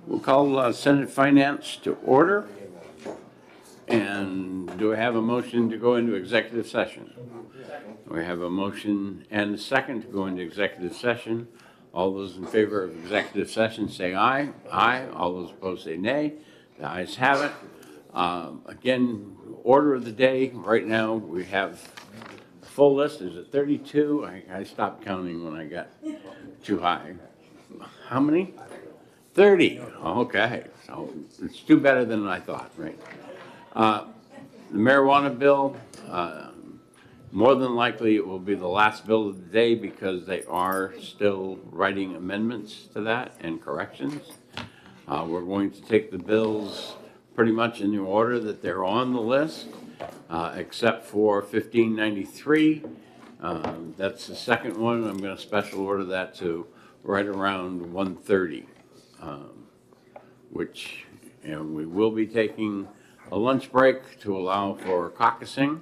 We'll call Senate Finance to order. And do I have a motion to go into executive session? We have a motion and a second to go into executive session. All those in favor of executive session say aye. Aye. All those opposed say nay. The ayes have it. Again, order of the day. Right now we have a full list. Is it 32? I stopped counting when I got too high. How many? 30. Okay. So it's two better than I thought, right? The marijuana bill, more than likely it will be the last bill of the day because they are still writing amendments to that and corrections. We're going to take the bills pretty much in the order that they're on the list, except for 1593. That's the second one. I'm going to special order that to right around 1:30, which we will be taking a lunch break to allow for caucusing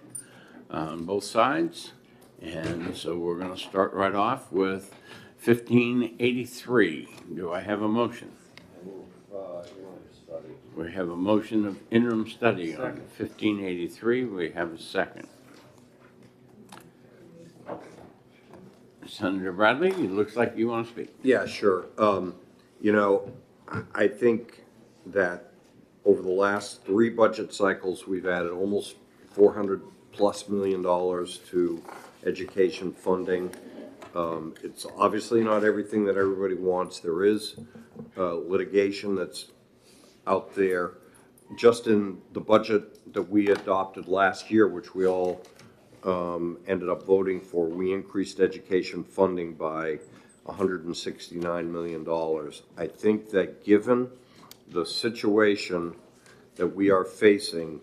on both sides. And so we're going to start right off with 1583. Do I have a motion? We have a motion of interim study on 1583. We have a second. Senator Bradley, it looks like you want to speak. Yeah, sure. I think that over the last 3 budget cycles, we've added almost $400+ million to education funding. It's obviously not everything that everybody wants. There is litigation that's out there. Just in the budget that we adopted last year, which we all ended up voting for, we increased education funding by $169 million. I think that given the situation that we are facing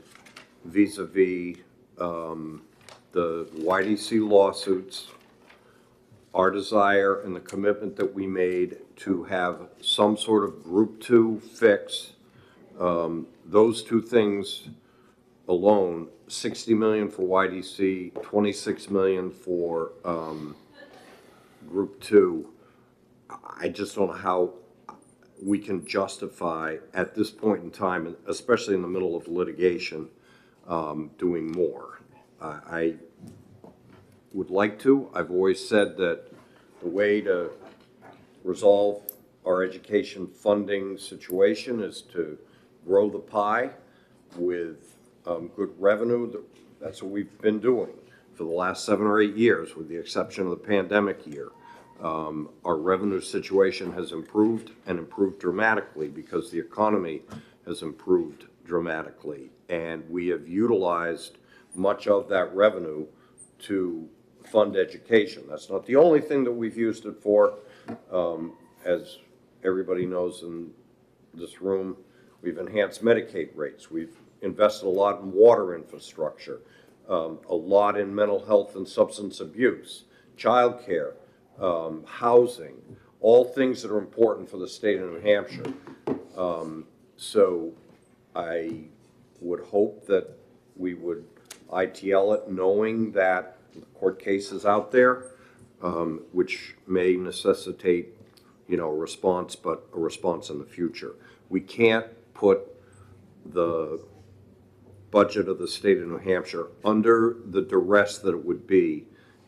vis-a-vis the YDC lawsuits, our desire and the commitment that we made to have some sort of Group 2 fix, those two things alone, $60 million for YDC, $26 million for Group 2, I just don't know how we can justify at this point in time, especially in the middle of litigation, doing more. I would like to. I've always said that the way to resolve our education funding situation is to grow the pie with good revenue. That's what we've been doing for the last 7 or 8 years, with the exception of the pandemic year. Our revenue situation has improved and improved dramatically because the economy has improved dramatically. And we have utilized much of that revenue to fund education. That's not the only thing that we've used it for. As everybody knows in this room, we've enhanced Medicaid rates. We've invested a lot in water infrastructure, a lot in mental health and substance abuse, child care, housing, all things that are important for the state of New Hampshire. So I would hope that we would ITL it, knowing that the court case is out there, which may necessitate, a response, but a response in the future. We can't put the budget of the state of New Hampshire under the duress that it would be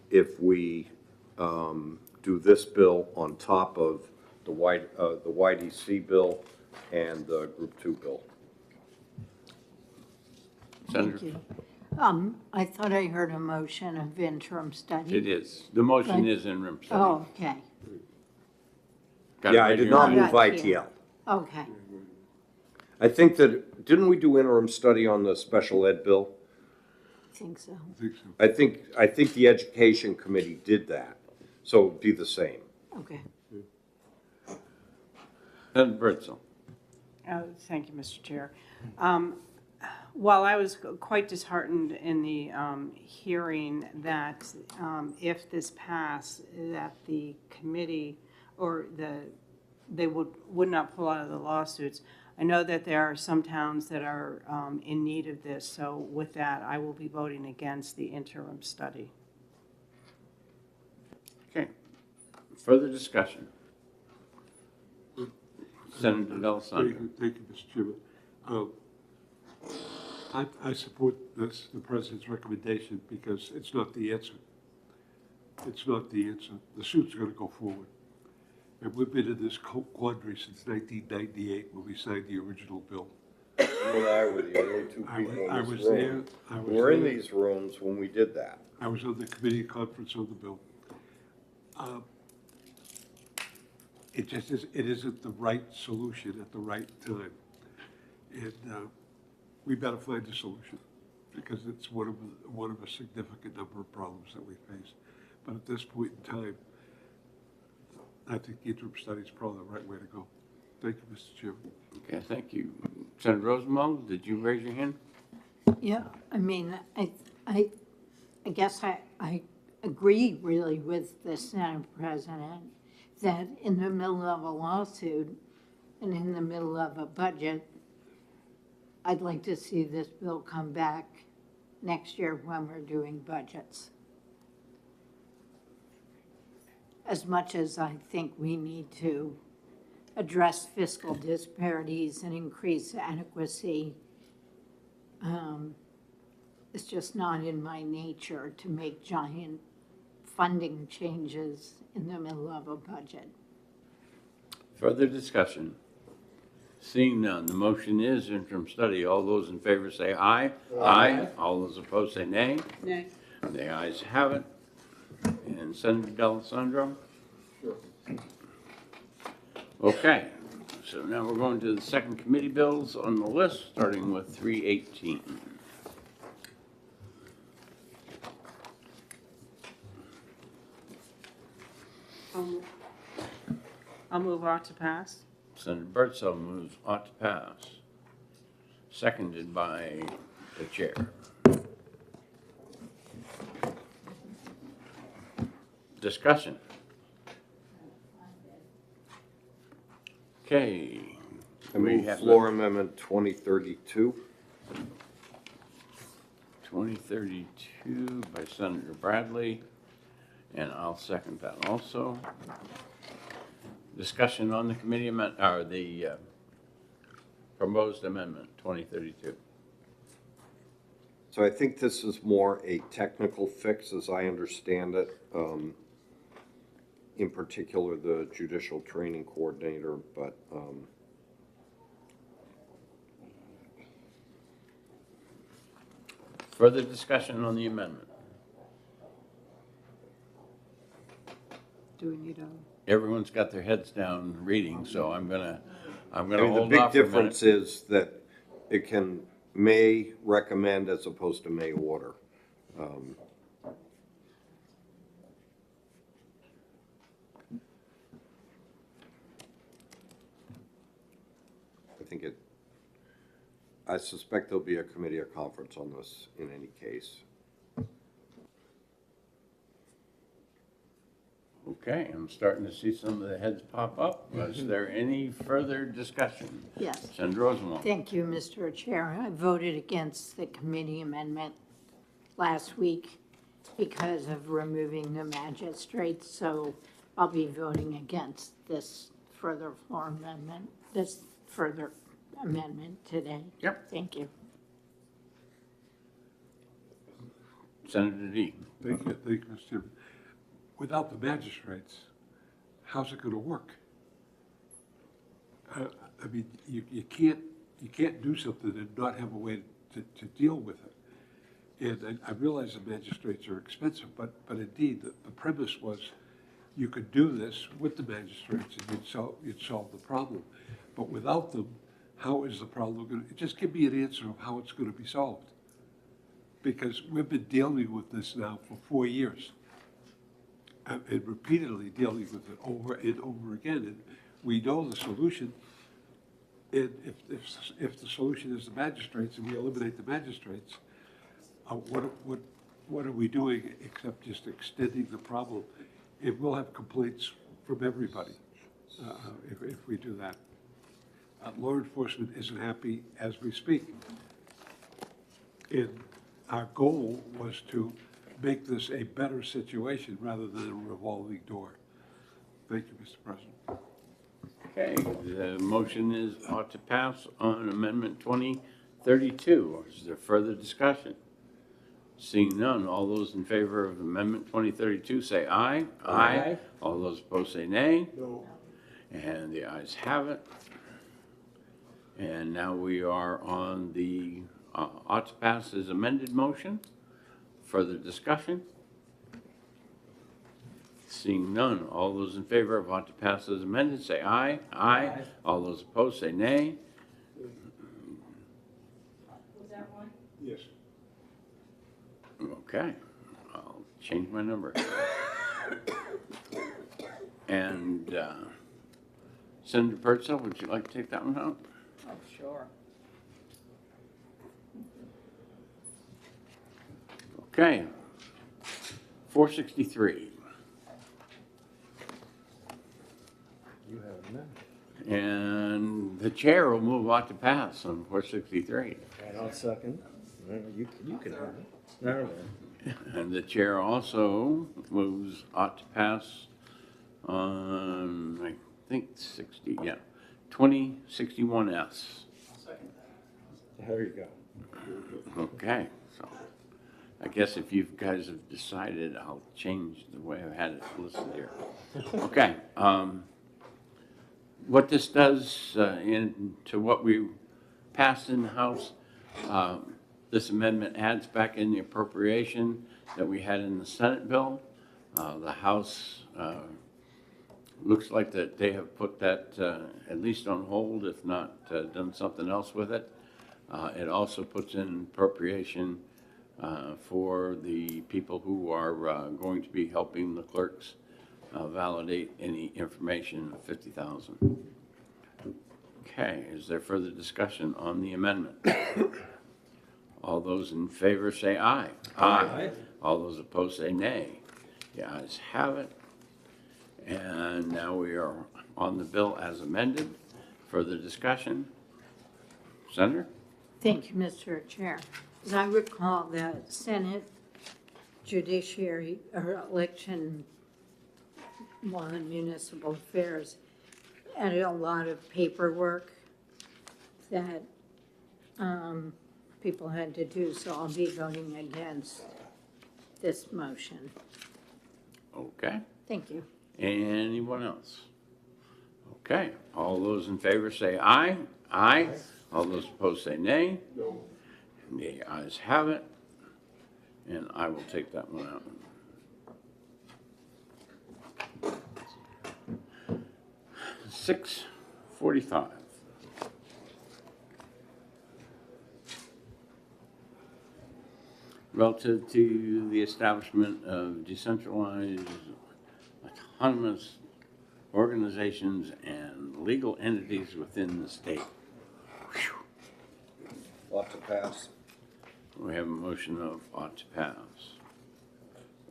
if we do this bill on top of the YDC bill and the Group 2 bill. Senator? Thank you. I thought I heard a motion of interim study. It is. The motion is interim study. Oh, okay, Got it Yeah, I right did here. not I move got ITL. you. Okay. I think that, didn't we do interim study on the special ed bill? I think so. I think the education committee did that, so it'd be the same. Okay. Senator Bertzel. Thank you, Mr. Chair. While I was quite disheartened in the hearing that if this passed, that the committee or they would not pull out of the lawsuits, I know that there are some towns that are in need of this. So with that, I will be voting against the interim study. Okay. Further discussion? Senator D'Alessandro. Thank you, Mr. Chairman. I support this, the president's recommendation, because it's not the answer. It's not the answer. The suit's gonna go forward. And we've been in this quandary since 1998, when we signed the original bill. You and I were the only two I people I in was this room. there. We were in these rooms when we did that. I was on the committee conference on the bill. It just is, it isn't the right solution at the right time. And we better find a solution, because it's one of a significant number of problems that we face. But at this point in time, I think the interim study is probably the right way to go. Thank you, Mr. Chairman. Okay, thank you. Senator Rosenbaum, did you raise your hand? Yeah, I mean, I guess I agree really with the Senate President that in the middle of a lawsuit and in the middle of a budget, I'd like to see this bill come back next year when we're doing budgets. As much as I think we need to address fiscal disparities and increase adequacy, it's just not in my nature to make giant funding changes in the middle of a budget. Further discussion? Seeing none, the motion is interim study. All those in favor say aye. Aye. All those opposed say nay. Nay. The ayes have it. And Senator D'Alessandro? Sure. Okay, so now we're going to the second committee bills on the list, starting with 318. I'll move ought to pass. Senator Birdsell moves ought to pass, seconded by the chair. Discussion. Okay. I move floor amendment 2032. 2032 by Senator Bradley, and I'll second that also. Discussion on the committee amendment, or the proposed amendment 2032. So I think this is more a technical fix, as I understand it. In particular, the judicial training coordinator, but Further discussion on the amendment. Do we need a? Everyone's got their heads down reading, so I'm gonna I mean, the hold big off for a difference minute. is that it can may recommend as opposed to may order. I suspect there'll be a committee or conference on this in any case. Okay, I'm starting to see some of the heads pop up. Was there any further discussion? Yes. Senator Rosenbaum. Thank you, Mr. Chair. I voted against the committee amendment last week because of removing the magistrates, so I'll be voting against this further amendment today. Yep. Thank you. Senator D. Thank you, Mr. Chairman. Without the magistrates, how's it gonna work? I mean, you can't do something and not have a way to deal with it. And I realize the magistrates are expensive, but indeed, the premise was you could do this with the magistrates and you'd solve the problem. But without them, how is the problem gonna, just give me an answer of how it's gonna be solved. Because we've been dealing with this now for 4 years. And repeatedly dealing with it over and over again. And we know the solution. And if the solution is the magistrates and we eliminate the magistrates, what are we doing except just extending the problem? And we'll have complaints from everybody if we do that. Law enforcement isn't happy as we speak. And our goal was to make this a better situation rather than a revolving door. Thank you, Mr. President. Okay, the motion is ought to pass on Amendment 2032. Is there further discussion? Seeing none, all those in favor of Amendment 2032 say aye. Aye. All those opposed say nay. No. And the ayes have it. And now we are on the ought to pass as amended motion. Further discussion? Seeing none, all those in favor of ought to pass as amended say aye. Aye. All those opposed say nay. Yes. Okay, I'll change my number. And Senator Purcell, would you like to take that one out? Oh, sure. Okay. 463. You have a minute. And the chair will move ought to pass on 463. And I'll second. No, you can have it. No, no. And the chair also moves ought to pass on, I think, 60, yeah, 2061S. There you go. Okay, so I guess if you guys have decided, I'll change the way I've had it listed here. Okay, what this does into what we passed in the House, this amendment adds back in the appropriation that we had in the Senate bill. The House looks like that they have put that at least on hold, if not done something else with it. It also puts in appropriation for the people who are going to be helping the clerks validate any information, 50,000. Okay, is there further discussion on the amendment? All those in favor say aye. Aye. All those opposed say nay. The ayes have it. And now we are on the bill as amended. Further discussion? Senator? Thank you, Mr. Chair. As I recall, the Senate Judiciary or Election Law and Municipal Affairs added a lot of paperwork that people had to do, so I'll be voting against this motion. Okay. Thank you. Anyone else? Okay. All those in favor say aye. Aye. All those opposed say nay. No. The ayes have it. And I will take that one out. $6.45. Relative to the establishment of decentralized, autonomous organizations and legal entities within the state. Whew. Ought to pass. We have a motion of ought to pass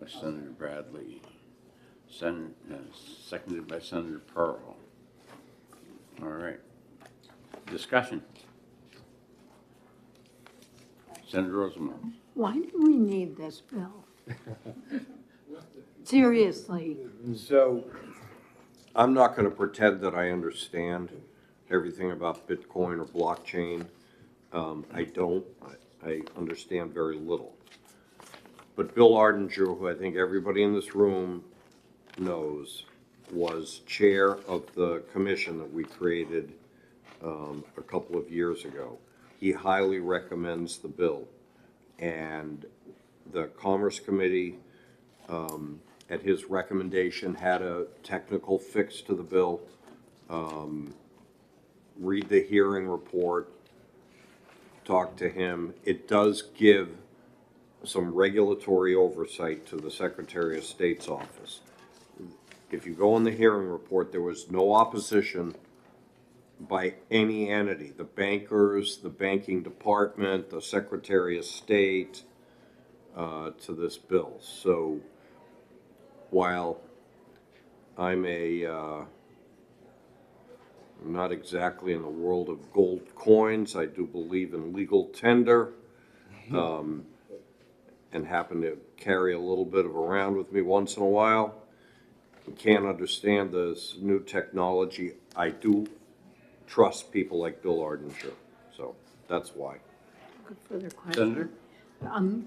by Senator Bradley, seconded by Senator Pearl. All right. Discussion. Senator Rosenbaum. Why do we need this bill? Seriously. So I'm not going to pretend that I understand everything about Bitcoin or blockchain. I don't. I understand very little. But Bill Ardinger, who I think everybody in this room knows, was chair of the commission that we created a couple of years ago. He highly recommends the bill. And the Commerce Committee, at his recommendation, had a technical fix to the bill. Read the hearing report, talk to him. It does give some regulatory oversight to the Secretary of State's office. If you go in the hearing report, there was no opposition by any entity, the bankers, the banking department, the Secretary of State, to this bill. So while I'm not exactly in the world of gold coins, I do believe in legal tender, and happen to carry a little bit of around with me once in a while. can't understand this new technology. I do trust people like Bill Ardenshire, so that's why. Further question. Senator?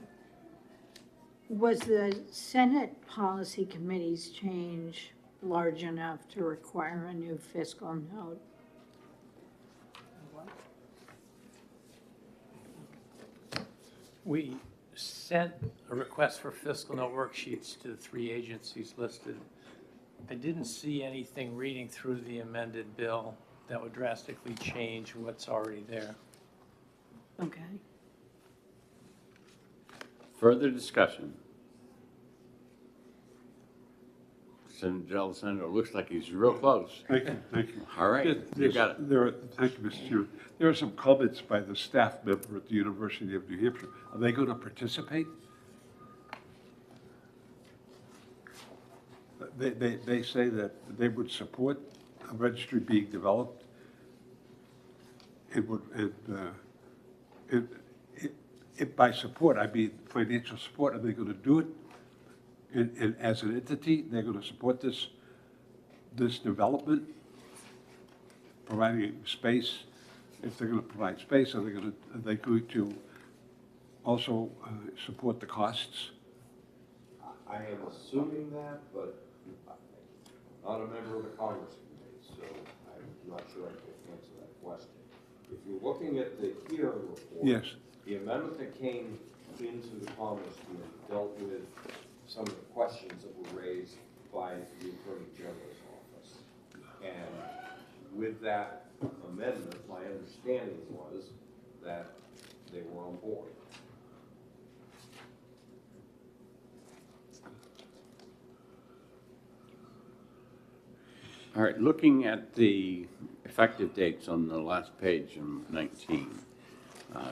Was the Senate Policy Committee's change large enough to require a new fiscal note? We sent a request for fiscal note worksheets to the three agencies listed. I didn't see anything reading through the amended bill that would drastically change what's already there. Okay. Further discussion? Senator D'Alessandro looks like he's real close. Thank you, thank you. All right, you There's- got it. Thank you, Mr. Chairman. There are some comments by the staff member at the University of New Hampshire. Are they going to participate? They say that they would support a registry being developed. It would, by support, I mean financial support. Are they going to do it? And as an entity, they're going to support this development, providing space. If they're going to provide space, are they going to also support the costs? I am assuming that, but I'm not a member of the Congress Committee, so I'm not sure I can answer that question. If you're looking at the hearing report. Yes. The amendment that came into the Commerce Committee dealt with some of the questions that were raised by the Attorney General's office. And with that amendment, my understanding was that they were on board. All right, looking at the effective dates on the last page in 19,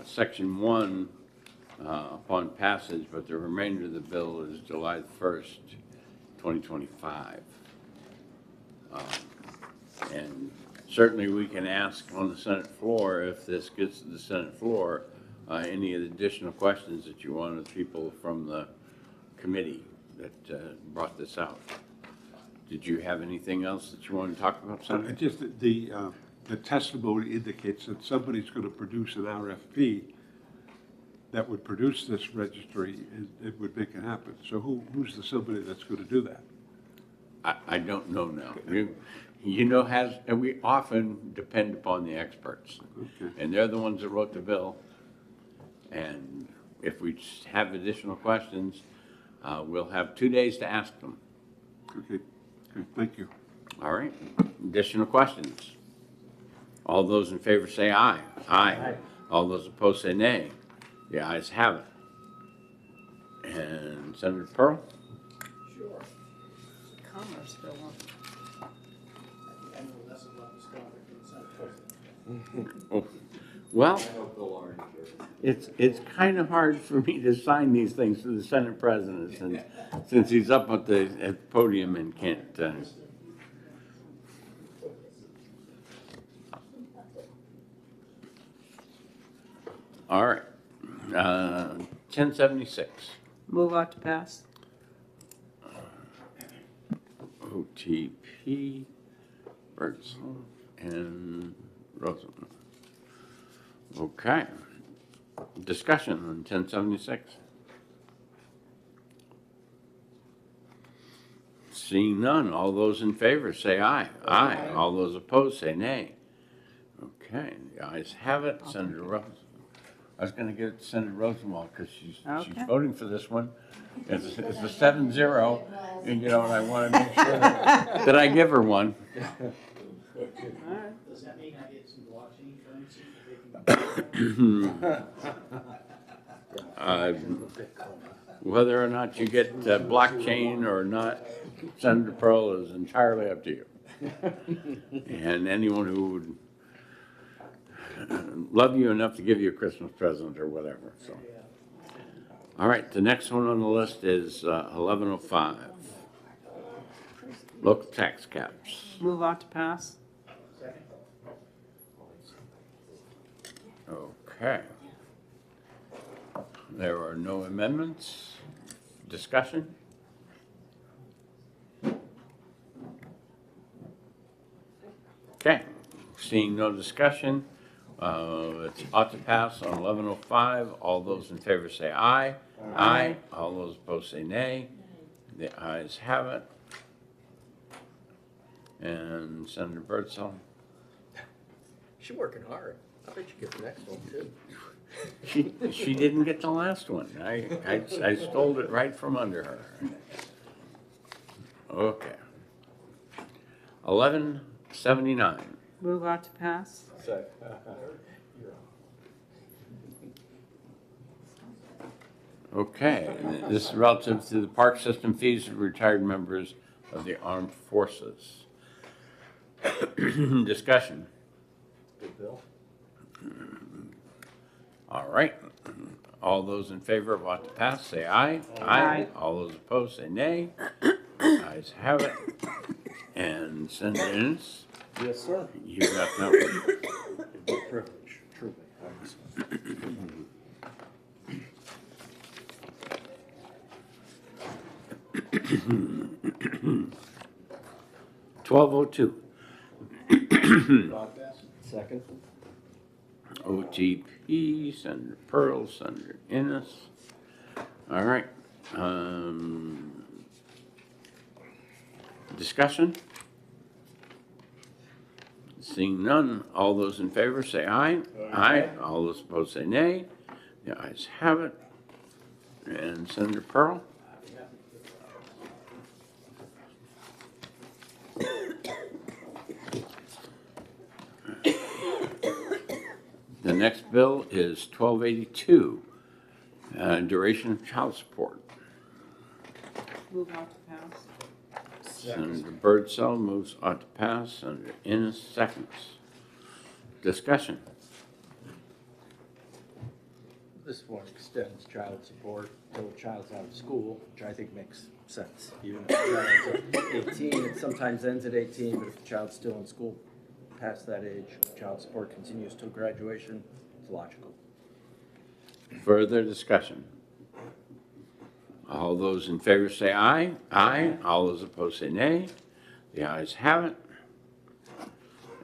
Section 1, upon passage, but the remainder of the bill is July 1st, 2025. And certainly we can ask on the Senate floor, if this gets to the Senate floor, any of the additional questions that you wanted people from the committee that brought this out. Did you have anything else that you wanted to talk about, Senator? Just the testimony indicates that somebody's going to produce an RFP that would produce this registry and it would make it happen. So who's the somebody that's going to do that? I don't know now. You know, and we often depend upon the experts. Okay. And they're the ones that wrote the bill. And if we have additional questions, we'll have 2 days to ask them. Okay, thank you. All right, additional questions? All those in favor say aye. Aye. All those opposed say nay. The ayes have it. And Senator Pearl? Sure. Commerce bill. I know less about this topic than Senate President. Oh, well, I know Bill Ardenshire. it's kind of hard for me to sign these things to the Senate President since he's up at the podium and can't. All right, 1076. Move on to pass. OTP, Bertzel, and Rosen. Okay. Discussion on 1076. Seeing none, all those in favor say aye. Aye. All those opposed say nay. Okay, the ayes have it. Senator Rosen. I was going to give it to Senator Rosenwald because she's Okay. voting for this one. It's a 7-0, and you know, and I want to make sure that I give her one. Does that mean I get some blockchain currency? Whether or not you get blockchain or not, Senator Pearl, is entirely up to you. And anyone who would love you enough to give you a Christmas present or whatever, so. All right, the next one on the list is 1105. Local tax caps. Move on to pass. Okay. There are no amendments. Discussion? Okay, seeing no discussion, it's ought to pass on 11:05. All those in favor say aye. Aye. All those opposed say nay. The ayes have it. And Senator Birdsall, She's working hard. I bet you get the next one too. she didn't get the last one. I stole it right from under her. Okay. 11:79. Move on to pass. Okay, this is relative to the park system fees of retired members of the armed forces. Discussion. Good bill. All right. All those in favor of ought to pass, say aye. Aye. All those opposed, say nay. Ayes have it. And Senator Ennis, Yes, sir. you got that one. A privilege, truly. Honestly. 12:02. Second. OTP, Senator Pearl, Senator Ennis. All right. Discussion? Seeing none, all those in favor say aye. Aye. All those opposed say nay. The ayes have it. And Senator Pearl? The next bill is 1282, duration of child support. Move on to pass. Senator Birdsall moves ought to pass. Senator Ennis seconds. Discussion. This one extends child support till the child's out of school, which I think makes sense. Even if the child's 18, it sometimes ends at 18, but if the child's still in school past that age, child support continues till graduation, it's logical. Further discussion. All those in favor say aye. Aye. All those opposed say nay. The ayes have it.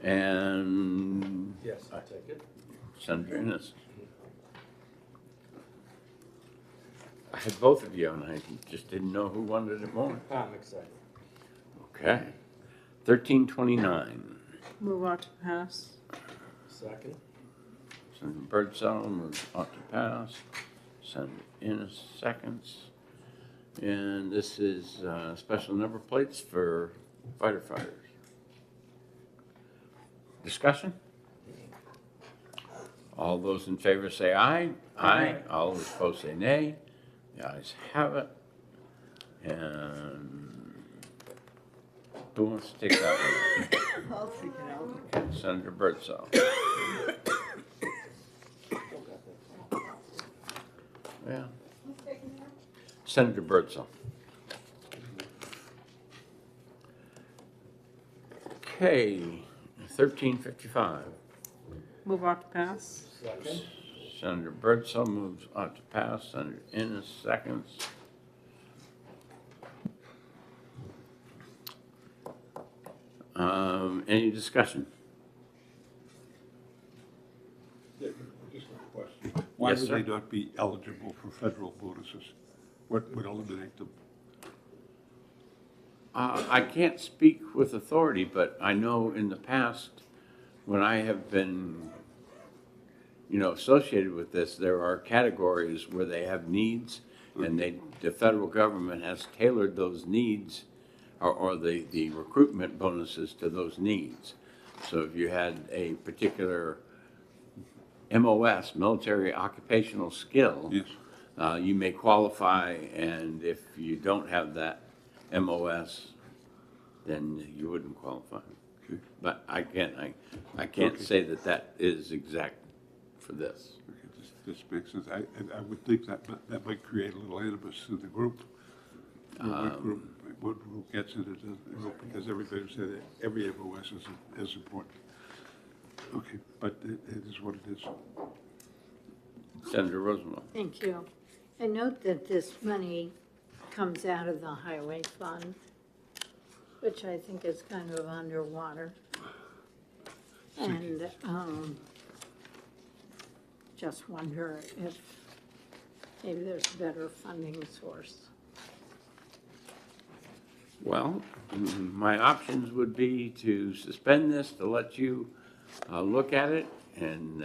And Yes, I take it. Senator Ennis. I had both of you, and I just didn't know who wanted it more. I'm excited. Okay. 1329. Move on to pass. Second. Senator Birdsall moves ought to pass. Senator Ennis seconds. And this is special number plates for firefighters. Discussion? All those in favor say aye. Aye. All those opposed say nay. The ayes have it. And who wants to take that one? I'll figure it out. Senator Birdsall. Yeah. Senator Birdsall. Okay, 1355. Move on to pass. Second. Senator Birdsall moves ought to pass. Senator Ennis seconds. Any discussion? Just a question. Why Yes, would sir. they not be eligible for federal bonuses? What would eliminate them? I can't speak with authority, but I know in the past, when I have been, associated with this, there are categories where they have needs, and the federal government has tailored those needs or the recruitment bonuses to those needs. So if you had a particular MOS, military occupational skill, Yes. you may qualify, and if you don't have that MOS, then you wouldn't qualify. Okay. But I can't say that is exact for this. Okay, this makes sense. I would think that might create a little animus in the group. What group gets it, because everybody said that every MOS is important. Okay, but it is what it is. Senator Rosenwald. Thank you. I note that this money comes out of the highway fund, which I think is kind of underwater. And just wonder if maybe there's a better funding source. Well, my options would be to suspend this, to let you look at it and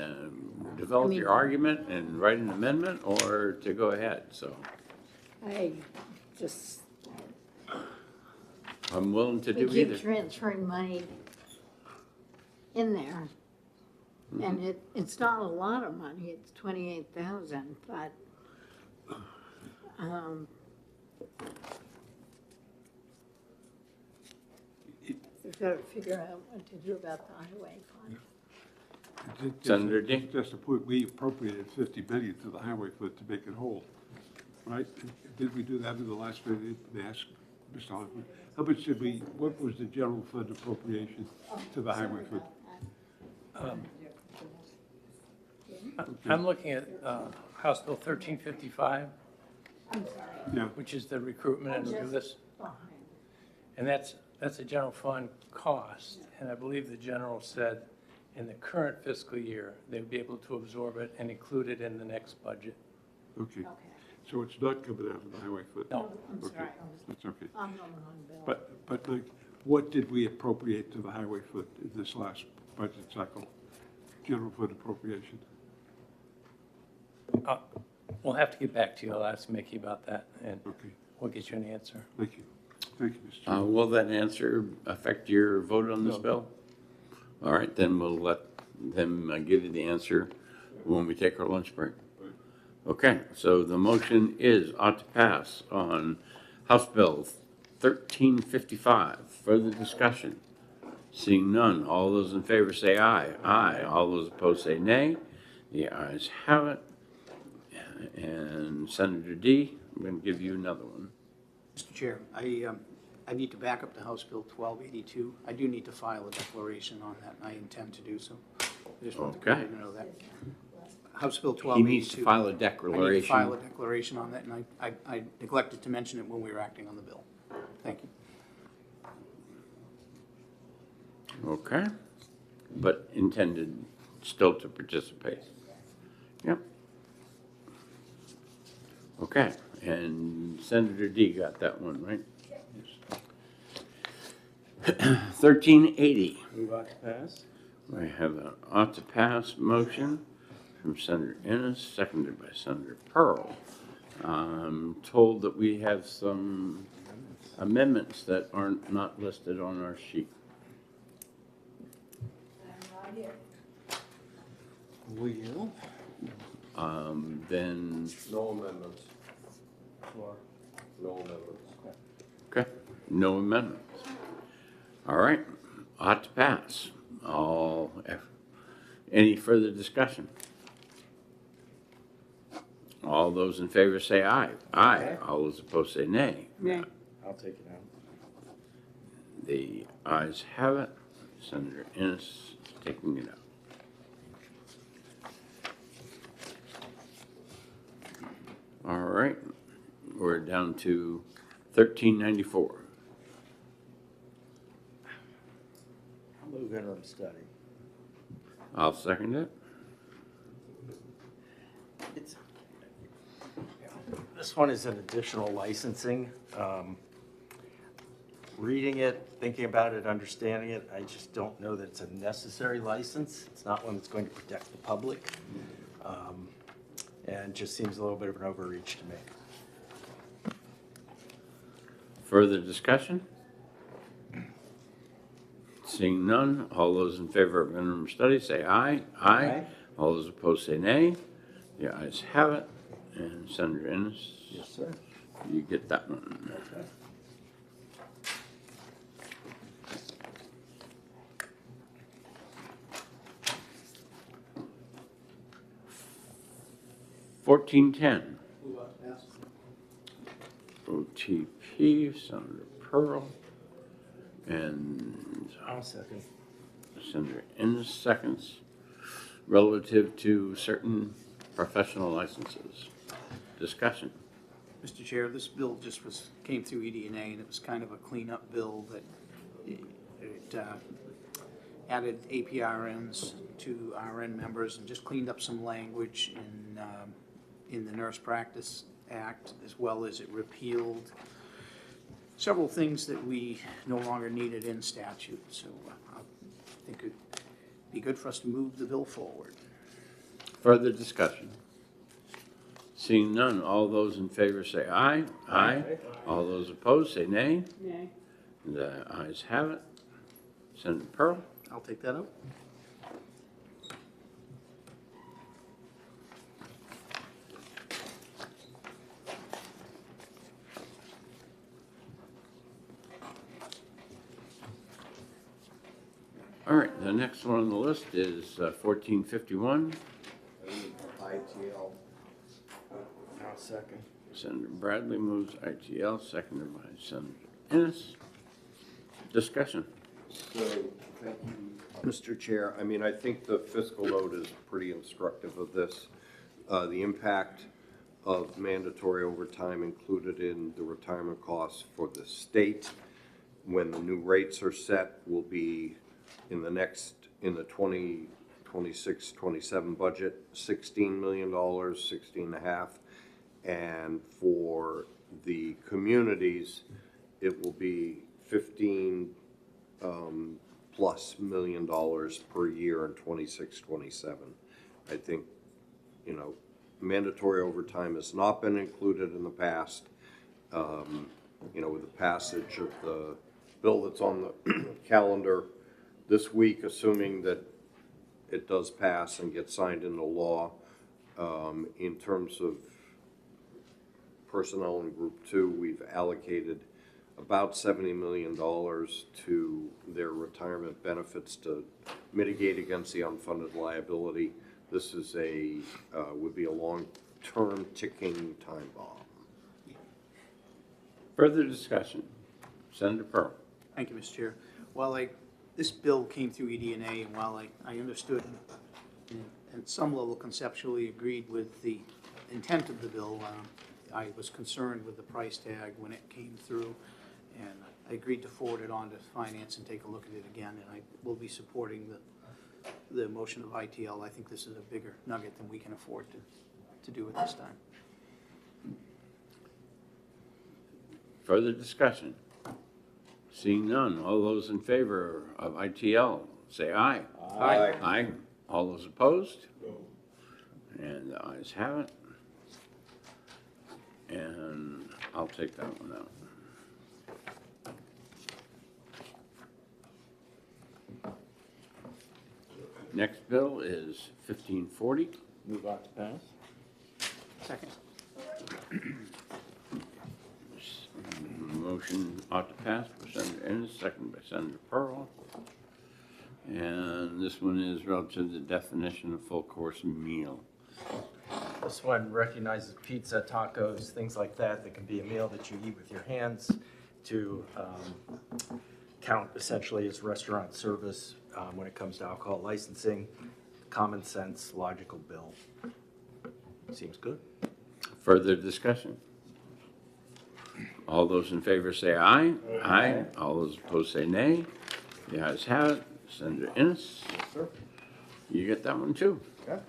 develop your argument and write an amendment, or to go ahead, so I just, I'm willing to we do either. keep transferring money in there. And it's not a lot of money, it's 28,000, but, we've got to figure out what to do about the highway fund. Senator D? Just to put, we appropriated 50 million to the highway fund to make it whole, right? Did we do that in the last meeting? They asked Mr. Hoffman, how much did we, what was the general fund appropriation to the highway fund? I'm looking at House Bill 1355, Yeah, which is the recruitment and do this. And that's a general fund cost, and I believe the general said in the current fiscal year, they'd be able to absorb it and include it in the next budget. okay. So it's not coming out of the highway fund? No. I'm Okay, sorry, that's okay. I'm on the wrong bill. But like, what did we appropriate to the highway fund in this last budget cycle? General fund appropriation? We'll have to get back to you. I'll ask Mickey about that, and Okay, we'll get you an answer. thank you. Thank you, Mr. Chairman. Will that answer affect your vote on this No. bill? All right, then we'll let them give you the answer when we take our lunch break. Okay, so the motion is ought to pass on House Bill 1355. Further discussion? Seeing none, all those in favor say aye. Aye. All those opposed say nay. The ayes have it. And Senator D, I'm going to give you another one. Mr. Chair, I need to back up to House Bill 1282. I do need to file a declaration on that, and I intend to do so. I just want the Okay. committee to know that. House Bill He 1282. needs to file a I need to declaration. file a declaration on that, and I neglected to mention it when we were acting on the bill. Thank you. Okay, but intended still to participate. Yep. Okay, and Senator D got that one, right? 1380. Move on to pass. We have an ought to pass motion from Senator Ennis, seconded by Senator Pearl. I'm told that we have some amendments that aren't not listed on our sheet. Will. Then, No amendments. No amendments. okay, no amendments. All right, ought to pass. Any further discussion? All those in favor say aye. Aye. All those opposed say nay. Nay. I'll take it out. The ayes have it. Senator Ennis is taking it out. All right, we're down to 1394. I'll move interim study. I'll second it. This one is an additional licensing. Reading it, thinking about it, understanding it, I just don't know that it's a necessary license. It's not one that's going to protect the public. And just seems a little bit of an overreach to me. Further discussion? Seeing none, all those in favor of interim study say aye. Aye. All those opposed say nay. The ayes have it. And Senator Ennis, Yes, sir. you get that one. Okay. $14.10. OTP, Senator Pearl, and I'll second. Senator Ennis seconds, relative to certain professional licenses. Discussion. Mr. Chair, this bill just came through ED&A, and it was kind of a cleanup bill that added APRNs to RN members and just cleaned up some language in the Nurse Practice Act, as well as it repealed several things that we no longer needed in statute. So I think it'd be good for us to move the bill forward. Further discussion? Seeing none, all those in favor say aye. Aye. All those opposed say nay. Nay. The ayes have it. Senator Pearl? I'll take that up. All right, the next one on the list is 1451. ITL. I'll second. Senator Bradley moves ITL, seconded by Senator Ennis. Discussion. So, thank you, Mr. Chair. I mean, I think the fiscal note is pretty instructive of this. The impact of mandatory overtime included in the retirement costs for the state when the new rates are set will be in the 2026-27 budget, $16 million, 16 and a half. And for the communities, it will be 15 plus $1 million per year in 26-27. I think, you know, mandatory overtime has not been included in the past. You know, with the passage of the bill that's on the calendar this week, assuming that it does pass and get signed into law, in terms of personnel in Group 2, we've allocated about $70 million to their retirement benefits to mitigate against the unfunded liability. This is would be a long-term ticking time bomb. Further discussion. Senator Pearl. Thank you, Mr. Chair. While this bill came through ED&A, and while I understood and at some level conceptually agreed with the intent of the bill, I was concerned with the price tag when it came through, and I agreed to forward it on to Finance and take a look at it again, and I will be supporting the motion of ITL. I think this is a bigger nugget than we can afford to do at this time. Further discussion. Seeing none, all those in favor of ITL, say aye. Aye. Aye. All those opposed? And the ayes have it. And I'll take that one out. Next bill is 1540. Move on to pass. Second. Motion ought to pass by Senator Ennis, second by Senator Pearl. And this one is relative to the definition of full course meal. This one recognizes pizza, tacos, things like that can be a meal that you eat with your hands to count essentially as restaurant service when it comes to alcohol licensing. Common sense, logical bill. Seems good. Further discussion. All those in favor say aye. Aye. All those opposed say nay. The ayes have it. Senator Ennis. Yes, sir. You get that one too. Okay.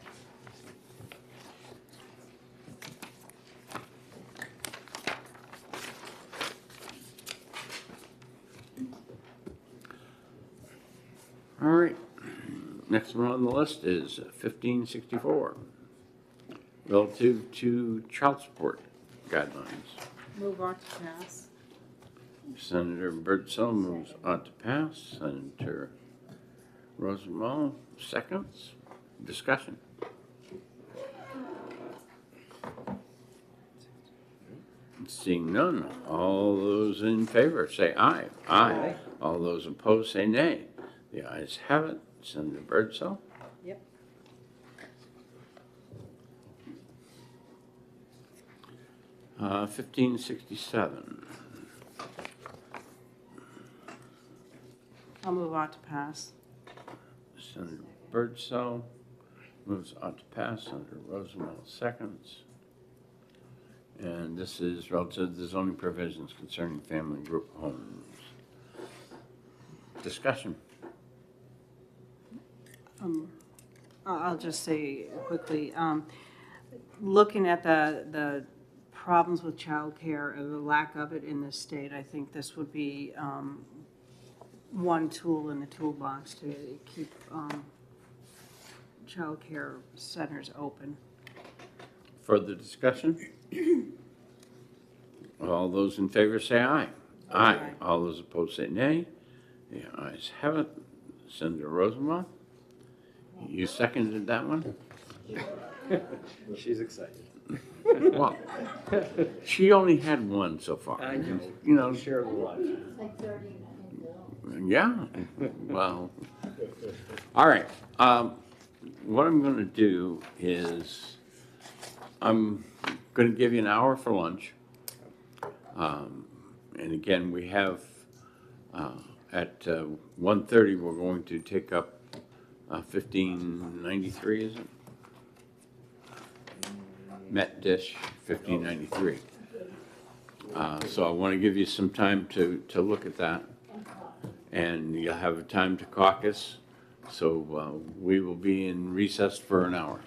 All right. Next one on the list is 1564. Relative to child support guidelines. Move on to pass. Senator Birdsell moves on to pass. Senator Rosenwald seconds. Discussion. Seeing none, all those in favor say aye. Aye. All those opposed say nay. The ayes have it. Senator Birdsell. Yep. 1567. I'll move on to pass. Senator Birdsell moves on to pass. Senator Rosenwald seconds. And this is relative to the zoning provisions concerning family group homes. Discussion. I'll just say quickly, looking at the problems with childcare and the lack of it in this state, I think this would be one tool in the toolbox to keep childcare centers open. Further discussion? All those in favor say aye. Aye. All those opposed say nay. The ayes have it. Senator Rosenbaum, you seconded that one? She's excited. Well, she only had one so far. I know. You know, Share the love. It's like 39 bills. yeah, well, all right. What I'm going to do is I'm going to give you an hour for lunch. And again, we have at 1:30, we're going to take up 1593, is it? Met dish 1593. So I want to give you some time to look at that. And you'll have a time to caucus. So we will be in recess for an hour.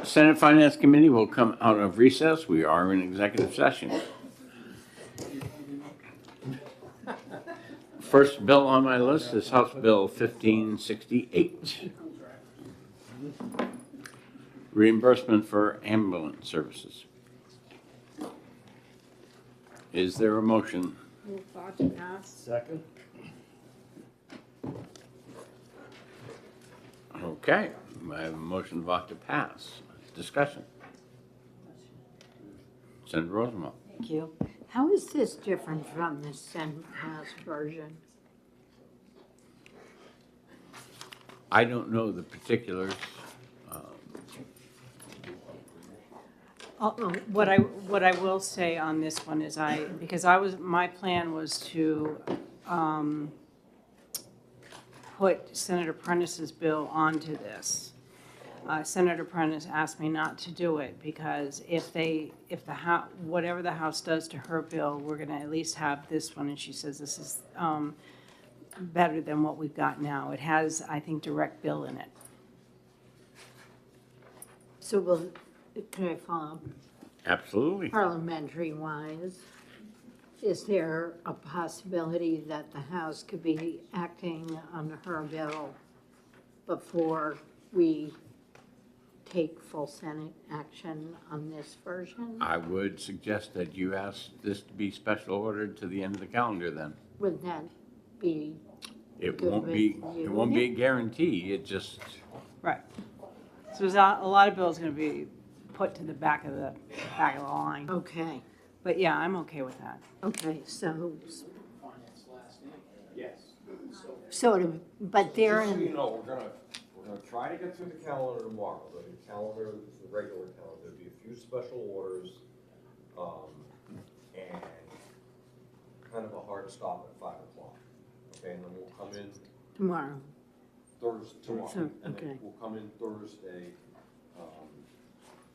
Senate Finance Committee will come out of recess. We are in executive session. First bill on my list is House Bill 1568. Reimbursement for ambulance services. Is there a motion? Move thought to pass. Second? Okay, I have a motion vote to pass. Discussion. Senator Rosenbaum. Thank you. How is this different from the Senate House version? I don't know the particulars. What I will say on this one is because my plan was to put Senator Prentice's bill onto this. Senator Prentice asked me not to do it because whatever the House does to her bill, we're gonna at least have this one, and she says this is better than what we've got now. It has, I think, direct bill in it. So can I follow up? Absolutely. Parliamentary wise, is there a possibility that the House could be acting on her bill before we take full Senate action on this version? I would suggest that you ask this to be special ordered to the end of the calendar then. Would that be It good won't with be, you? it won't be a guarantee, it just, Right. So there's a lot of bills gonna be put to the back of the line. Okay, But yeah, I'm okay with that. okay, so, Yes. but they're Just so you in, know, we're gonna try to get through the calendar tomorrow. The calendar is the regular calendar. There'll be a few special orders, and kind of a hard stop at 5 o'clock. Okay, and then we'll come in tomorrow. tomorrow. So, And okay. then we'll come in Thursday,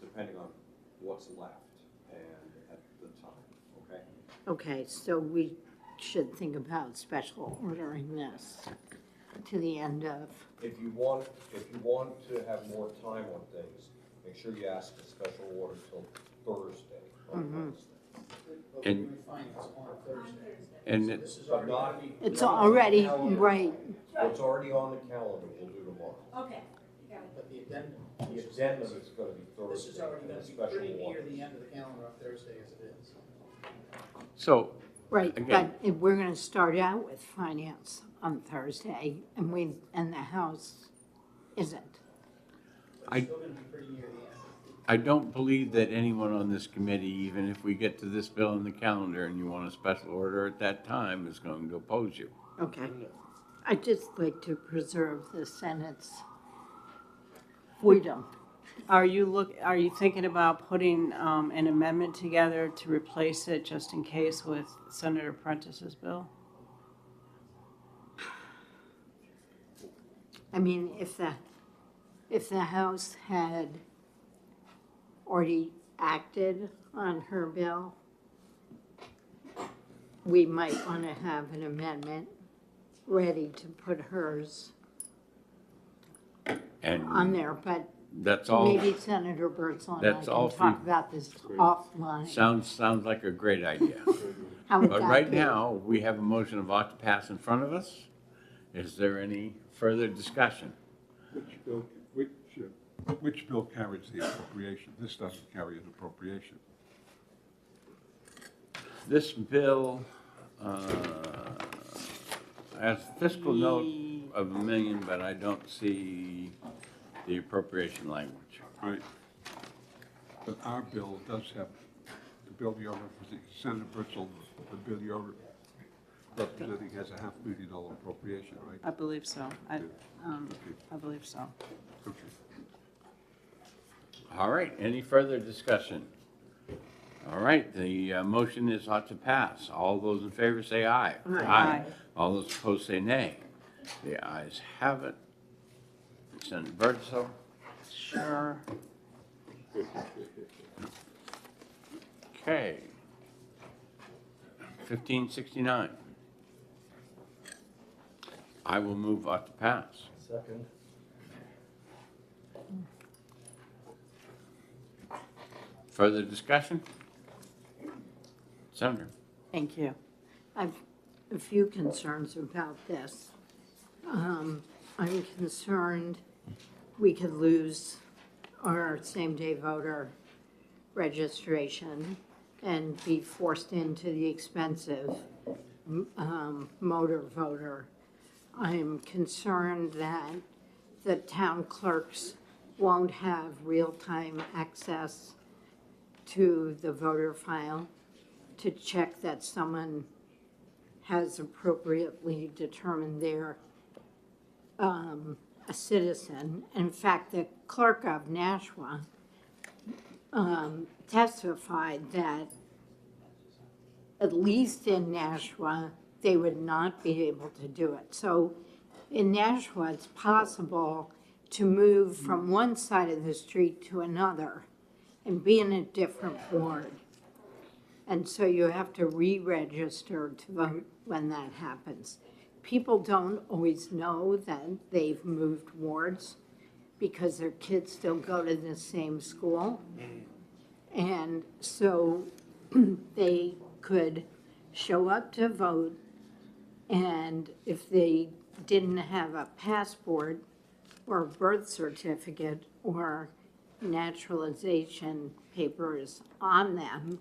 depending on what's left and at the time, okay? Okay, so we should think about special ordering this to the end of, If you want to have more time on things, make sure you ask a special order till Thursday on Wednesday. and, and it- But not. it's not on the already, calendar. right, What's already on the calendar, we'll do tomorrow. Okay. But the addendum, The addendum is gonna be Thursday. this is already and gonna the be special pretty near orders. the end of the calendar on Thursday as it is. so, right, Again. but if we're gonna start out with finance on Thursday, and the House isn't. But it's still gonna be pretty near the end. I don't believe that anyone on this committee, even if we get to this bill in the calendar and you want a special order at that time, is going to oppose you. Okay. I'd just like to preserve the Senate's freedom. Are you thinking about putting an amendment together to replace it just in case with Senator Prentice's bill? I mean, if the House had already acted on her bill, we might want to have an amendment ready to put hers on And there, but that's all, maybe Senator Bertzel and I That's can all talk free. about this offline. sounds like a great idea. How would But that right be? now, we have a motion of ought to pass in front of us. Is there any further discussion? Which bill carries the appropriation? This doesn't carry an appropriation. This bill has fiscal note of $1 million, but I don't see the appropriation language. Right. But our bill does have, the bill you're representing, Senator Bertzel, the bill you're representing has a $500,000 appropriation, right? I believe so. I believe so. Okay. All right, any further discussion? All right, the motion is ought to pass. All those in favor say aye. Aye. All those opposed say nay. The ayes have it. Senator Bertzel. Sure. Okay. 1569. I will move ought to pass. Second? Further discussion? Senator? Thank you. I've a few concerns about this. I'm concerned we could lose our same-day voter registration and be forced into the expensive motor voter. I'm concerned that the town clerks won't have real-time access to the voter file to check that someone has appropriately determined they're a citizen. In fact, the clerk of Nashua testified that at least in Nashua, they would not be able to do it. So in Nashua, it's possible to move from one side of the street to another and be in a different ward. And so you have to re-register to vote when that happens. People don't always know that they've moved wards because their kids still go to the same school. And so they could show up to vote, and if they didn't have a passport or birth certificate or naturalization papers on them,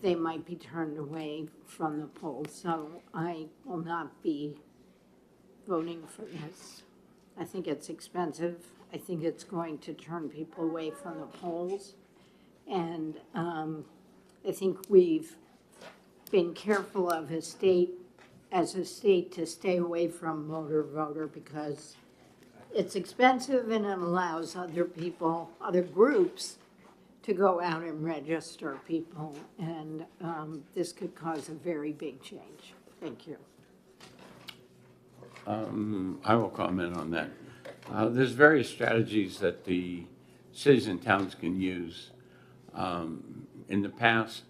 they might be turned away from the polls. So I will not be voting for this. I think it's expensive. I think it's going to turn people away from the polls. And I think we've been careful of as a state to stay away from motor voter because it's expensive and it allows other people, other groups to go out and register people. And this could cause a very big change. Thank you. I will comment on that. There's various strategies that the cities and towns can use. In the past,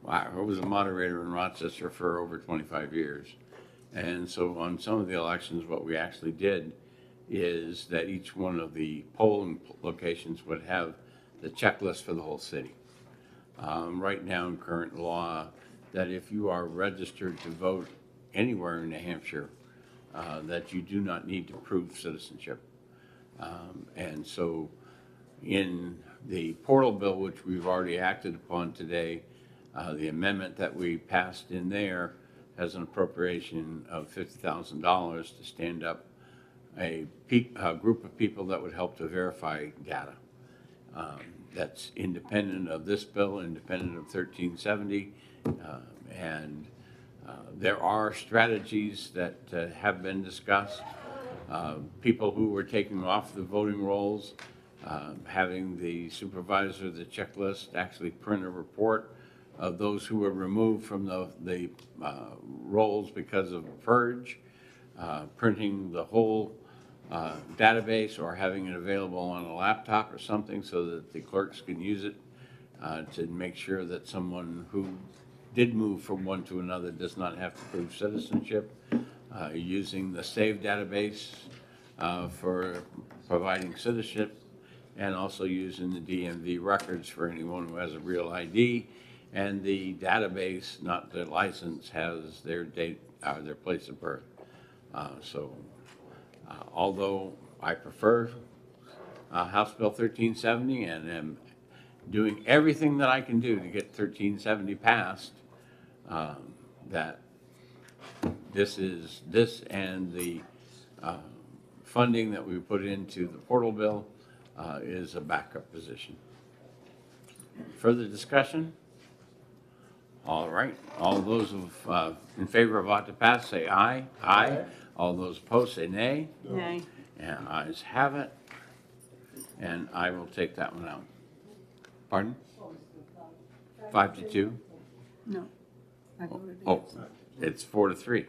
I was a moderator in Rochester for over 25 years. And so on some of the elections, what we actually did is that each one of the polling locations would have the checklist for the whole city. Right now in current law, that if you are registered to vote anywhere in New Hampshire, that you do not need to prove citizenship. And so in the portal bill, which we've already acted upon today, the amendment that we passed in there has an appropriation of $50,000 to stand up a group of people that would help to verify data. That's independent of this bill, independent of 1370, and there are strategies that have been discussed. People who were taken off the voting rolls, having the supervisor, the checklist, actually print a report of those who were removed from the rolls because of purge, printing the whole database or having it available on a laptop or something so that the clerks can use it to make sure that someone who did move from one to another does not have to prove citizenship, using the SAVE database for providing citizenship, and also using the DMV records for anyone who has a real ID, and the database, not the license, has their date, their place of birth. Although I prefer House Bill 1370 and am doing everything that I can do to get 1370 passed, that this and the funding that we put into the portal bill is a backup position. Further discussion? All right. All those in favor of ought to pass say aye. Aye. All those opposed say nay. Nay. And ayes have it. And I will take that one out. Pardon? 5-2? No. I voted Oh, it's 4-3.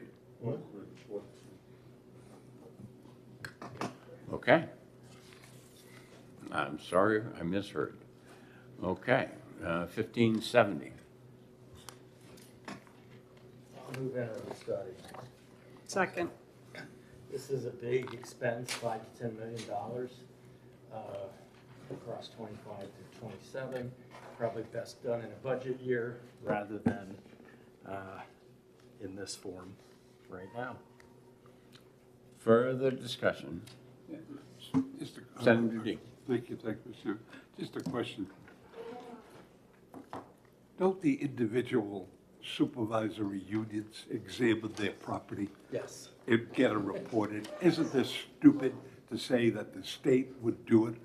Okay. I'm sorry, I misheard. Okay, 1570. I'll move into the study. Second. This is a big expense, $5 to $10 million across 25 to 27. probably best done in a budget year rather than in this form right now. Further discussion? Just a- Senator D. Thank you, Mr. Chair. Just a question. Don't the individual supervisory unions examine their property Yes. and get a report in? Isn't this stupid to say that the state would do it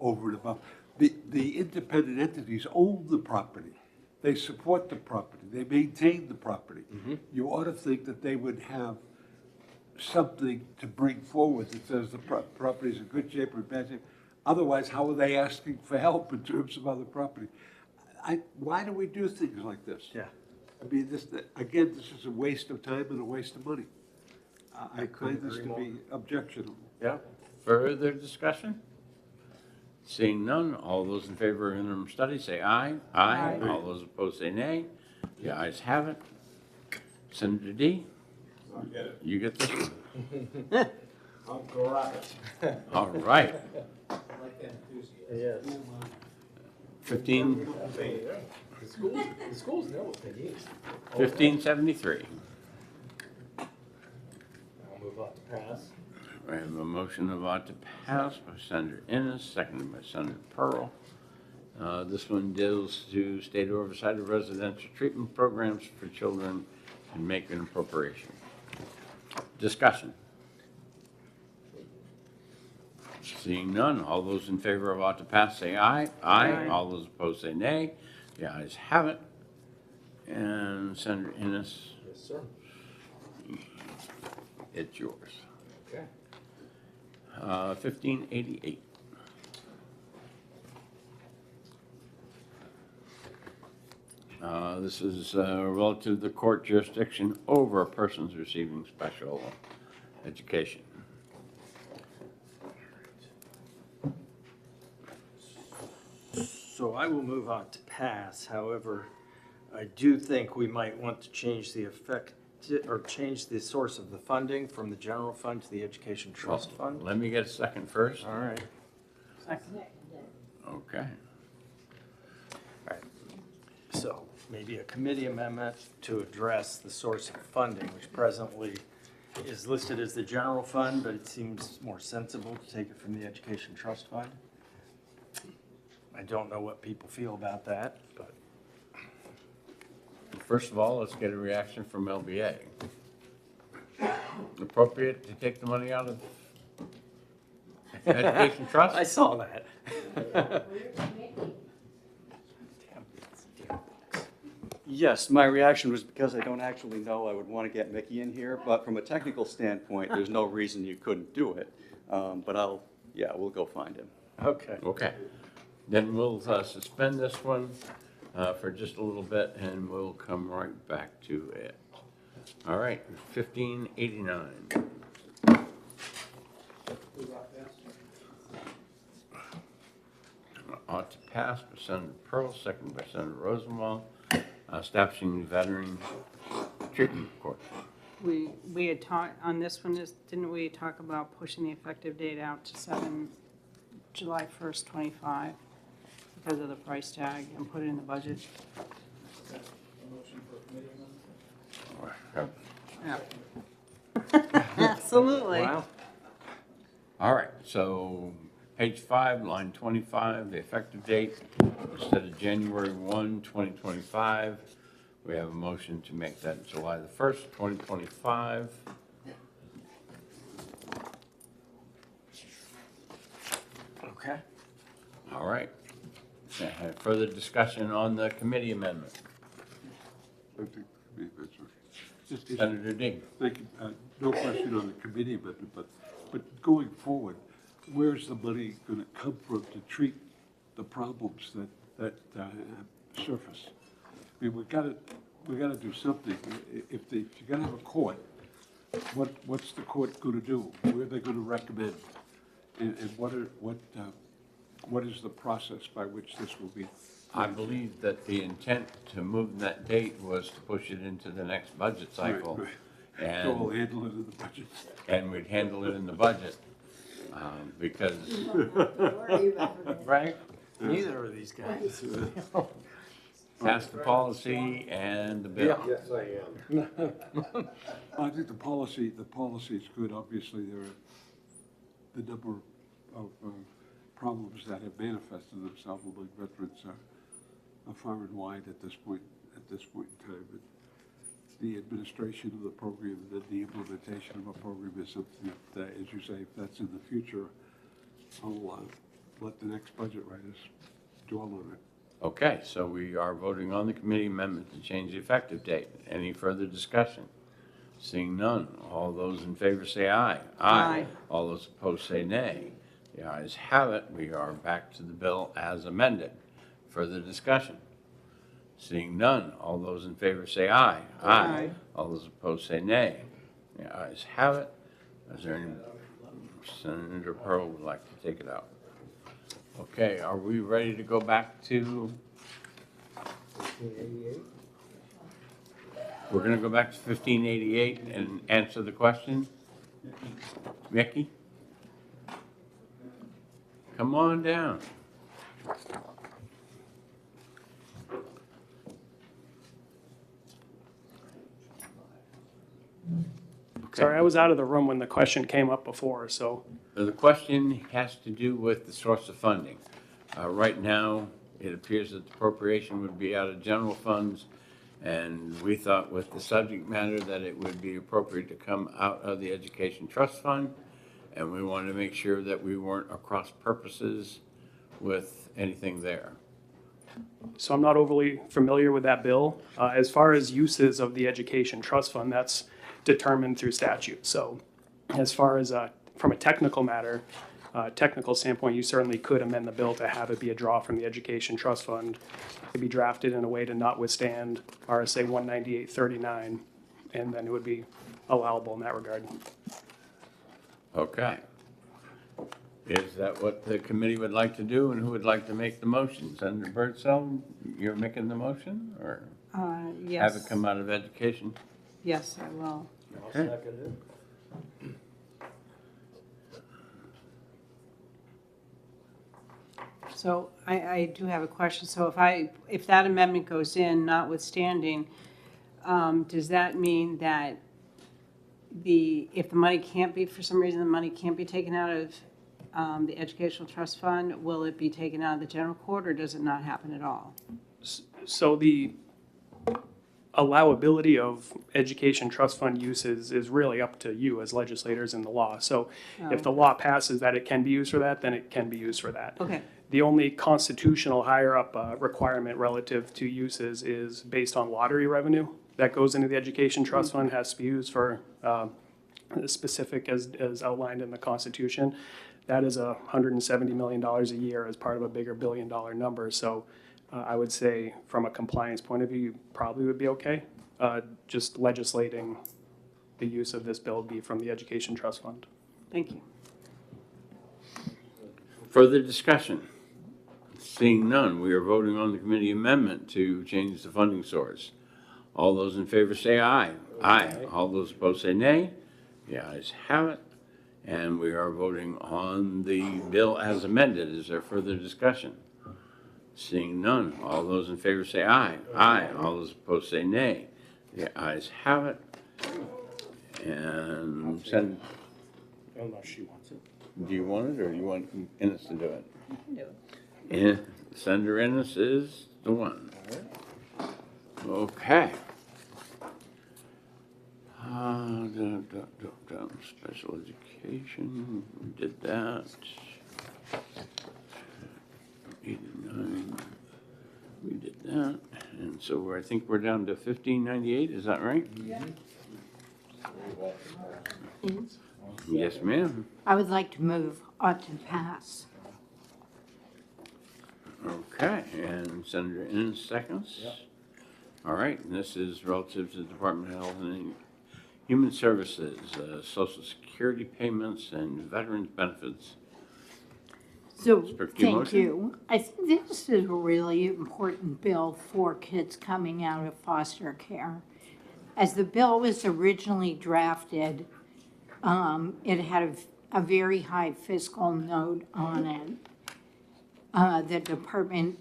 over and above? The independent entities own the property. They support the property. They maintain the property. You ought to think that they would have something to bring forward that says the property's in good shape or bad shape. Otherwise, how are they asking for help in terms of other property? Why do we do things like this? Yeah. I mean, this is a waste of time and a waste of money. I couldn't find this agree to more. be objectionable. Yeah. Further discussion? Seeing none, all those in favor of interim study say aye. Aye. All those opposed say nay. The ayes have it. Senator D? You get this one. I'll go rocket. All right. Yes. 15, The schools know what they need. 1573. I'll move on to pass. We have a motion of ought to pass by Senator Ennis, seconded by Senator Pearl. This one deals to state oversight of residential treatment programs for children and make an appropriation. Discussion. Seeing none, all those in favor of ought to pass say aye. Aye. All those opposed say nay. The ayes have it. And Senator Ennis, Yes, sir. it's yours. Okay. 1588. This is relative to the court jurisdiction over persons receiving special education. So I will move on to pass. However, I do think we might want to change the change the source of the funding from the general fund to the education trust fund. Let me get a second first. All right. Okay. All right. So maybe a committee amendment to address the source of funding, which presently is listed as the general fund, but it seems more sensible to take it from the education trust fund. I don't know what people feel about that, but First of all, let's get a reaction from LBA. Appropriate to take the money out of education trust? I saw that. Yes, my reaction was because I don't actually know I would want to get Mickey in here, but from a technical standpoint, there's no reason you couldn't do it. But we'll go find him. Okay. Okay. Then we'll suspend this one for just a little bit, and we'll come right back to it. All right, 1589. Ought to pass by Senator Pearl, second by Senator Rosenwald, establishing veteran treatment court. We had talked, on this one, didn't we talk about pushing the effective date out to July 1st, 25, because of the price tag, and put it in the budget? Yeah. Absolutely. Wow. All right, so page 5, line 25, the effective date, instead of January 1, 2025, we have a motion to make that July the 1st, 2025. Okay. All right. Further discussion on the committee amendment. I think that's right. Just- Senator Ding. Thank you. No question on the committee amendment, but going forward, where's the money going to come from to treat the problems that surface? I mean, we got to do something. If you're going to have a court, what's the court going to do? Where are they going to recommend? And what is the process by which this will be? I believe that the intent to move that date was to push it into the next budget cycle. Right, right. So we'll And, handle it in the budget. and we'd handle it in the budget, because, right? Neither of these guys. Pass the policy and the bill. Yes, I am. I think the policy is good. Obviously, there are the number of problems that have manifested themselves among veterans are far and wide at this point in time. And the administration of the program and then the implementation of a program is something that, as you say, if that's in the future, I'll let the next budget writers dwell on it. Okay, so we are voting on the committee amendment to change the effective date. Any further discussion? Seeing none, all those in favor say aye. Aye. All those opposed say nay. The ayes have it. We are back to the bill as amended. Further discussion? Seeing none, all those in favor say aye. Aye. All those opposed say nay. The ayes have it. Is there any, Senator Pearl would like to take it out? Okay, are we ready to go back to? We're gonna go back to 1588 and answer the question? Mickey? Come on down. Sorry, I was out of the room when the question came up before, so. The question has to do with the source of funding. Right now, it appears that the appropriation would be out of general funds, and we thought with the subject matter that it would be appropriate to come out of the Education Trust Fund, and we wanted to make sure that we weren't across purposes with anything there. So I'm not overly familiar with that bill. As far as uses of the Education Trust Fund, that's determined through statute. So as far as from a technical matter, technical standpoint, you certainly could amend the bill to have it be a draw from the Education Trust Fund. It could be drafted in a way to not withstand RSA 19839, and then it would be allowable in that regard. Okay. Is that what the committee would like to do, and who would like to make the motion? Senator Birdsell, you're making the motion, or Yes. have it come out of education? Yes, I will. Okay. So I do have a question. So if that amendment goes in, notwithstanding, does that mean that if the money can't be, for some reason, the money can't be taken out of the Educational Trust Fund, will it be taken out of the general court, or does it not happen at all? So the allowability of Education Trust Fund uses is really up to you as legislators in the law. So if the law passes that it can be used for that, then it can be used for that. Okay. The only constitutional higher-up requirement relative to uses is based on lottery revenue that goes into the Education Trust Fund, has to be used for specific as outlined in the Constitution. That is $170 million a year as part of a bigger billion-dollar number. So I would say from a compliance point of view, you probably would be okay. Just legislating the use of this bill be from the Education Trust Fund. Thank you. Further discussion? Seeing none, we are voting on the committee amendment to change the funding source. All those in favor say aye. Aye. All those opposed say nay. The ayes have it. And we are voting on the bill as amended. Is there further discussion? Seeing none, all those in favor say aye. Aye. All those opposed say nay. The ayes have it. And I don't know if she wants it. do you want it, or do you want Ennis to do it? You can do it. And Senator Ennis is the one. Okay. Special education, we did that. 89, we did that. And so I think we're down to 1598, is that right? Yes, ma'am. I would like to move ought to pass. Okay, and Senator Ennis seconds? Yep. All right, and this is relative to the Department of Health and Human Services, Social Security payments and veterans benefits. So, Expect your thank motion? you. I think this is a really important bill for kids coming out of foster care. As the bill was originally drafted, it had a very high fiscal note on it. the department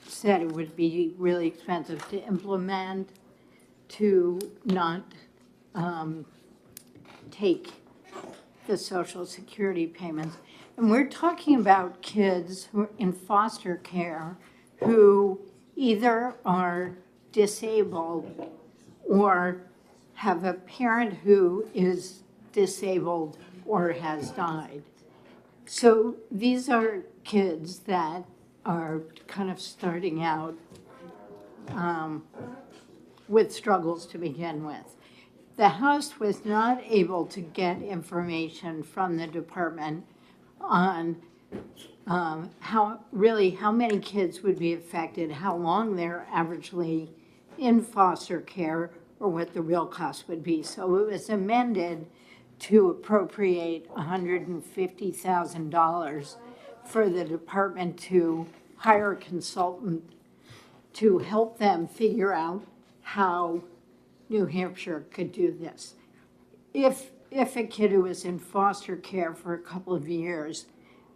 said it would be really expensive to implement, to not take the Social Security payments. And we're talking about kids who are in foster care who either are disabled or have a parent who is disabled or has died. So these are kids that are kind of starting out with struggles to begin with. The House was not able to get information from the department on how many kids would be affected, how long they're averagely in foster care, or what the real cost would be. So it was amended to appropriate $150,000 for the department to hire a consultant to help them figure out how New Hampshire could do this. If a kid who was in foster care for a couple of years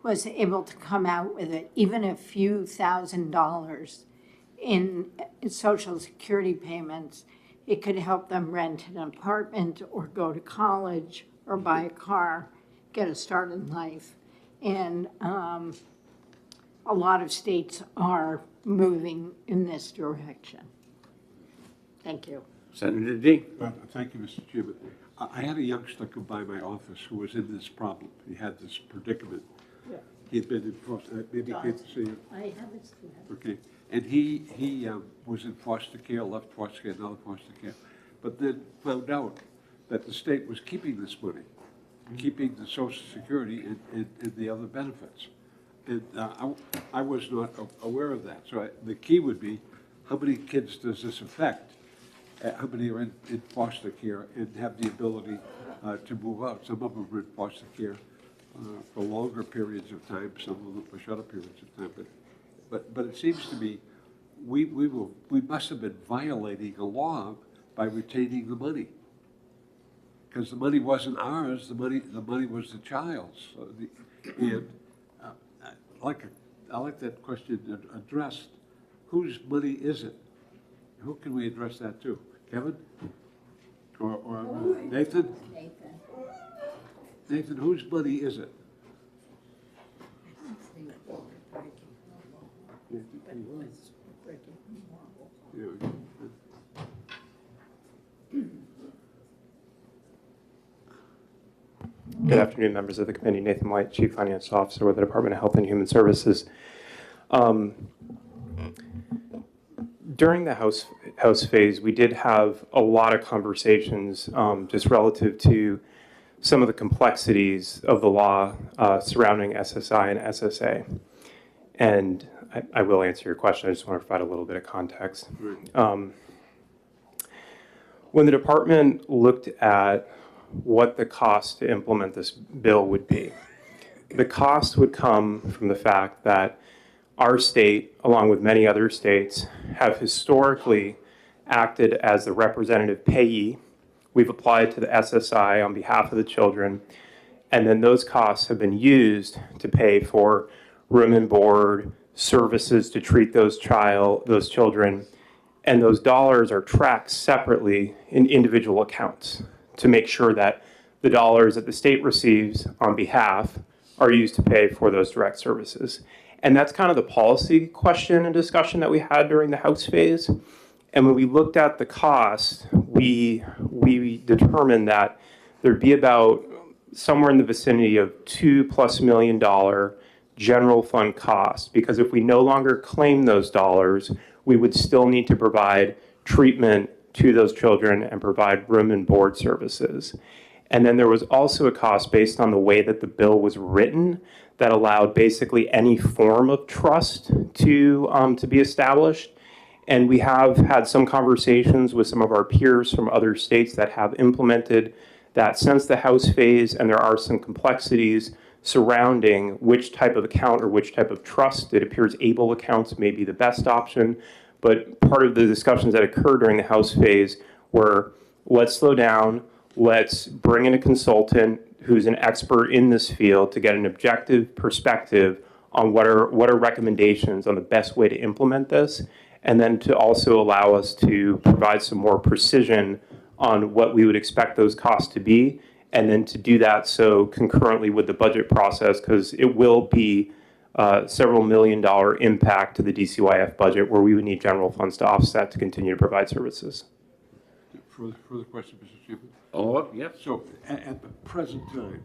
was able to come out with it, even a few $1,000s in Social Security payments, it could help them rent an apartment or go to college or buy a car, get a start in life. And a lot of states are moving in this direction. Thank you. Senator D. Thank you, Mr. Chairman. I had a youngster come by my office who was in this problem. He had this predicament. Yeah. He had been in foster, maybe he came to see you. I haven't seen it. Okay, and he was in foster care, left foster care, now foster care, but then found out that the state was keeping this money, keeping the Social Security and the other benefits. And I was not aware of that. So the key would be, how many kids does this affect? How many are in foster care and have the ability to move out? Some of them are in foster care for longer periods of time, some of them for shorter periods of time. But it seems to me we must have been violating a law by retaining the money, because the money wasn't ours. The money was the child's. So I like that question addressed. Whose money is it? Who can we address that to? Kevin? Or Nathan? Nathan, whose money is it? Good afternoon, members of the committee. Nathan White, Chief Financial Officer with the Department of Health and Human Services. During the House phase, we did have a lot of conversations just relative to some of the complexities of the law surrounding SSI and SSA. And I will answer your question. I just want to provide a little bit of context. When the department looked at what the cost to implement this bill would be, the cost would come from the fact that our state, along with many other states, have historically acted as the representative payee. We've applied to the SSI on behalf of the children, and then those costs have been used to pay for room and board, services to treat those children, and those dollars are tracked separately in individual accounts to make sure that the dollars that the state receives on behalf are used to pay for those direct services. And that's kind of the policy question and discussion that we had during the House phase. And when we looked at the cost, we determined that there'd be about somewhere in the vicinity of $2+ million general fund cost, because if we no longer claim those dollars, we would still need to provide treatment to those children and provide room and board services. And then there was also a cost based on the way that the bill was written that allowed basically any form of trust to be established. And we have had some conversations with some of our peers from other states that have implemented that since the House phase, and there are some complexities surrounding which type of account or which type of trust. It appears ABLE accounts may be the best option, but part of the discussions that occurred during the House phase were, let's slow down, let's bring in a consultant who's an expert in this field to get an objective perspective on what are recommendations on the best way to implement this, and then to also allow us to provide some more precision on what we would expect those costs to be, and then to do that so concurrently with the budget process, because it will be several $1 million impact to the DCYF budget where we would need general funds to offset to continue to provide services. Further question, Mr. Chairman? Oh, yep. So at the present time,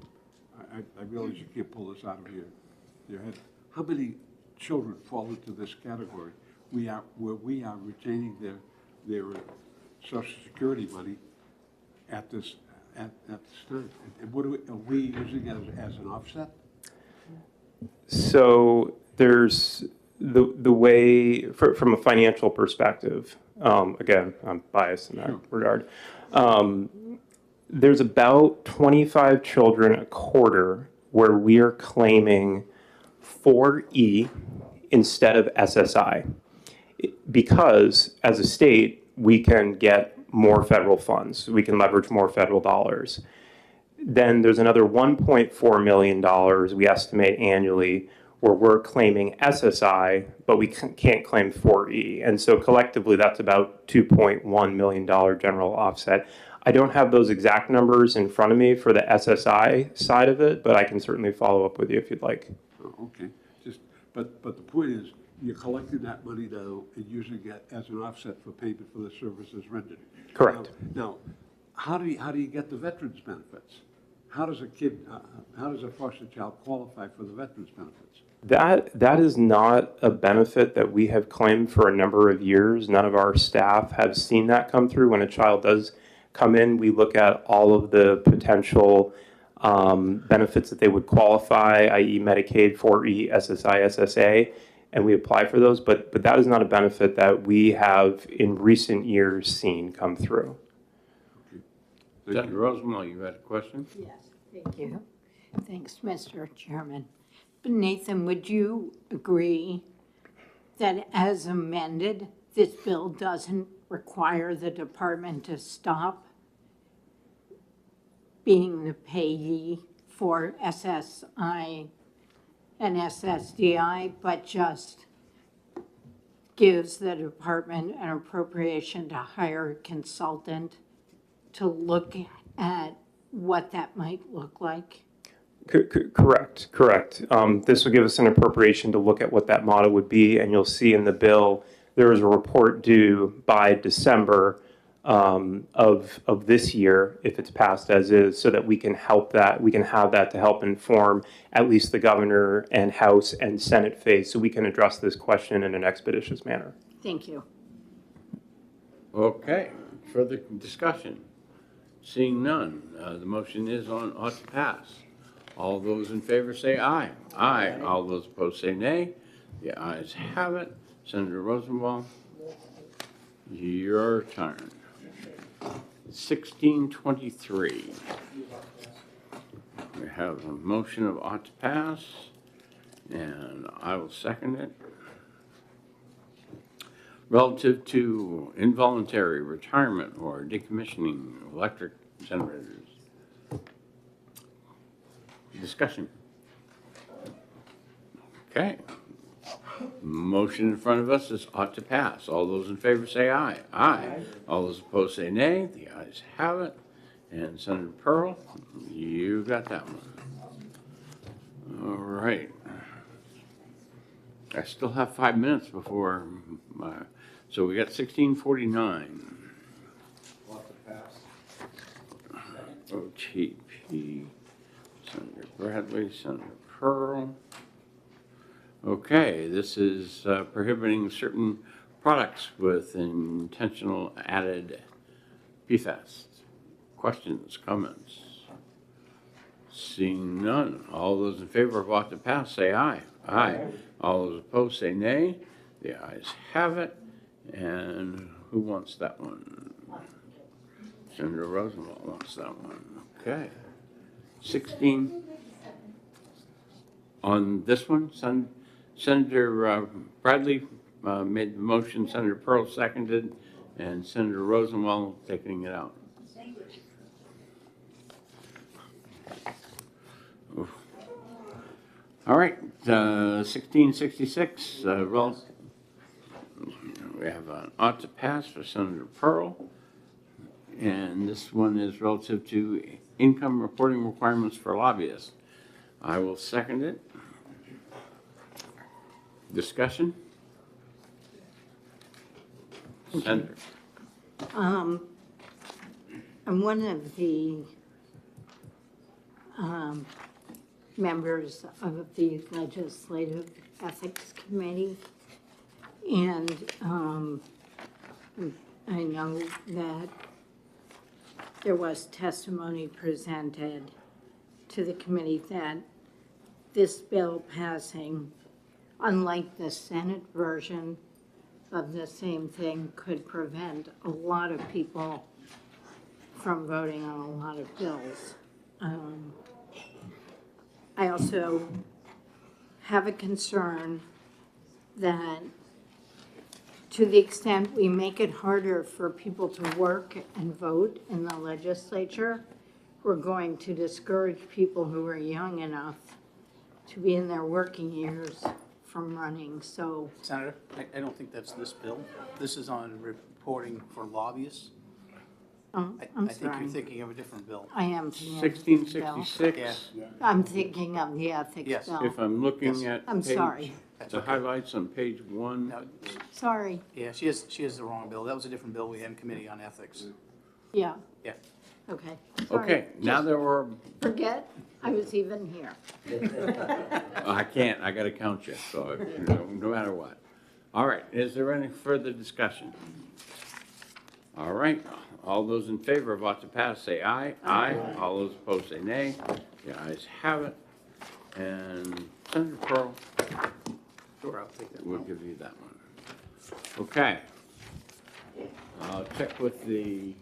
I realize you can't pull this out of your head. How many children fall into this category? Where we are retaining their Social Security money at this time? And what are we using it as an offset? So there's the way, from a financial perspective, again, I'm biased in that regard. There's about 25 children a quarter where we are claiming 4E instead of SSI. Because as a state, we can get more federal funds. We can leverage more federal dollars. Then there's another $1.4 million we estimate annually where we're claiming SSI, but we can't claim 4E. And so collectively, that's about $2.1 million general offset. I don't have those exact numbers in front of me for the SSI side of it, but I can certainly follow up with you if you'd like. Oh, okay. But the point is, you're collecting that money now and using it as an offset for payment for the services rendered. Correct. Now, how do you get the veterans benefits? How does a foster child qualify for the veterans benefits? That is not a benefit that we have claimed for a number of years. None of our staff have seen that come through. When a child does come in, we look at all of the potential benefits that they would qualify, i.e. Medicaid, 4E, SSI, SSA, and we apply for those. But that is not a benefit that we have in recent years seen come through. Senator Rosenwald, you had a question? Yes, thank you. Thanks, Mr. Chairman. But Nathan, would you agree that as amended, this bill doesn't require the department to stop being the payee for SSI and SSDI, but just gives the department an appropriation to hire a consultant to look at what that might look like? Correct. This will give us an appropriation to look at what that model would be, and you'll see in the bill there is a report due by December of this year, if it's passed as is, so that we can have that to help inform at least the governor and House and Senate phase, so we can address this question in an expeditious manner. Thank you. Okay, further discussion? Seeing none, the motion ought to pass. All those in favor say aye. Aye. All those opposed say nay. The ayes have it. Senator Rosenwald, your turn. 1623. We have a motion of ought to pass, and I will second it. Relative to involuntary retirement or decommissioning of electric generators. Discussion. Okay. Motion in front of us is ought to pass. All those in favor say aye. Aye. All those opposed say nay. The ayes have it. And Senator Pearl, you got that one. All right. I still have 5 minutes before so we got 1649. OTP, Senator Bradley, Senator Pearl. Okay, this is prohibiting certain products with intentional added PFAS. Questions, comments? Seeing none, all those in favor of ought to pass say aye. Aye. All those opposed say nay. The ayes have it. And who wants that one? Senator Rosenwald wants that one. Okay. 16. On this one, Senator Bradley made the motion, Senator Pearl seconded, and Senator Rosenwald taking it out. All right, 1666, we have an ought to pass for Senator Pearl. And this one is relative to income reporting requirements for lobbyists. I will second it. Discussion? Senator. I'm one of the members of the Legislative Ethics Committee, and I know that there was testimony presented to the committee that this bill passing, unlike the Senate version of the same thing, could prevent a lot of people from voting on a lot of bills. I also have a concern that to the extent we make it harder for people to work and vote in the legislature, we're going to discourage people who are young enough to be in their working years from running. So, Senator, I don't think that's this bill. This is on reporting for lobbyists. I'm I think sorry. you're thinking of a different bill. I am thinking of the bill. 1666. I'm thinking of the ethics Yes. bill. If I'm looking at I'm page, sorry. the highlights on page 1. No, Sorry. yeah, she has the wrong bill. That was a different bill we had in committee on ethics. Yeah. Yeah. Okay. Sorry. Okay, now there were, Forget I was even here. I can't, I gotta count you, so, no matter what. All right, is there any further discussion? All right, all those in favor of ought to pass, say aye. Aye. All those opposed, say nay. The ayes have it. And Senator Pearl, Sure, I'll take that. we'll give you that one. Okay. I'll check with the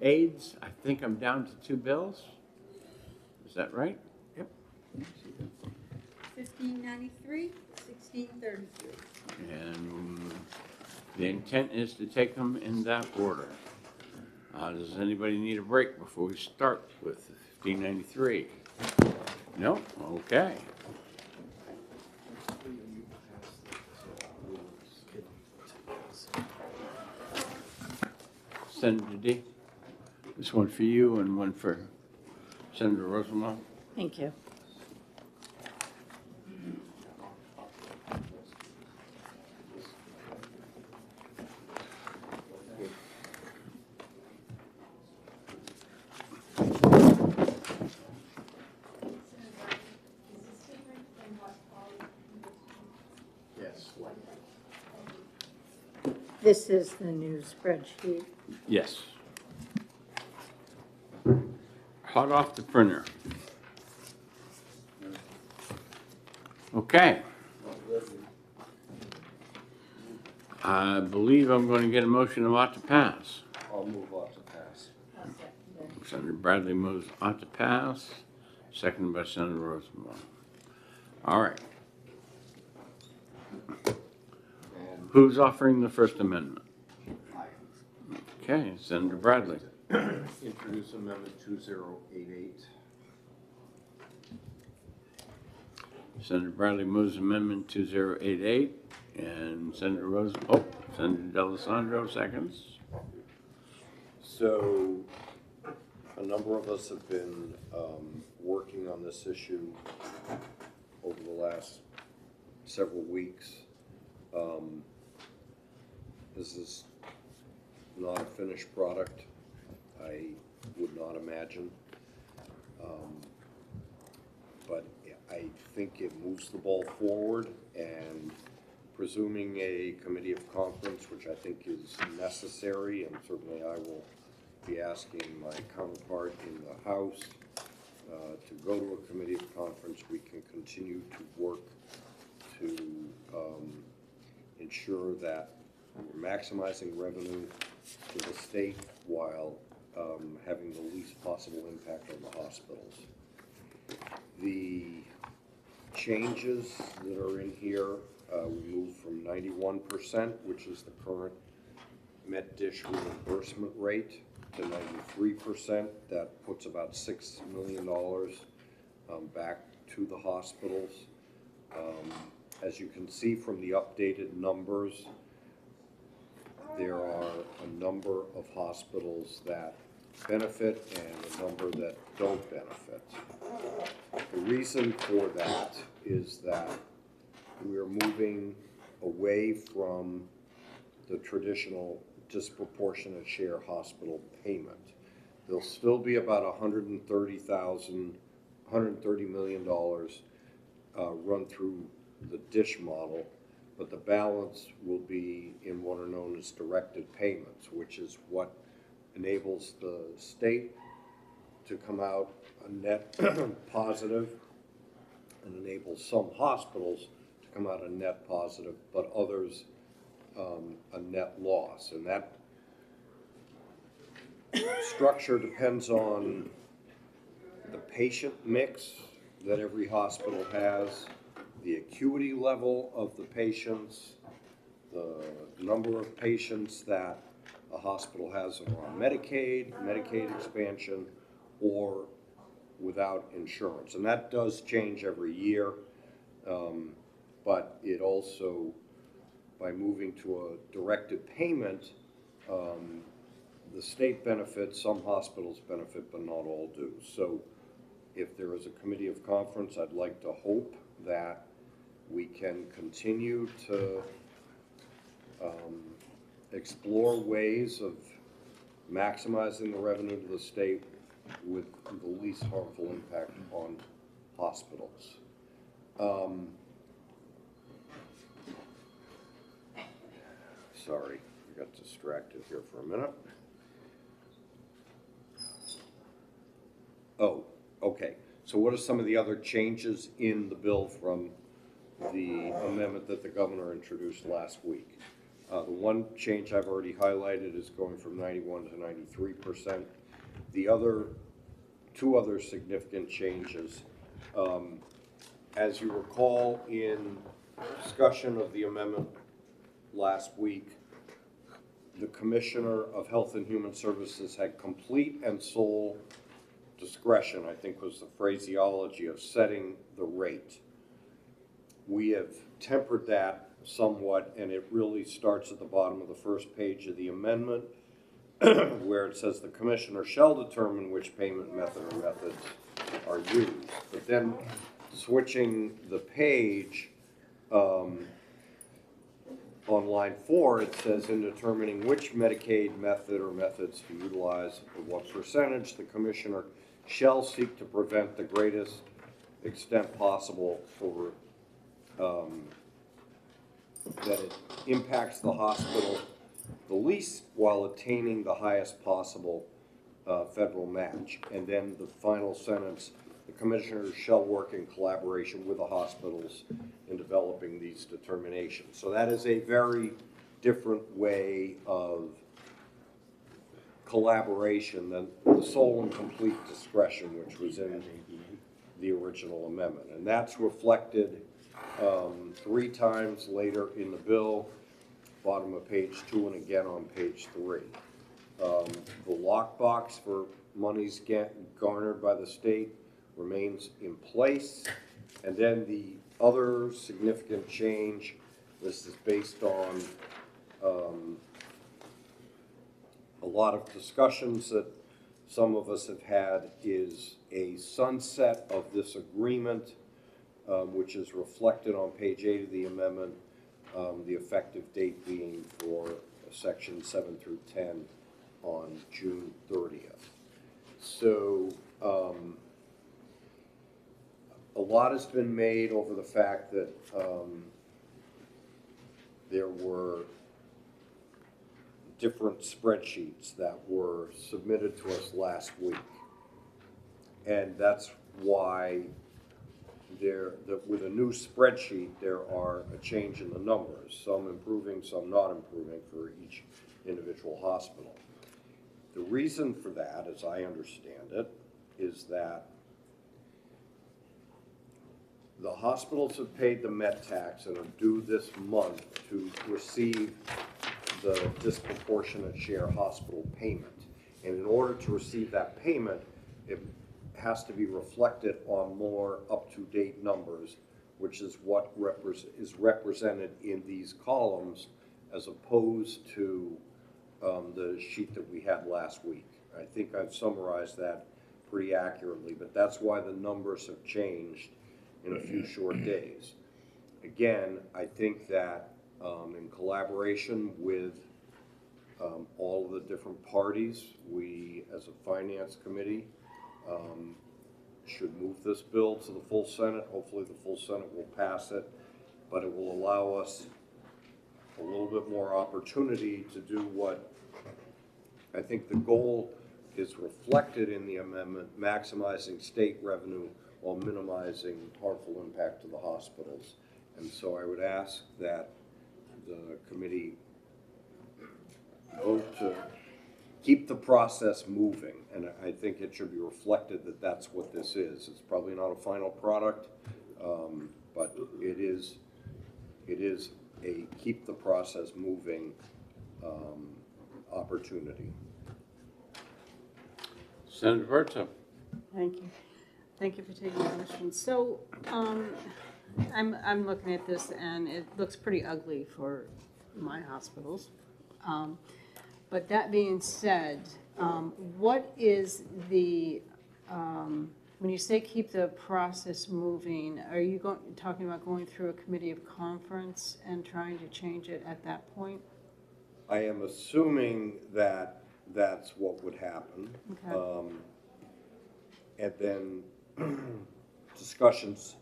aides. I think I'm down to 2 bills. Is that right? Yep. 1593, 1633. And the intent is to take them in that order. Does anybody need a break before we start with 1593? No? Okay. Senator D, this one for you and one for Senator Rosenwald. Thank you. Yes. This is the new spreadsheet. Yes. Hot off the printer. Okay. I believe I'm going to get a motion of ought to pass. I'll move on to pass. Senator Bradley moves ought to pass, seconded by Senator Rosenbaum. All right. Who's offering the First Amendment? Okay, Senator Bradley. Introduce Amendment 2088. Senator Bradley moves Amendment 2088, and Senator Senator D'Alessandro seconds. So, a number of us have been working on this issue over the last several weeks. This is not a finished product, I would not imagine. But I think it moves the ball forward, and presuming a committee of conference, which I think is necessary, and certainly I will be asking my counterpart in the House to go to a committee of conference, we can continue to work to ensure that we're maximizing revenue to the state while having the least possible impact on the hospitals. The changes that are in here, we moved from 91%, which is the current Med-Dish reimbursement rate, to 93%. That puts about $6 million back to the hospitals. As you can see from the updated numbers, there are a number of hospitals that benefit and a number that don't benefit. The reason for that is that we're moving away from the traditional disproportionate share hospital payment. There'll still be about $130 million run through the DISH model, but the balance will be in what are known as directed payments, which is what enables the state to come out a net positive and enables some hospitals to come out a net positive, but others a net loss. And that structure depends on the patient mix that every hospital has, the acuity level of the patients, the number of patients that a hospital has on Medicaid expansion, or without insurance. And that does change every year, but it also, by moving to a directed payment, the state benefits, some hospitals benefit, but not all do. So if there is a committee of conference, I'd like to hope that we can continue to explore ways of maximizing the revenue to the state with the least harmful impact on hospitals. Sorry, I got distracted here for a minute. Oh, okay. So what are some of the other changes in the bill from the amendment that the governor introduced last week? The one change I've already highlighted is going from 91 to 93%. The other, two other significant changes, as you recall in discussion of the amendment last week, the Commissioner of Health and Human Services had complete and sole discretion, I think was the phraseology, of setting the rate. We have tempered that somewhat, and it really starts at the bottom of the first page of the amendment where it says the commissioner shall determine which payment method or methods are used. But then switching the page, on line 4, it says in determining which Medicaid method or methods to utilize or what percentage, the commissioner shall seek to prevent the greatest extent possible for that it impacts the hospital the least while attaining the highest possible federal match. And then the final sentence, the commissioners shall work in collaboration with the hospitals in developing these determinations. So that is a very different way of collaboration than the sole and complete discretion which was in the original amendment. And that's reflected 3 times later in the bill, bottom of page 2 and again on page 3. The lockbox for monies garnered by the state remains in place. And then the other significant change, this is based on a lot of discussions that some of us have had, is a sunset of this agreement, which is reflected on page 8 of the amendment, the effective date being for section 7 through 10 on June 30th. So a lot has been made over the fact that there were different spreadsheets that were submitted to us last week. And that's why with a new spreadsheet, there are a change in the numbers, some improving, some not improving for each individual hospital. The reason for that, as I understand it, is that the hospitals have paid the Met tax and are due this month to receive the disproportionate share hospital payment. And in order to receive that payment, it has to be reflected on more up-to-date numbers, which is what is represented in these columns as opposed to the sheet that we had last week. I think I've summarized that pretty accurately, but that's why the numbers have changed in a few short days. Again, I think that in collaboration with all of the different parties, we as a finance committee should move this bill to the full Senate. Hopefully the full Senate will pass it, but it will allow us a little bit more opportunity to do what I think the goal is reflected in the amendment, maximizing state revenue while minimizing harmful impact to the hospitals. And so I would ask that the committee vote to keep the process moving. And I think it should be reflected that that's what this is. It's probably not a final product, but it is a keep the process moving opportunity. Senator Berto. Thank you. Thank you for taking the question. So I'm looking at this and it looks pretty ugly for my hospitals. But that being said, what is the, when you say keep the process moving, are you talking about going through a committee of conference and trying to change it at that point? I am assuming that that's what would happen. Okay. And then discussions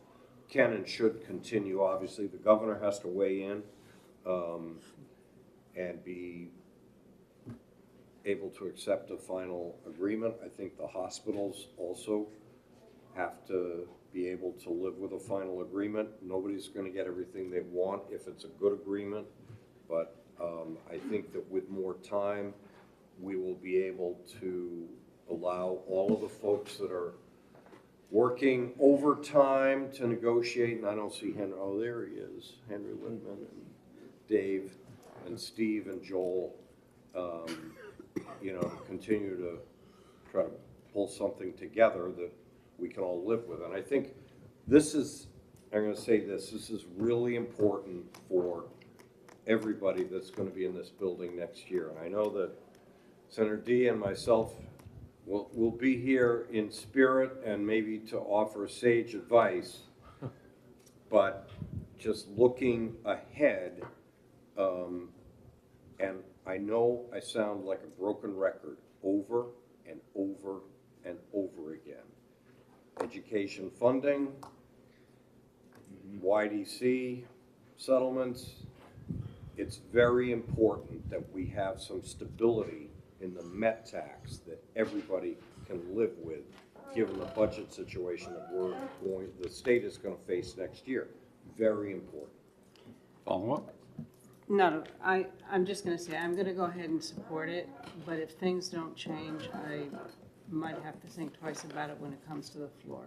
can and should continue. Obviously, the governor has to weigh in and be able to accept a final agreement. I think the hospitals also have to be able to live with a final agreement. Nobody's going to get everything they want if it's a good agreement, but I think that with more time, we will be able to allow all of the folks that are working overtime to negotiate, and I don't see Henry, oh, there he is, Henry Littman and Dave and Steve and Joel, you know, continue to try to pull something together that we can all live with. And I think this is, I'm going to say this is really important for everybody that's going to be in this building next year. And I know that Senator D and myself will be here in spirit and maybe to offer sage advice, but just looking ahead, and I know I sound like a broken record over and over and over again. Education funding, YDC settlements, it's very important that we have some stability in the Met tax that everybody can live with, given the budget situation that the state is going to face next year. Very important. Follow up? No, I'm just going to say, I'm going to go ahead and support it, but if things don't change, I might have to think twice about it when it comes to the floor.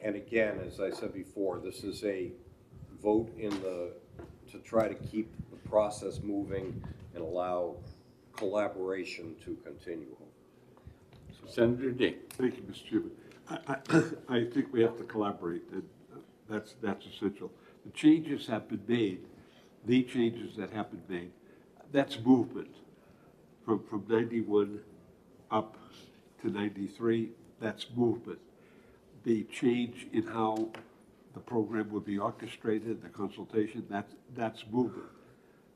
And again, as I said before, this is a vote to try to keep the process moving and allow collaboration to continue. Senator D. Thank you, Mr. Chairman. I think we have to collaborate, and that's essential. The changes have been made, the changes that have been made, that's movement. From 91 up to 93, that's movement. The change in how the program would be orchestrated, the consultation, that's movement.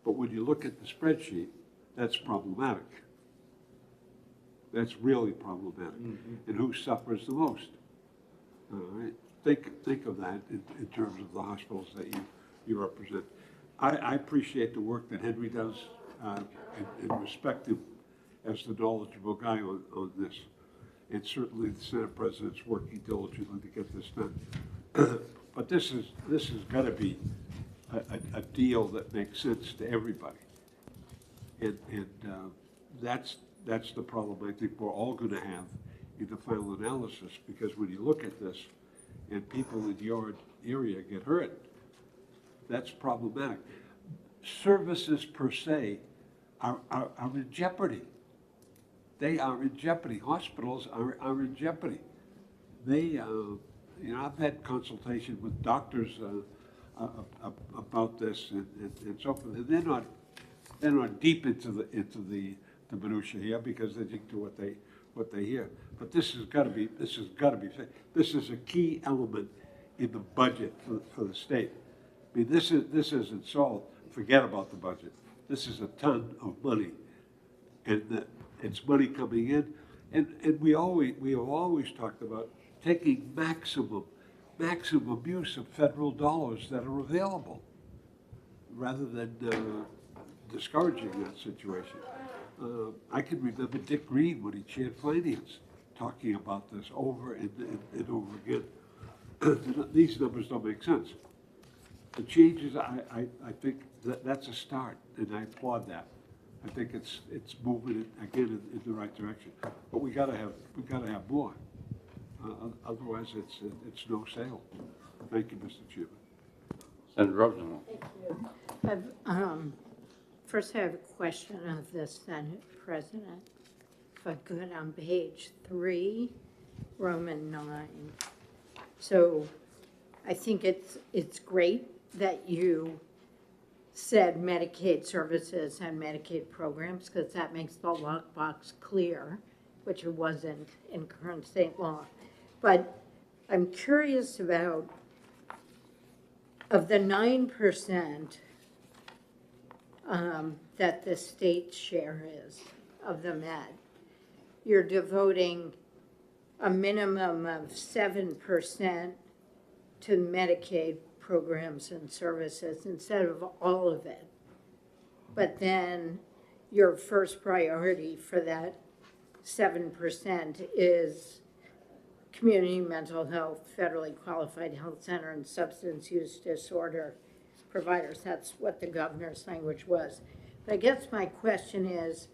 But when you look at the spreadsheet, that's problematic. That's really problematic. Mm-hmm. And who suffers the most? All right. Think of that in terms of the hospitals that you represent. I appreciate the work that Henry does and respect him as the knowledgeable guy on this. And certainly the Senate President's working diligently to get this done. But this has got to be a deal that makes sense to everybody. And that's the problem I think we're all going to have in the final analysis, because when you look at this and people in your area get hurt, that's problematic. Services per se are in jeopardy. They are in jeopardy. Hospitals are in jeopardy. They I've had consultation with doctors about this and so forth, and they're not deep into the minutia here because they stick to what they hear. But this has got to be this is a key element in the budget for the state. I mean, this isn't solved. Forget about the budget. This is a ton of money, and it's money coming in, and we have always talked about taking maximum use of federal dollars that are available, rather than discouraging that situation. I can remember Dick Green when he chaired finance talking about this over and over again. These numbers don't make sense. The changes, I think that's a start, and I applaud that. I think it's moving again in the right direction. But we gotta have more. Otherwise, it's no sale. Thank you, Mr. Chairman. Senator Rosenwald. First, I have a question of the Senate President. If I could, on page 3, Roman 9. So I think it's great that you said Medicaid services and Medicaid programs, because that makes the lockbox clear, which it wasn't in current state law. But I'm curious about, of the 9% that the state share is of the med, you're devoting a minimum of 7% to Medicaid programs and services instead of all of it. But then your first priority for that 7% is community mental health, federally qualified health center, and substance use disorder providers. That's what the governor's language was. But I guess my question is,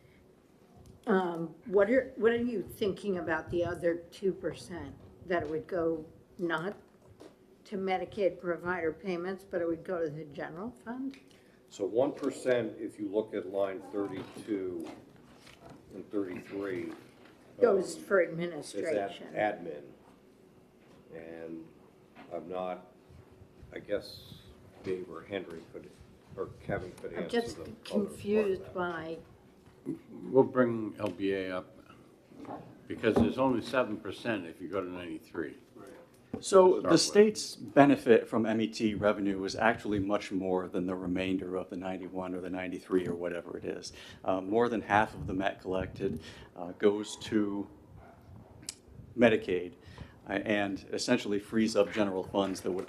what are you thinking about the other 2%, that it would go not to Medicaid provider payments, but it would go to the general fund? So 1%, if you look at line 32 and 33. Goes for Is administration. that admin? And I'm not, I guess Dave or Henry could, or Kevin could I'm answer just the other part confused of that. by, We'll bring LBA up because there's only 7% if you go to 93. So Start the with. state's benefit from MET revenue is actually much more than the remainder of the 91 or the 93 or whatever it is. More than half of the MET collected goes to Medicaid and essentially frees up general funds that would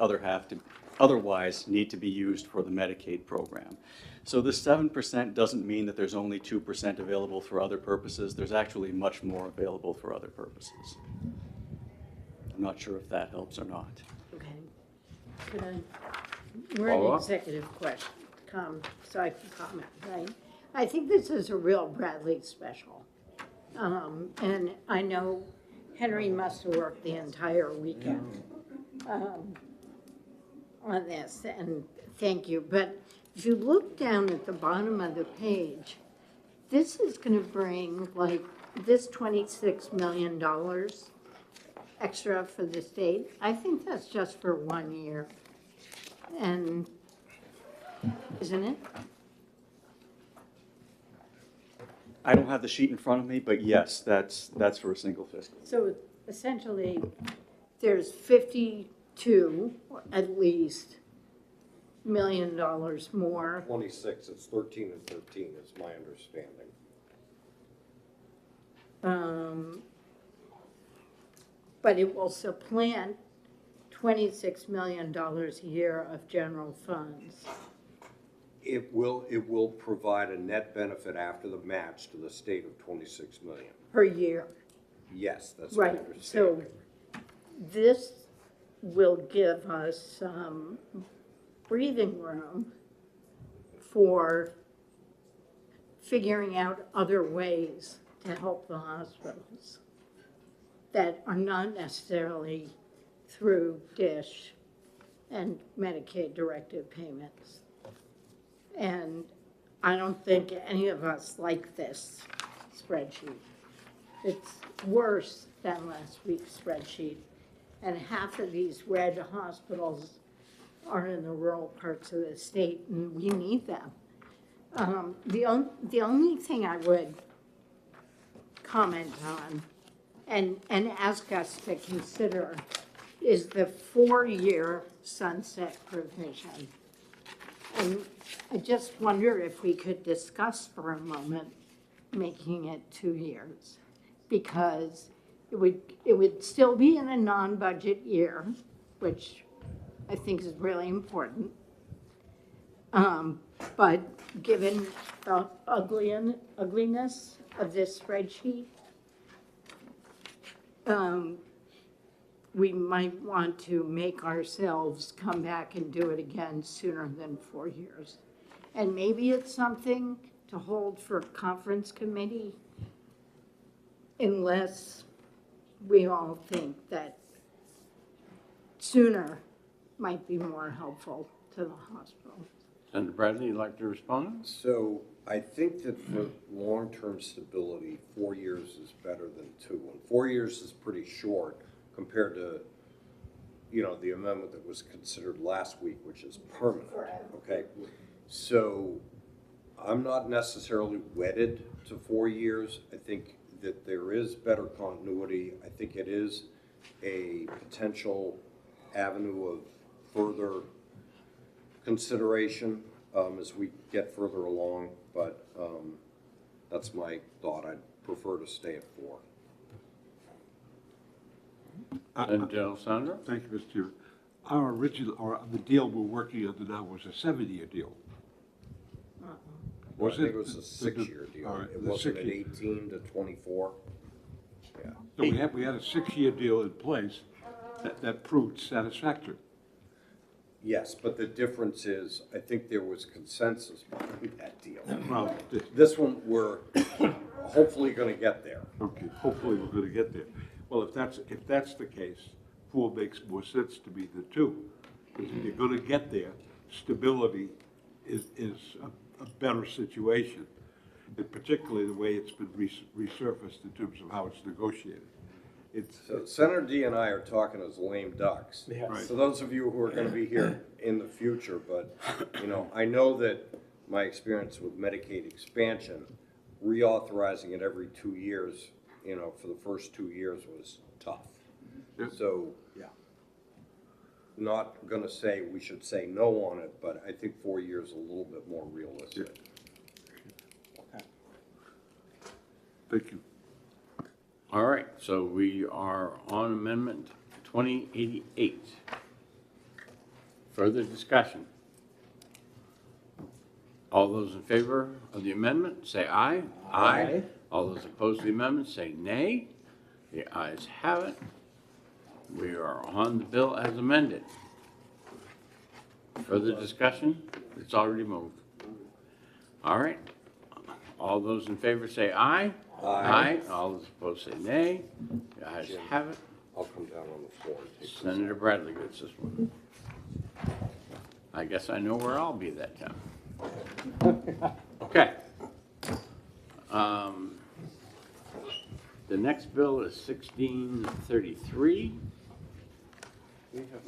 otherwise need to be used for the Medicaid program. So the 7% doesn't mean that there's only 2% available for other purposes. There's actually much more available for other purposes. I'm not sure if that helps or not. okay. Could I, we're in Follow up? executive question, so I can comment, right? I think this is a real Bradley special. And I know Henry must have worked the entire weekend on this, and thank you. But if you look down at the bottom of the page, this is going to bring, like, this $26 million extra for the state. I think that's just for 1 year. And, isn't it? I don't have the sheet in front of me, but yes, that's for a single fiscal. So essentially, there's 52, at least, $1 million more. 26, it's 13 and 13 is my understanding. But it will supplant $26 million a year of general funds. It will provide a net benefit after the match to the state of 26 million. Per year. Yes, that's my Right, understanding. so this will give us some breathing room for figuring out other ways to help the hospitals that are not necessarily through DISH and Medicaid directed payments. And I don't think any of us like this spreadsheet. It's worse than last week's spreadsheet. And half of these red hospitals are in the rural parts of the state, and we need them. The only thing I would comment on and ask us to consider is the 4-year sunset provision. And I just wonder if we could discuss for a moment making it 2 years, because it would still be in a non-budget year, which I think is really important. But given the ugliness of this spreadsheet, we might want to make ourselves come back and do it again sooner than 4 years. And maybe it's something to hold for conference committee, unless we all think that sooner might be more helpful to the hospital. Senator Bradley, you'd like to respond? So I think that for long-term stability, 4 years is better than 2. And 4 years is pretty short compared to, you know, the amendment that was considered last week, which is permanent, okay? So I'm not necessarily wedded to 4 years. I think that there is better continuity. I think it is a potential avenue of further consideration as we get further along, but that's my thought. I'd prefer to stay at 4. And Alessandro? Thank you, Mr. Chairman. Our original, or the deal we're working under now was a 7-year deal. I think it was a 6-year deal. All right, It the wasn't an 6-year. 18 to 24. Yeah. So we had a 6-year deal in place that proved satisfactory. Yes, but the difference is, I think there was consensus behind that deal. Well, This one, we're hopefully going to get there. okay, hopefully we're gonna get there. Well, if that's the case, 4 makes more sense to me than 2. Because if you're gonna get there, stability is a better situation. And particularly the way it's been resurfaced in terms of how it's negotiated. So Senator D and I are talking as lame ducks. Right. So those of you who are going to be here in the future, but, you know, I know that my experience with Medicaid expansion, reauthorizing it every 2 years, you know, for the first 2 years was tough. Yep. So, yeah. Not going to say we should say no on it, but I think 4 years is a little bit more realistic. Thank you. All right, so we are on Amendment 2088. Further discussion? All those in favor of the amendment, say aye. Aye. All those opposed to the amendment, say nay. The ayes have it. We are on the bill as amended. Further discussion? It's already moved. All right. All those in favor say aye. Aye. All those opposed say nay. The ayes have it. I'll come down on the floor and take this. Senator Bradley gets this one. I guess I know where I'll be that time. Okay. The next bill is 1633. We have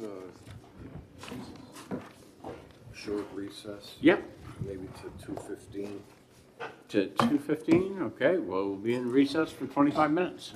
a short recess, Yep, maybe to 2:15. to 2:15. Okay, well, we'll be in recess for 25 minutes.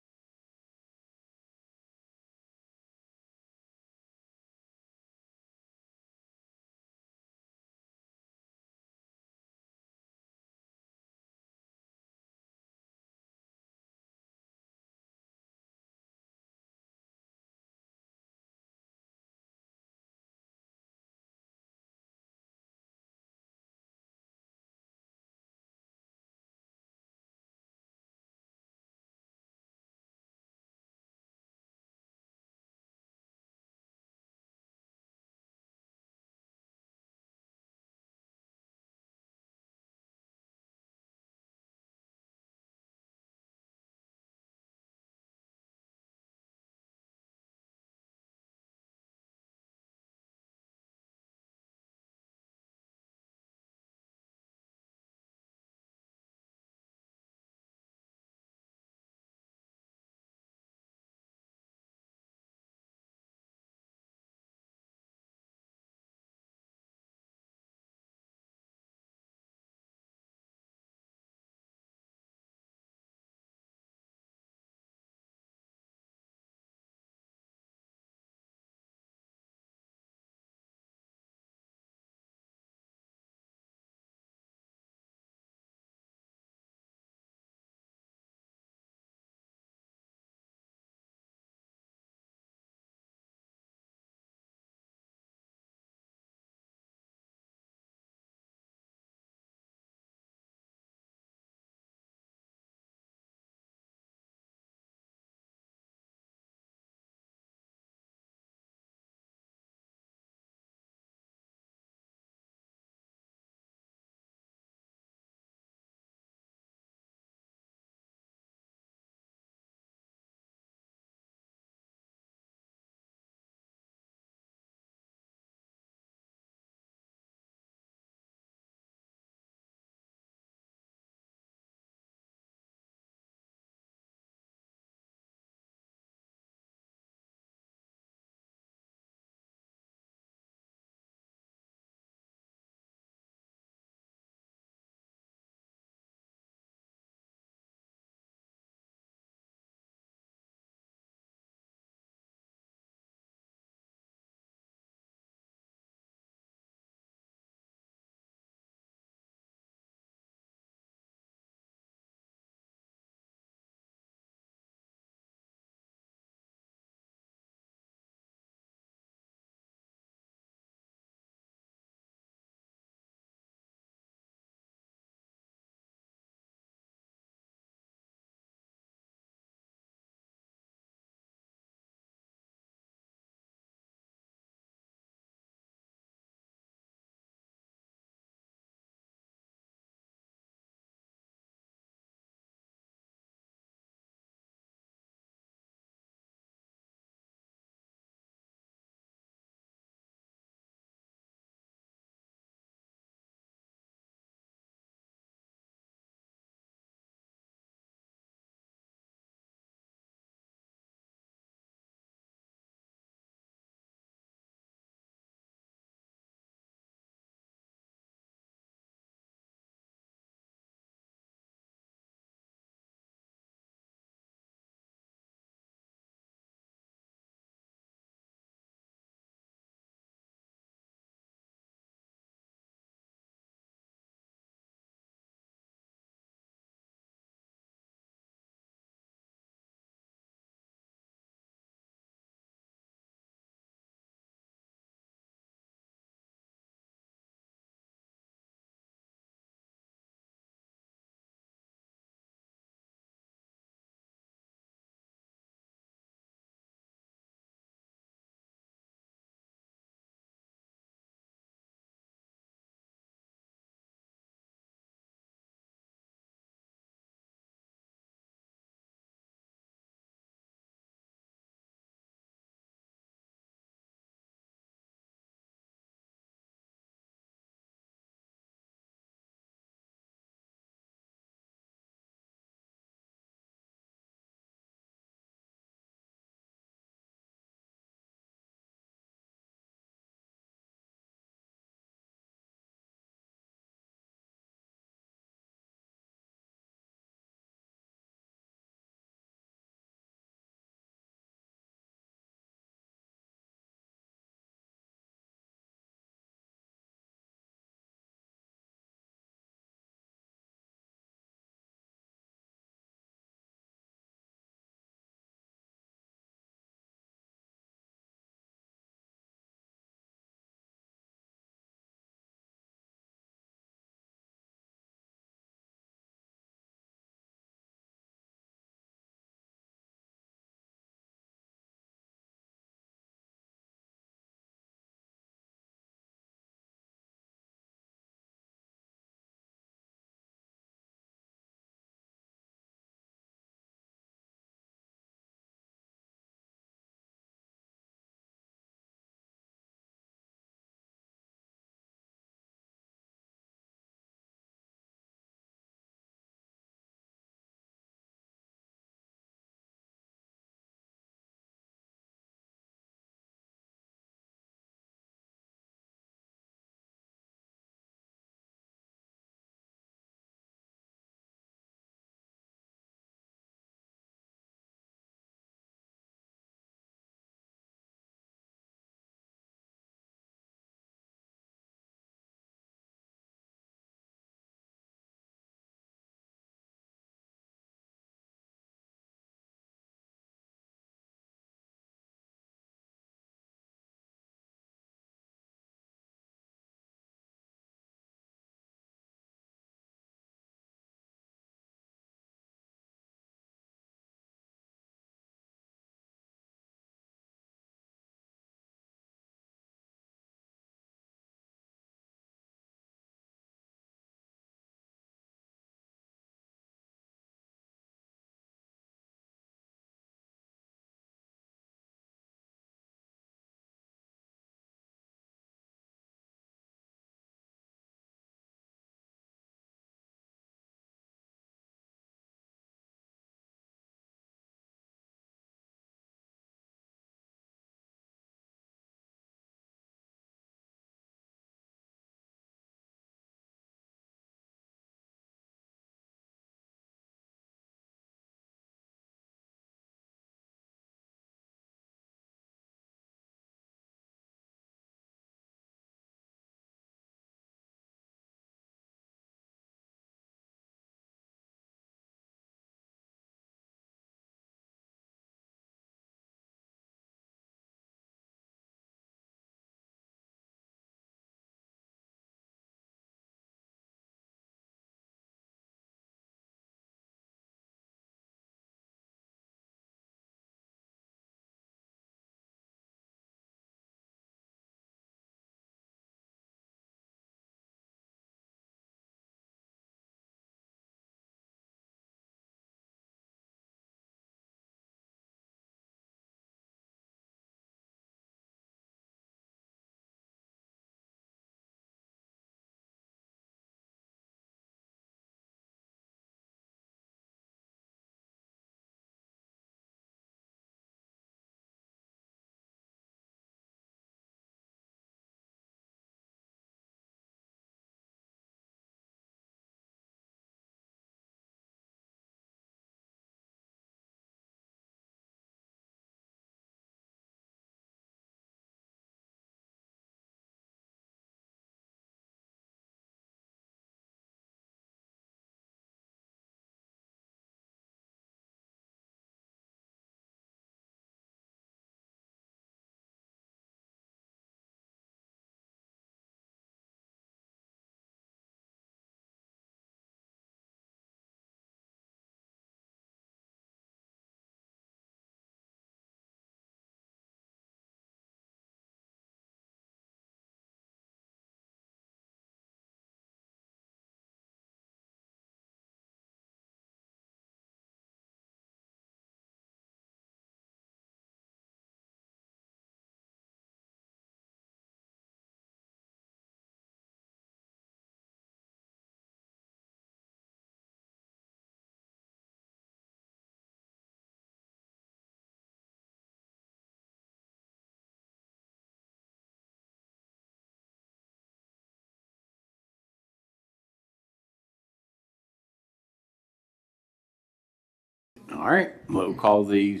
All right, we'll call the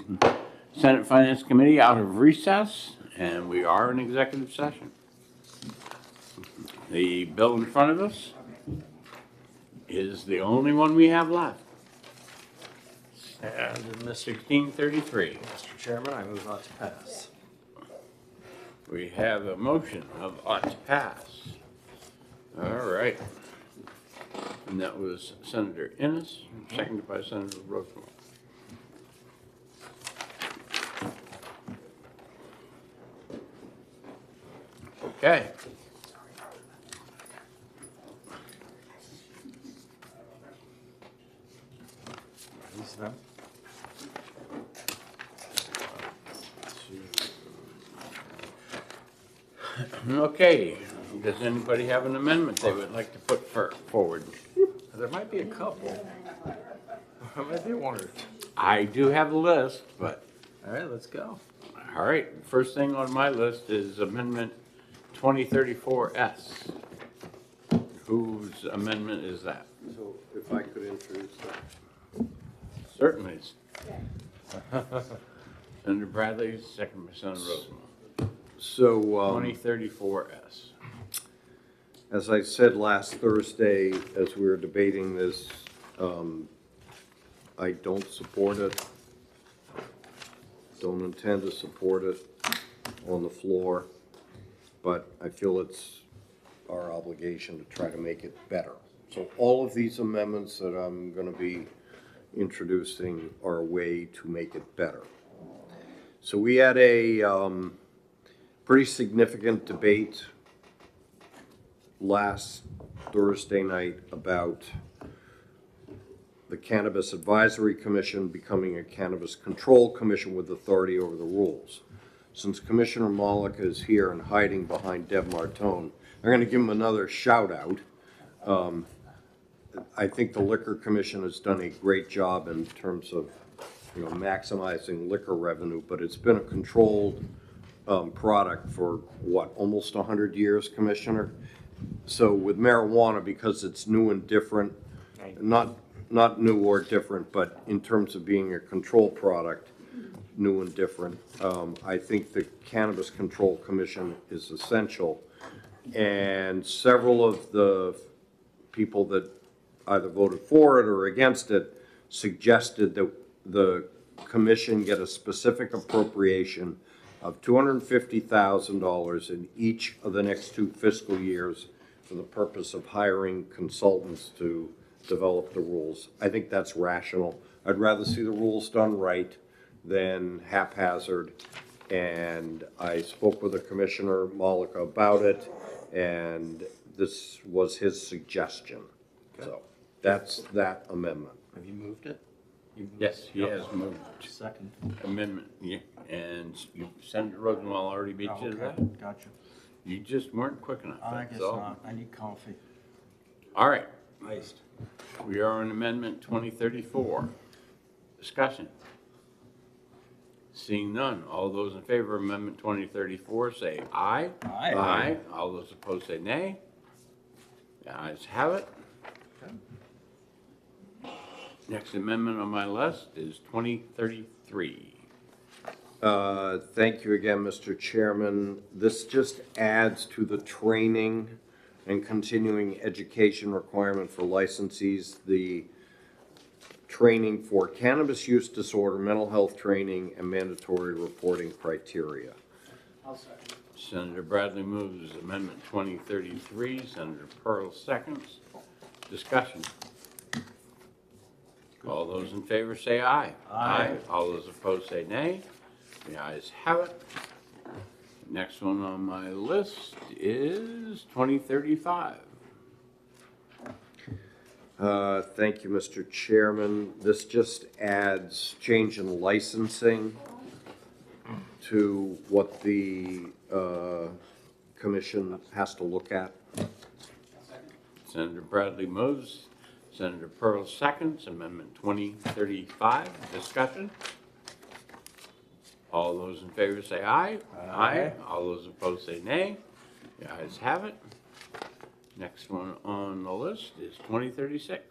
Senate Finance Committee out of recess, and we are in executive session. The bill in front of us is the only one we have left. And 1633. Mr. Chairman, I move not to pass. We have a motion of ought to pass. All right. And that was Senator Innes, seconded by Senator Rosenwald. Okay. These them? Okay, does anybody have an amendment they would like to put forward? There might be a couple. Maybe one or two. I do have a list, but, All right, let's go. all right, first thing on my list is Amendment 2034S. Whose amendment is that? So if I could introduce that. Certainly. Senator Bradley, second by Senator Rosenwald. So, 2034S. as I said last Thursday, as we were debating this, I don't support it. Don't intend to support it on the floor, but I feel it's our obligation to try to make it better. So all of these amendments that I'm going to be introducing are a way to make it better. So we had a pretty significant debate last Thursday night about the Cannabis Advisory Commission becoming a Cannabis Control Commission with authority over the rules. Since Commissioner Malika is here and hiding behind Deb Martone, I'm going to give him another shout out. I think the Liquor Commission has done a great job in terms of, maximizing liquor revenue, but it's been a controlled product for what, almost 100 years, Commissioner? So with marijuana, because it's new and different, not new or different, but in terms of being a control product, new and different, I think the Cannabis Control Commission is essential. And several of the people that either voted for it or against it suggested that the commission get a specific appropriation of $250,000 in each of the next 2 fiscal years for the purpose of hiring consultants to develop the rules. I think that's rational. I'd rather see the rules done right than haphazard. And I spoke with the Commissioner Malika about it, and this was his suggestion. So that's that amendment. Have you moved it? Yes, he has moved Second. amendment, yeah, and Senator Rosenwald already beat you to that? Gotcha. You just weren't quick enough. I that's guess all. not. I need coffee. All right, Iced. we are on Amendment 2034. Discussion. Seeing none, all those in favor of Amendment 2034 say aye. Aye. Aye. All those opposed say nay. The ayes have it. Next amendment on my list is 2033. Thank you again, Mr. Chairman. This just adds to the training and continuing education requirement for licensees, the training for cannabis use disorder, mental health training, and mandatory reporting criteria. Senator Bradley moves Amendment 2033. Senator Pearl seconds. Discussion. All those in favor say aye. Aye. All those opposed say nay. The ayes have it. Next one on my list is 2035. Thank you, Mr. Chairman. This just adds change in licensing to what the commission has to look at. Senator Bradley moves. Senator Pearl seconds. Amendment 2035. Discussion. All those in favor say aye. Aye. All those opposed say nay. The ayes have it. Next one on the list is 2036.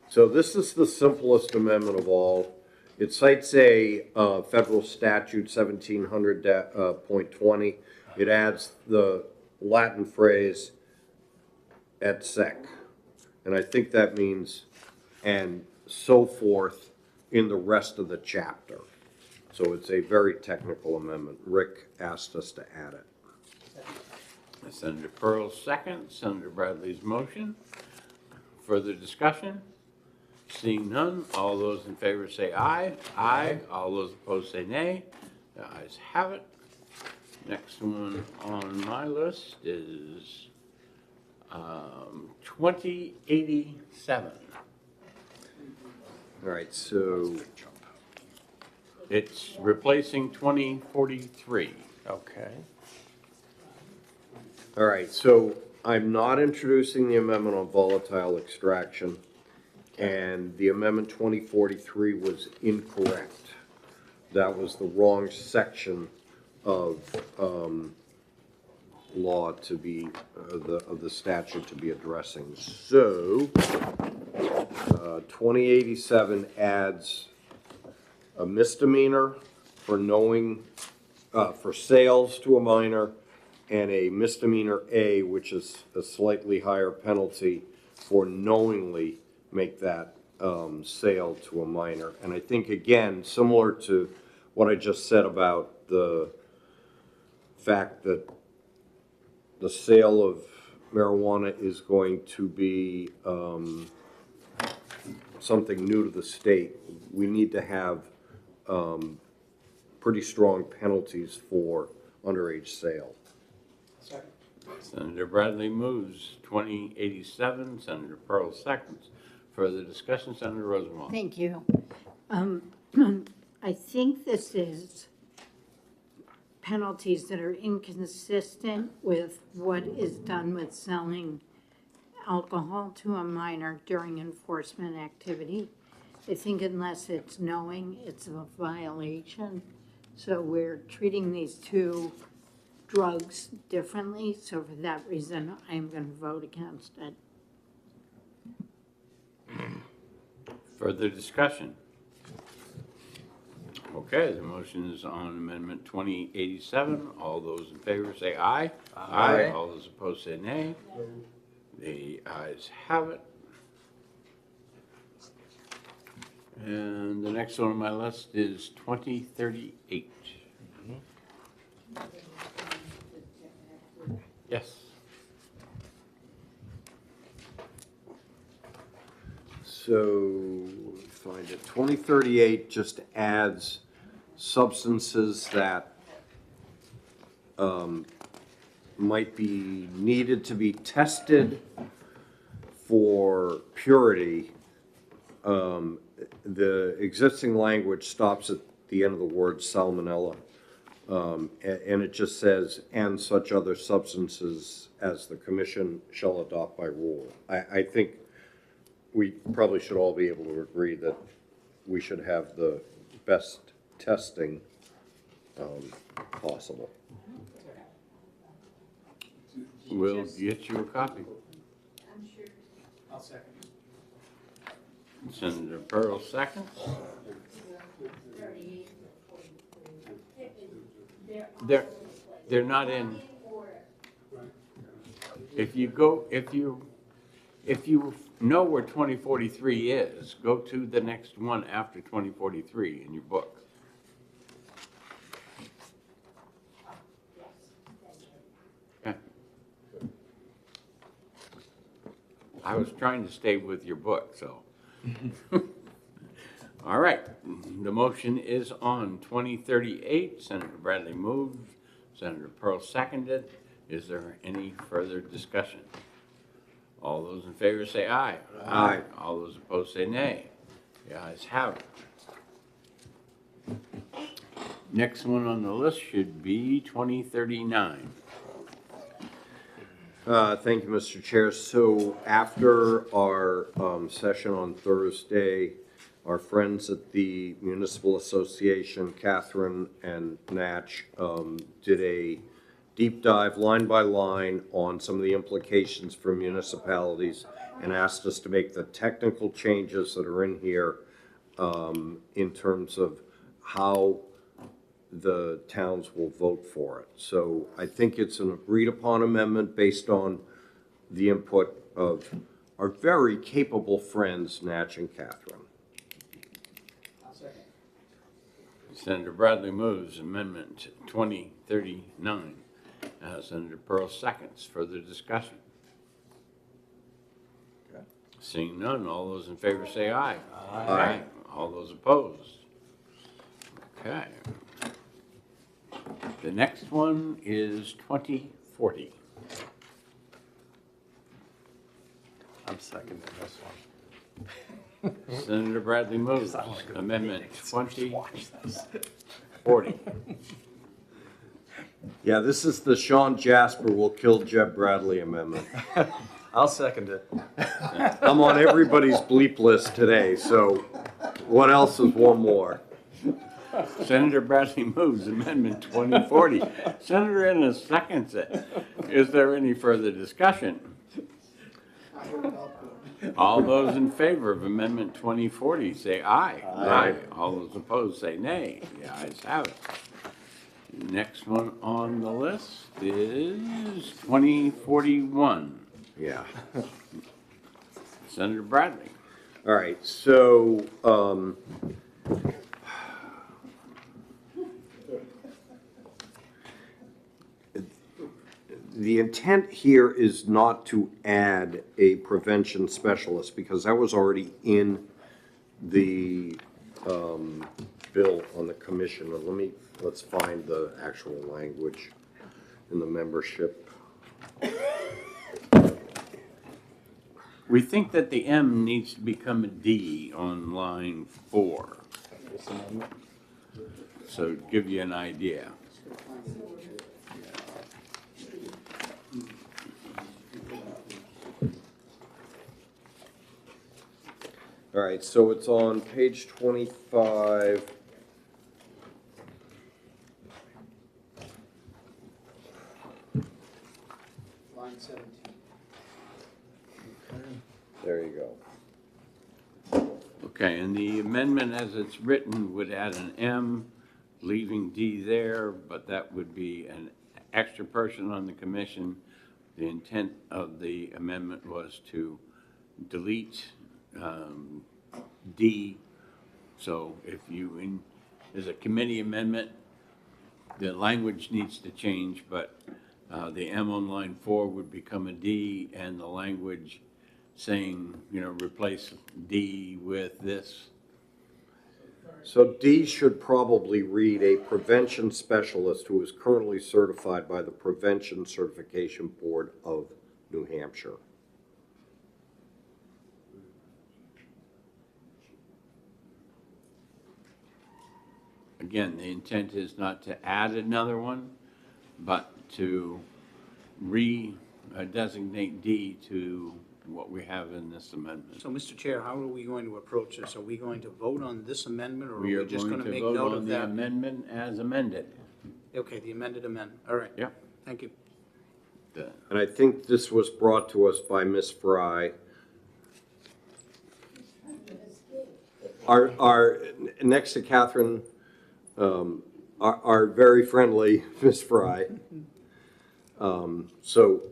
So this is the simplest amendment of all. It cites a federal statute 1700.20. It adds the Latin phrase et sec. And I think that means and so forth in the rest of the chapter. So it's a very technical amendment. Rick asked us to add it. Senator Pearl's second, Senator Bradley's motion. Further discussion? Seeing none, all those in favor say aye. Aye. All those opposed say nay. The ayes have it. Next one on my list is 2087. All right, so It's replacing 2043. Okay. all right, so I'm not introducing the amendment on volatile extraction, and the amendment 2043 was incorrect. That was the wrong section of law to be, of the statute to be addressing. So, 2087 adds a misdemeanor for knowing, for sales to a minor, and a misdemeanor A, which is a slightly higher penalty for knowingly make that sale to a minor. And I think, again, similar to what I just said about the fact that the sale of marijuana is going to be something new to the state, we need to have pretty strong penalties for underage sale. Senator Bradley moves 2087, Senator Pearl seconds. Further discussion, Senator Rosenwald. Thank you. I think this is penalties that are inconsistent with what is done with selling alcohol to a minor during enforcement activity. I think unless it's knowing, it's a violation. So we're treating these two drugs differently. So for that reason, I'm going to vote against it. Further discussion? Okay, the motion is on Amendment 2087. All those in favor say aye. Aye. All those opposed say nay. The ayes have it. And the next one on my list is 2038. Yes. So, find it, 2038 just adds substances that might be needed to be tested for purity. The existing language stops at the end of the word salmonella. And it just says, and such other substances as the commission shall adopt by rule. I think we probably should all be able to agree that we should have the best testing possible. We'll get you a copy. I'll second. Senator Pearl seconds. They're not in. If you know where 2043 is, go to the next one after 2043 in your book. Okay. I was trying to stay with your book, so. All right, the motion is on 2038. Senator Bradley moved, Senator Pearl seconded. Is there any further discussion? All those in favor say aye. Aye. All those opposed say nay. The ayes have it. Next one on the list should be 2039. Thank you, Mr. Chair. So after our session on Thursday, our friends at the Municipal Association, Catherine and Natch, did a deep dive line by line on some of the implications for municipalities and asked us to make the technical changes that are in here in terms of how the towns will vote for it. So I think it's an agreed-upon amendment based on the input of our very capable friends, Natch and Catherine. Senator Bradley moves Amendment 2039. Senator Pearl seconds. Further discussion? Seeing none, all those in favor say aye. Aye. All those opposed? Okay. The next one is 2040. I'm seconding this one. Senator Bradley moves Amendment 2040. Yeah, this is the Sean Jasper will kill Jeb Bradley amendment. I'll second it. I'm on everybody's bleep list today, so what else is one more? Senator Bradley moves Amendment 2040. Senator Ennis seconds it. Is there any further discussion? All those in favor of Amendment 2040 say aye. Aye. All those opposed say nay. The ayes have it. Next one on the list is 2041. Yeah. Senator Bradley. All right, so, the intent here is not to add a prevention specialist because that was already in the bill on the commission. Let's find the actual language in the membership. We think that the M needs to become a D on line 4. So to give you an idea. All right, so it's on page 25. Line 17. There you go. Okay, and the amendment as it's written would add an M, leaving D there, but that would be an extra person on the commission. The intent of the amendment was to delete D. So if you, there's a committee amendment, the language needs to change, but the M on line 4 would become a D, and the language saying, replace D with this. So D should probably read a prevention specialist who is currently certified by the Prevention Certification Board of New Hampshire. Again, the intent is not to add another one, but to designate D to what we have in this amendment. So, Mr. Chair, how are we going to approach this? Are we going to vote on this amendment, or are We are we just going going to to make vote note on of the that? amendment as amended. Okay, the amended amendment. All right. Yep. Thank you. And I think this was brought to us by Ms. Fry. Our next to Catherine, our very friendly Ms. Fry. So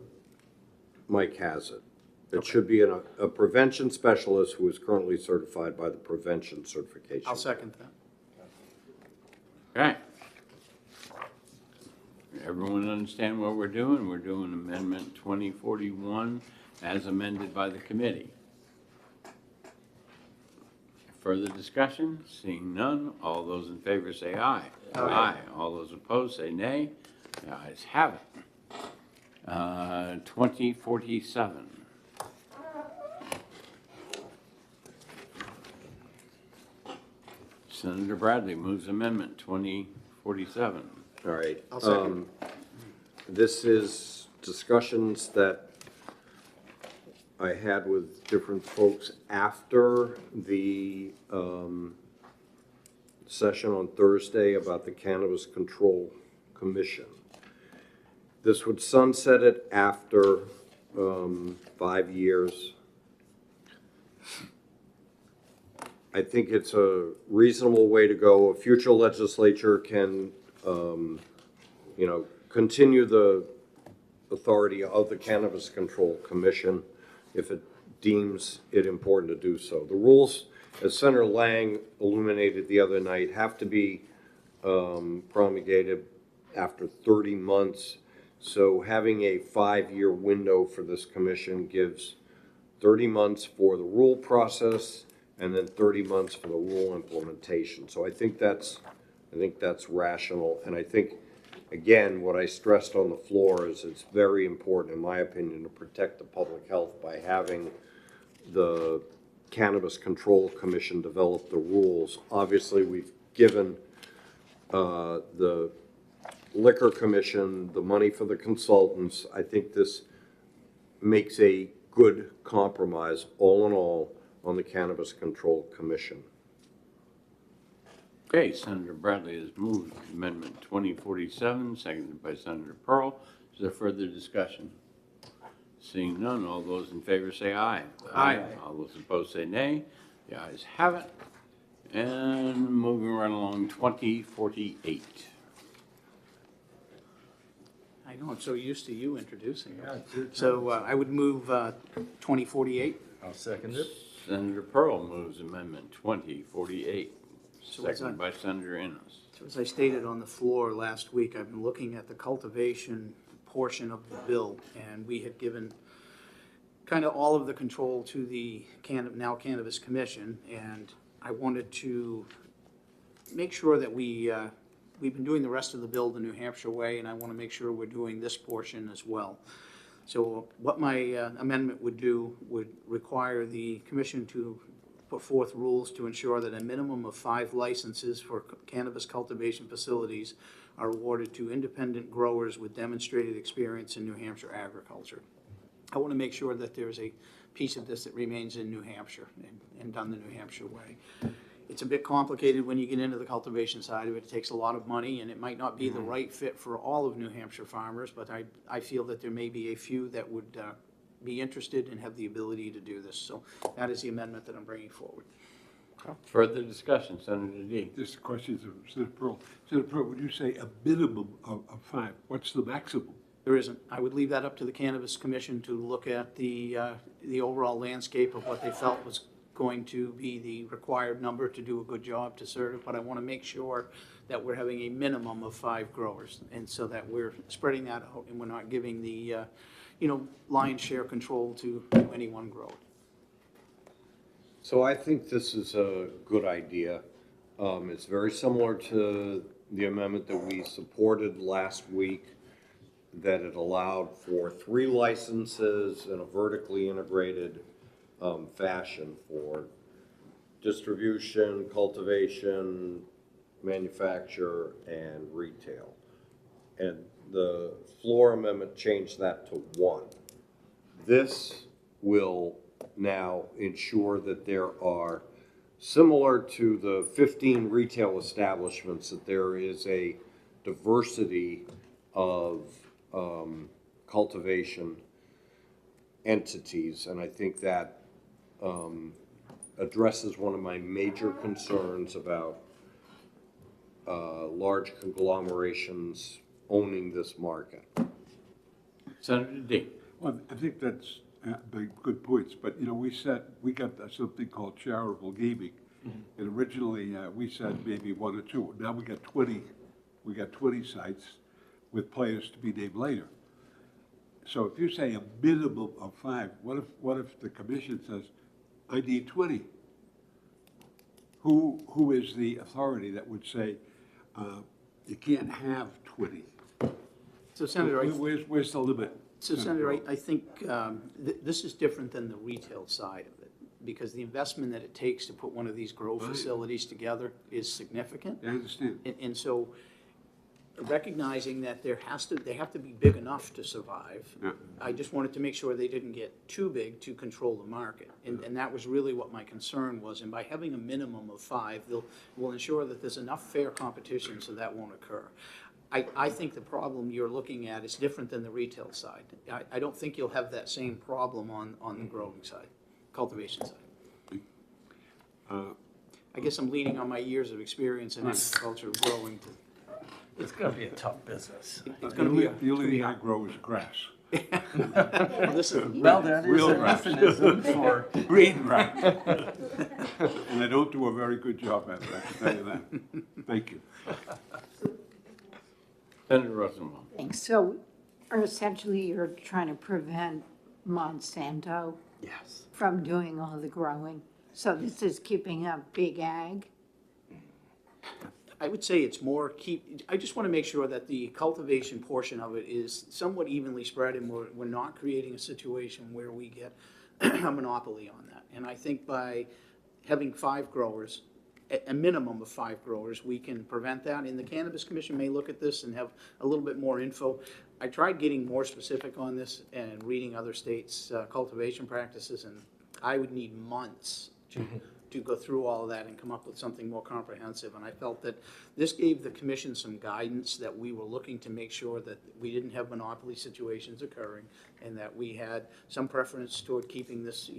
Mike has it. It should be a prevention specialist who is currently certified by the Prevention Certification. I'll second that. Okay. Everyone understand what we're doing? We're doing Amendment 2041 as amended by the committee. Further discussion? Seeing none, all those in favor say aye. Aye. All those opposed say nay. The ayes have it. 2047. Senator Bradley moves Amendment 2047. All right. I'll second. This is discussions that I had with different folks after the session on Thursday about the Cannabis Control Commission. This would sunset it after 5 years. I think it's a reasonable way to go. A future legislature can, continue the authority of the Cannabis Control Commission if it deems it important to do so. The rules, as Senator Lang illuminated the other night, have to be promulgated after 30 months. So having a 5-year window for this commission gives 30 months for the rule process and then 30 months for the rule implementation. So I think that's rational. And I think, again, what I stressed on the floor is it's very important, in my opinion, to protect the public health by having the Cannabis Control Commission develop the rules. Obviously, we've given the Liquor Commission the money for the consultants. I think this makes a good compromise, all in all, on the Cannabis Control Commission. Okay, Senator Bradley has moved Amendment 2047, seconded by Senator Pearl. Is there further discussion? Seeing none, all those in favor say aye. Aye. All those opposed say nay. The ayes have it. And moving right along, 2048. I know, I'm so used to you introducing it. So I would move 2048. I'll second it. Senator Pearl moves Amendment 2048, So what's seconded that? by Senator Innes. So as I stated on the floor last week, I've been looking at the cultivation portion of the bill, and we had given kind of all of the control to the now Cannabis Commission, and I wanted to make sure that we've been doing the rest of the bill the New Hampshire way, and I want to make sure we're doing this portion as well. So what my amendment would do would require the commission to put forth rules to ensure that a minimum of 5 licenses for cannabis cultivation facilities are awarded to independent growers with demonstrated experience in New Hampshire agriculture. I want to make sure that there's a piece of this that remains in New Hampshire and done the New Hampshire way. It's a bit complicated when you get into the cultivation side of it. It takes a lot of money, and it might not be the right fit for all of New Hampshire farmers, but I feel that there may be a few that would be interested and have the ability to do this. So that is the amendment that I'm bringing forward. Further discussion, Senator D. Just a question to Senator Pearl. Senator Pearl, would you say a minimum of 5? What's the maximum? There isn't. I would leave that up to the Cannabis Commission to look at the overall landscape of what they felt was going to be the required number to do a good job to serve it, but I want to make sure that we're having a minimum of 5 growers, and so that we're spreading that out and we're not giving the, lion's share control to any one grower. So I think this is a good idea. It's very similar to the amendment that we supported last week, that it allowed for 3 licenses in a vertically integrated fashion for distribution, cultivation, manufacture, and retail. And the floor amendment changed that to 1. This will now ensure that there are, similar to the 15 retail establishments, that there is a diversity of cultivation entities, and I think that addresses one of my major concerns about large conglomerations owning this market. Senator D. Well, I think that's good points, but we got something called charitable gaming, and originally we said maybe 1 or 2. Now we got 20. We got 20 sites with players to be named later. So if you say a minimum of 5, what if the commission says, I need 20? Who is the authority that would say you can't have 20? So Senator, Where's the limit? So Senator, I think this is different than the retail side of it, because the investment that it takes to put one of these grow facilities together is significant. I understand. And so recognizing that they have to be big enough to survive. Yeah. I just wanted to make sure they didn't get too big to control the market. And that was really what my concern was. And by having a minimum of 5, we'll ensure that there's enough fair competition so that won't occur. I think the problem you're looking at is different than the retail side. I don't think you'll have that same problem on the growing side, cultivation side. I guess I'm leaning on my years of experience in agriculture growing to, It's gonna be a tough business. it's gonna be, The only thing I grow is grass. well, this is, Well, that is Real a grass. euphemism for, Green grass. And I don't do a very good job at it, I can tell you that. Thank you. Senator Rosenbaum. Thanks. So essentially, you're trying to prevent Monsanto Yes. from doing all the growing. So this is keeping up big ag? I would say it's more I just want to make sure that the cultivation portion of it is somewhat evenly spread and we're not creating a situation where we get a monopoly on that. And I think by having 5 growers, a minimum of 5 growers, we can prevent that. And the Cannabis Commission may look at this and have a little bit more info. I tried getting more specific on this and reading other states' cultivation practices, and I would need months to go through all of that and come up with something more comprehensive. And I felt that this gave the commission some guidance that we were looking to make sure that we didn't have monopoly situations occurring and that we had some preference toward keeping this,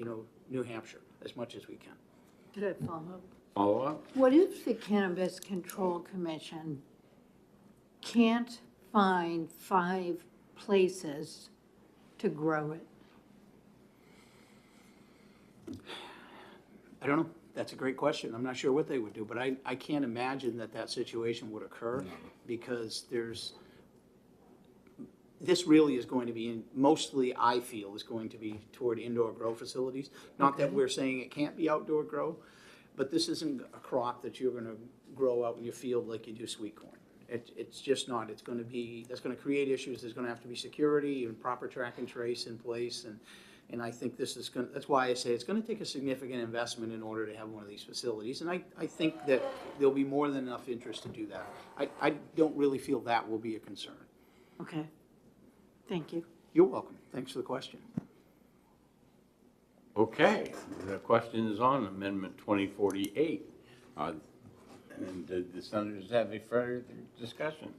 New Hampshire as much as we can. Could I follow up? Follow up? What if the Cannabis Control Commission can't find 5 places to grow it? I don't know. That's a great question. I'm not sure what they would do, but I can't imagine that situation would occur because this really is going to be mostly, I feel, is going to be toward indoor grow facilities. Not that we're saying it can't be outdoor grow, but this isn't a crop that you're going to grow out in your field like you do sweet corn. It's just not. That's going to create issues. There's going to have to be security and proper track and trace in place, and I think that's why I say it's going to take a significant investment in order to have one of these facilities. And I think that there'll be more than enough interest to do that. I don't really feel that will be a concern. Okay. Thank you. You're welcome. Thanks for the question. Okay, the question is on Amendment 2048. And did the senators have any further discussion?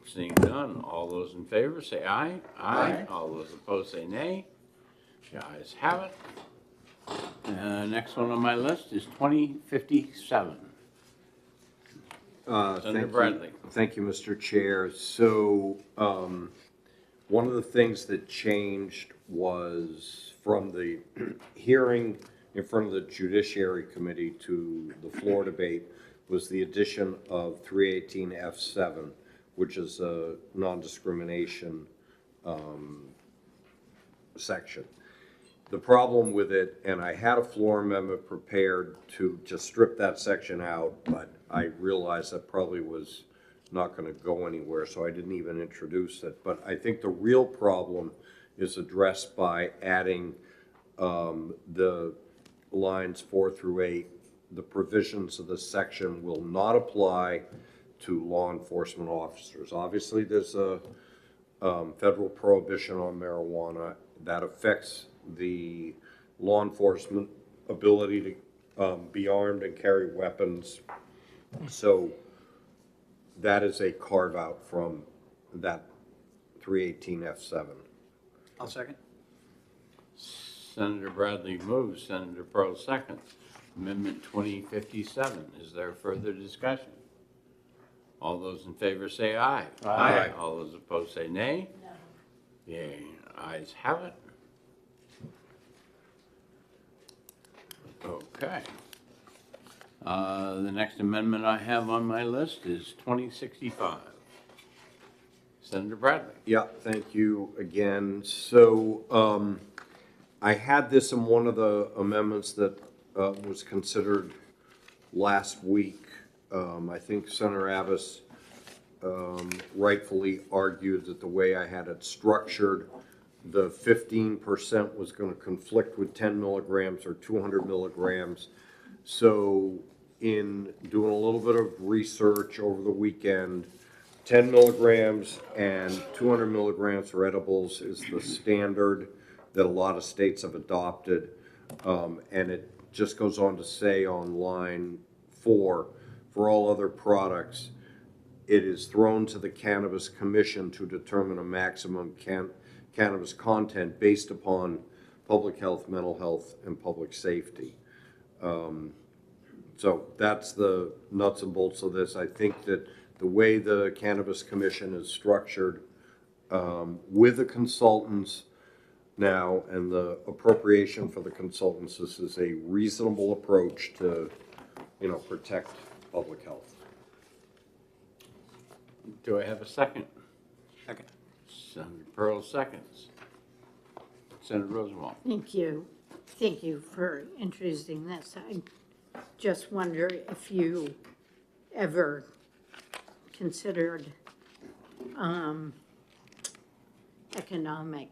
Seeing none, all those in favor say aye. Aye. All those opposed say nay. The ayes have it. Next one on my list is 2057. Senator Bradley. Thank you, Mr. Chair. So one of the things that changed was from the hearing in front of the Judiciary Committee to the floor debate was the addition of 318F7, which is a non-discrimination section. The problem with it, and I had a floor amendment prepared to just strip that section out, but I realized that probably was not going to go anywhere, so I didn't even introduce it. But I think the real problem is addressed by adding the lines 4 through 8. The provisions of this section will not apply to law enforcement officers. Obviously, there's a federal prohibition on marijuana that affects the law enforcement ability to be armed and carry weapons. So that is a carve out from that 318F7. I'll second. Senator Bradley moves, Senator Pearl seconds. Amendment 2057. Is there further discussion? All those in favor say aye. Aye. All those opposed say nay. No. Yay. Ayes have it. Okay. The next amendment I have on my list is 2065. Senator Bradley. Yeah, thank you again. So I had this in one of the amendments that was considered last week. I think Senator Abbas rightfully argued that the way I had it structured, the 15% was going to conflict with 10 milligrams or 200 milligrams. So in doing a little bit of research over the weekend, 10 milligrams and 200 milligrams for edibles is the standard that a lot of states have adopted. And it just goes on to say on line 4, for all other products, it is thrown to the Cannabis Commission to determine a maximum cannabis content based upon public health, mental health, and public safety. So that's the nuts and bolts of this. I think that the way the Cannabis Commission is structured, with the consultants now and the appropriation for the consultants, this is a reasonable approach to, protect public health. Do I have a second? Second. Senator Pearl seconds. Senator Rosenwald. Thank you. Thank you for introducing this. I just wonder if you ever considered economic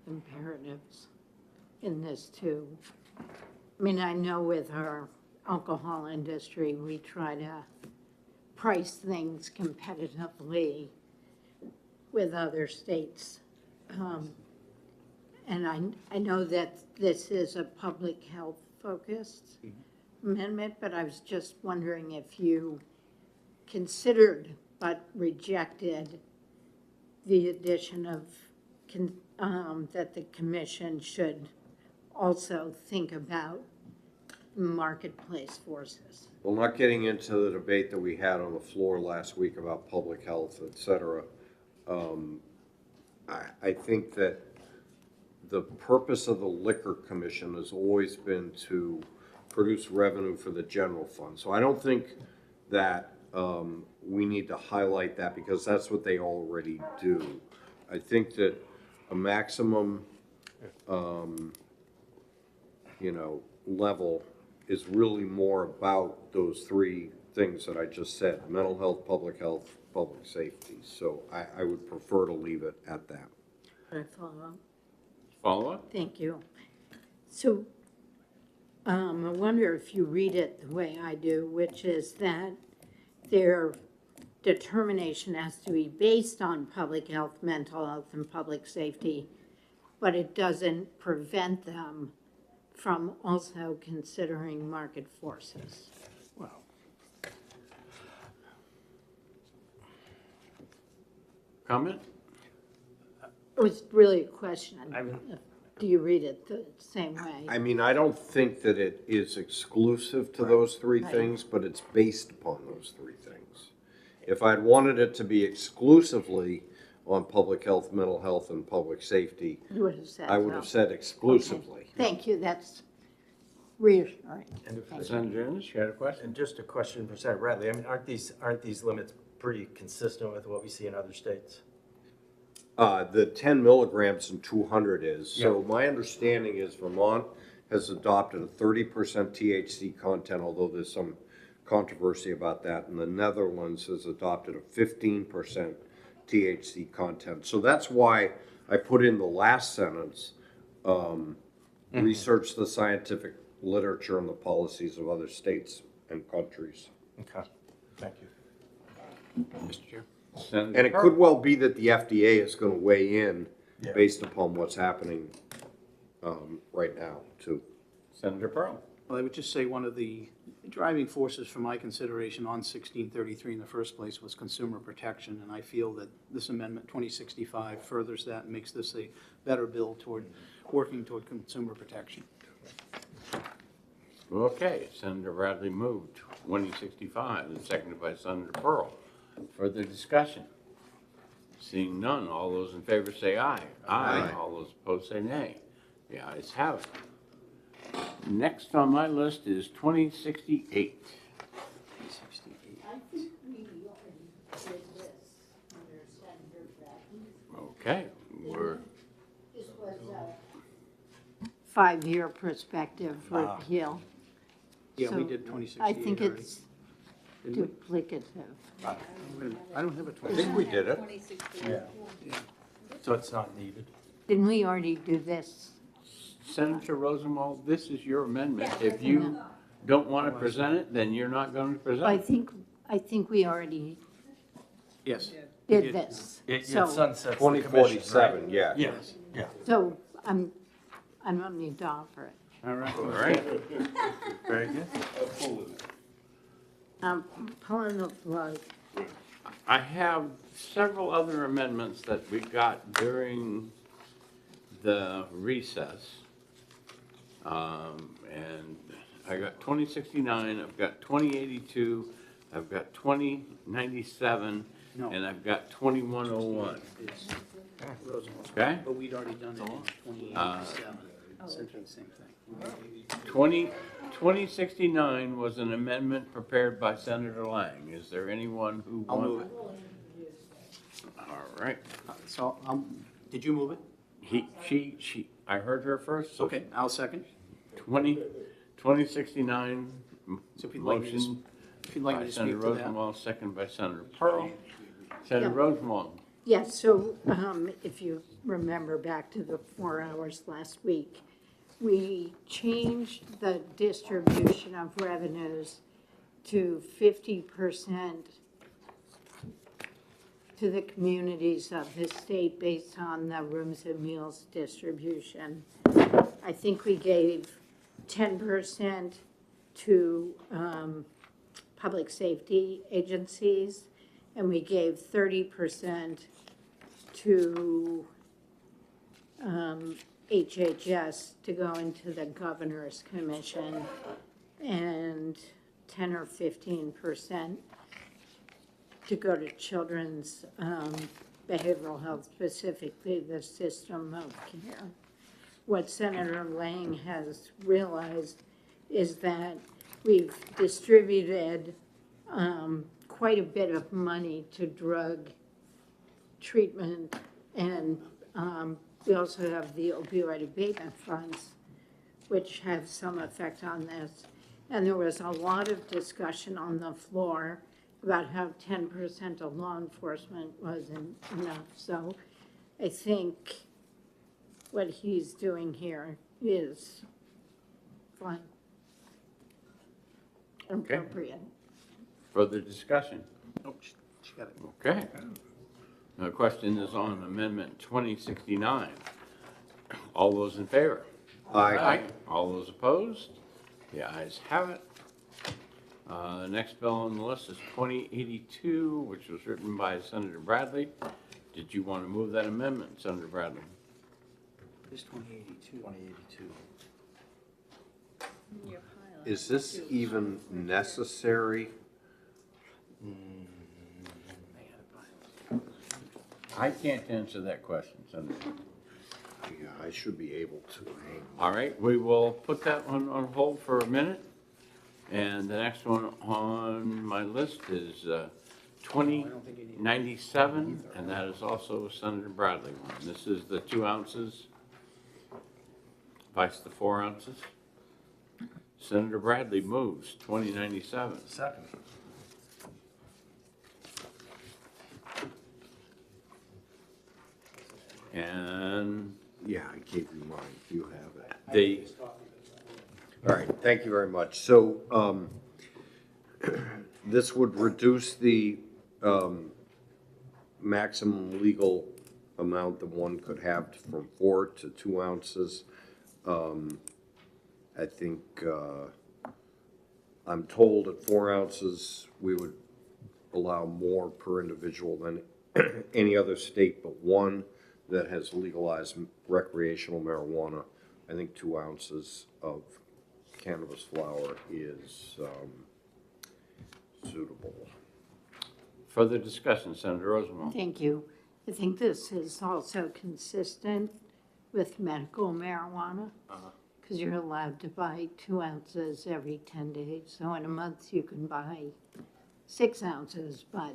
imperatives in this too. I mean, I know with our alcohol industry, we try to price things competitively with other states. And I know that this is a public health focused amendment, but I was just wondering if you considered but rejected the addition of that the commission should also think about marketplace forces. Well, not getting into the debate that we had on the floor last week about public health, et cetera, I think that the purpose of the Liquor Commission has always been to produce revenue for the general fund. So I don't think that we need to highlight that because that's what they already do. I think that a maximum, level is really more about those three things that I just said: mental health, public safety. So I would prefer to leave it at that. Could I follow up? Follow up? Thank you. So I wonder if you read it the way I do, which is that their determination has to be based on public health, mental health, and public safety, but it doesn't prevent them from also considering market forces. Well, Comment? It was really a question. Do you read it the same way? I mean, I don't think that it is exclusive to those three Right. things, but it's based upon those three things. If I'd wanted it to be exclusively on public health, mental health, and public safety, You would have said I would so. have said exclusively. Okay. Thank you, that's reassuring. And if- Thank you. Senator Ennis, you had a question? And just a question for Senator Bradley. I mean, aren't these limits pretty consistent with what we see in other states? The 10 milligrams and 200 is. So my understanding is Vermont has adopted a 30% THC content, although there's some controversy about that. And the Netherlands has adopted a 15% THC content. So that's why I put in the last sentence, research the scientific literature and the policies of other states and countries. Okay, thank you. Mr. Chair. Senator And it Pearl. could well be that the FDA is going to weigh in Yeah. based upon what's happening right now, too. Senator Pearl. Well, I would just say one of the driving forces for my consideration on 1633 in the first place was consumer protection, and I feel that this amendment 2065 furthers that and makes this a better bill toward working toward consumer protection. Okay, Senator Bradley moved 2065 and seconded by Senator Pearl. Further discussion? Seeing none, all those in favor say aye. Aye. All those opposed say nay. The ayes have it. Next on my list is 2068. I think we already did this under Senator Bradley. Okay, we're, This was a 5-year perspective repeal. Yeah, we So did 2068 I think already. it's duplicative. I don't have a I think we did it. 2016. So it's not needed? Didn't we already do this? Senator Rosenwald, this is your amendment. If you don't want to present it, then you're not going to present I it. think we already Yes. did this. It So, sunsets the commission, right? 2047, yeah. Yes, yeah. so I don't need to offer it. All right. Very good. I'm pulling the plug. I have several other amendments that we got during the recess. And I got 2069, I've got 2082, I've got 2097, No. and I've got 2101. It's Roosevelt. Okay? But we'd already done it in 2087, essentially the same thing. 2069 was an amendment prepared by Senator Lang. Is there anyone who I'll wants? move it. All right. So, did you move it? I heard her first. So Okay, I'll second. 2069 So if you'd like me to, motion if you'd like me by to Senator speak to that. Rosenwald, second by Senator Pearl. Senator Yeah. Rosenwald. Yes, so if you remember back to the 4 hours last week, we changed the distribution of revenues to 50% to the communities of the state based on the rooms and meals distribution. I think we gave 10% to public safety agencies, and we gave 30% to HHS to go into the governor's commission, and 10 or 15% to go to children's behavioral health, specifically the system of care. What Senator Lang has realized is that we've distributed quite a bit of money to drug treatment, and we also have the opioid abatement funds, which have some effect on this. And there was a lot of discussion on the floor about how 10% of law enforcement wasn't enough. So I think what he's doing here is fine. Okay. Appropriate. Further discussion? Nope, she got it. Okay. The question is on Amendment 2069. All those in favor? Aye. All those opposed? The ayes have it. The next bill on the list is 2082, which was written by Senator Bradley. Did you want to move that amendment, Senator Bradley? It's 2082. 2082. Is this even necessary? I can't answer that question, Senator. Yeah, I should be able to. All right, we will put that one on hold for a minute. And the next one on my list is 2097, and that is also a Senator Bradley one. This is the 2 ounces, vice the 4 ounces. Senator Bradley moves 2097. Second. And Yeah, I gave you mine. You have it. the, All right, thank you very much. So, this would reduce the, maximum legal amount that one could have from 4 to 2 ounces. I think, I'm told at 4 ounces, we would allow more per individual than any other state but one that has legalized recreational marijuana. I think 2 ounces of cannabis flower is suitable. further discussion, Senator Rosenwald. Thank you. I think this is also consistent with medical marijuana, because you're allowed to buy 2 ounces every 10 days. So in a month, you can buy 6 ounces, but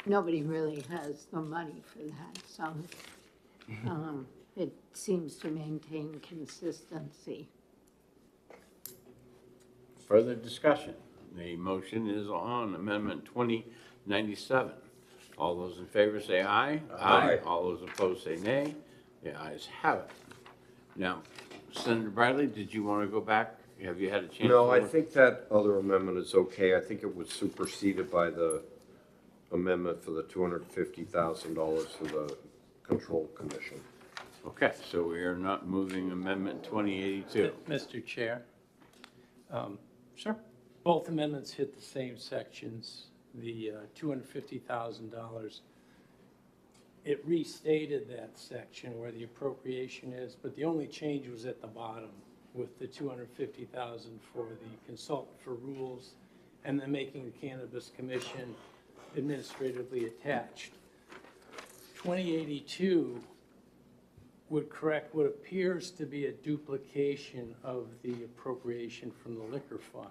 nobody really has the money for that. So it seems to maintain consistency. Further discussion. The motion is on Amendment 2097. All those in favor say aye. Aye. All those opposed say nay. The ayes have it. Now, Senator Bradley, did you want to go back? Have you had a chance? No, to I look? think that other amendment is okay. I think it was superseded by the amendment for the $250,000 to the Control Commission. Okay, so we are not moving Amendment 2082. Mr. Chair, Sure. both amendments hit the same sections, the $250,000. It restated that section where the appropriation is, but the only change was at the bottom. with the 250,000 for the consultant for rules, and then making the Cannabis Commission administratively attached. 2082 would correct what appears to be a duplication of the appropriation from the liquor fund.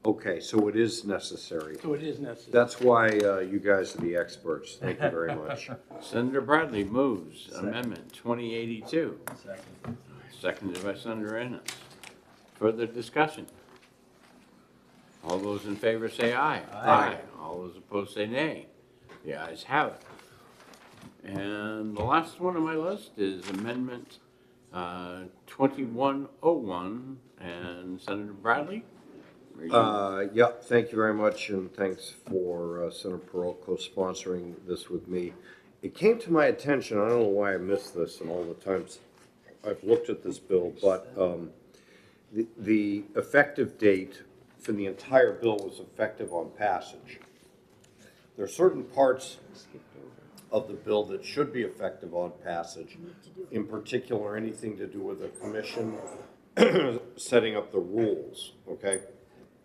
Okay, so it is necessary. So it is necessary. That's why you guys are the experts. Thank you very much. Senator Bradley moves Amendment 2082. Second. Seconded by Senator Ennis. Further discussion? All those in favor say aye. Aye. All those opposed say nay. The ayes have it. And the last one on my list is Amendment 2101, and Senator Bradley? Yeah, thank you very much, and thanks for Senator Pearl co-sponsoring this with me. It came to my attention, I don't know why I missed this in all the times I've looked at this bill, but the effective date for the entire bill was effective on passage. There are certain parts of the bill that should be effective on passage, in particular anything to do with the commission setting up the rules, okay,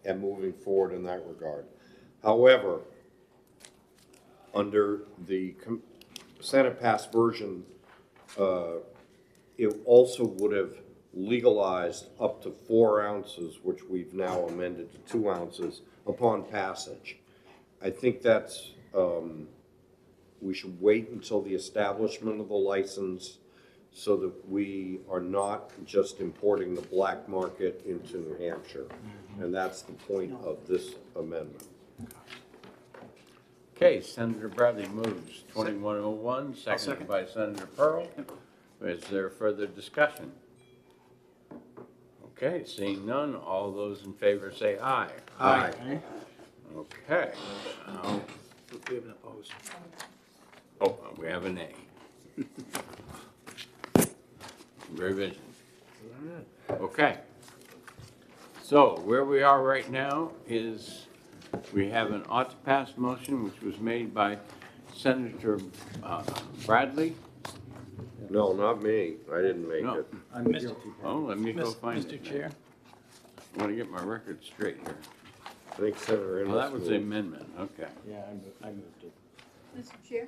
and moving forward in that regard. However, under the Senate passed version, it also would have legalized up to 4 ounces, which we've now amended to 2 ounces upon passage. I think that's, we should wait until the establishment of the license so that we are not just importing the black market into New Hampshire. And that's the point of this amendment. Okay, Senator Bradley moves 2101, seconded by Senator Pearl. Is there further discussion? Okay, seeing none, all those in favor say aye. Aye. Okay. Now, We have an opposed. oh, we have a nay. Revision. Okay. So where we are right now is we have an ought to pass motion, which was made by Senator Bradley. No, not me. I didn't make No. it. I'm guilty. Oh, let me go find it. Mr. Chair, I want to get my record straight here. I think Senator Ennis Well, that was the moved. amendment, okay. Yeah, I moved it. Mr. Chair?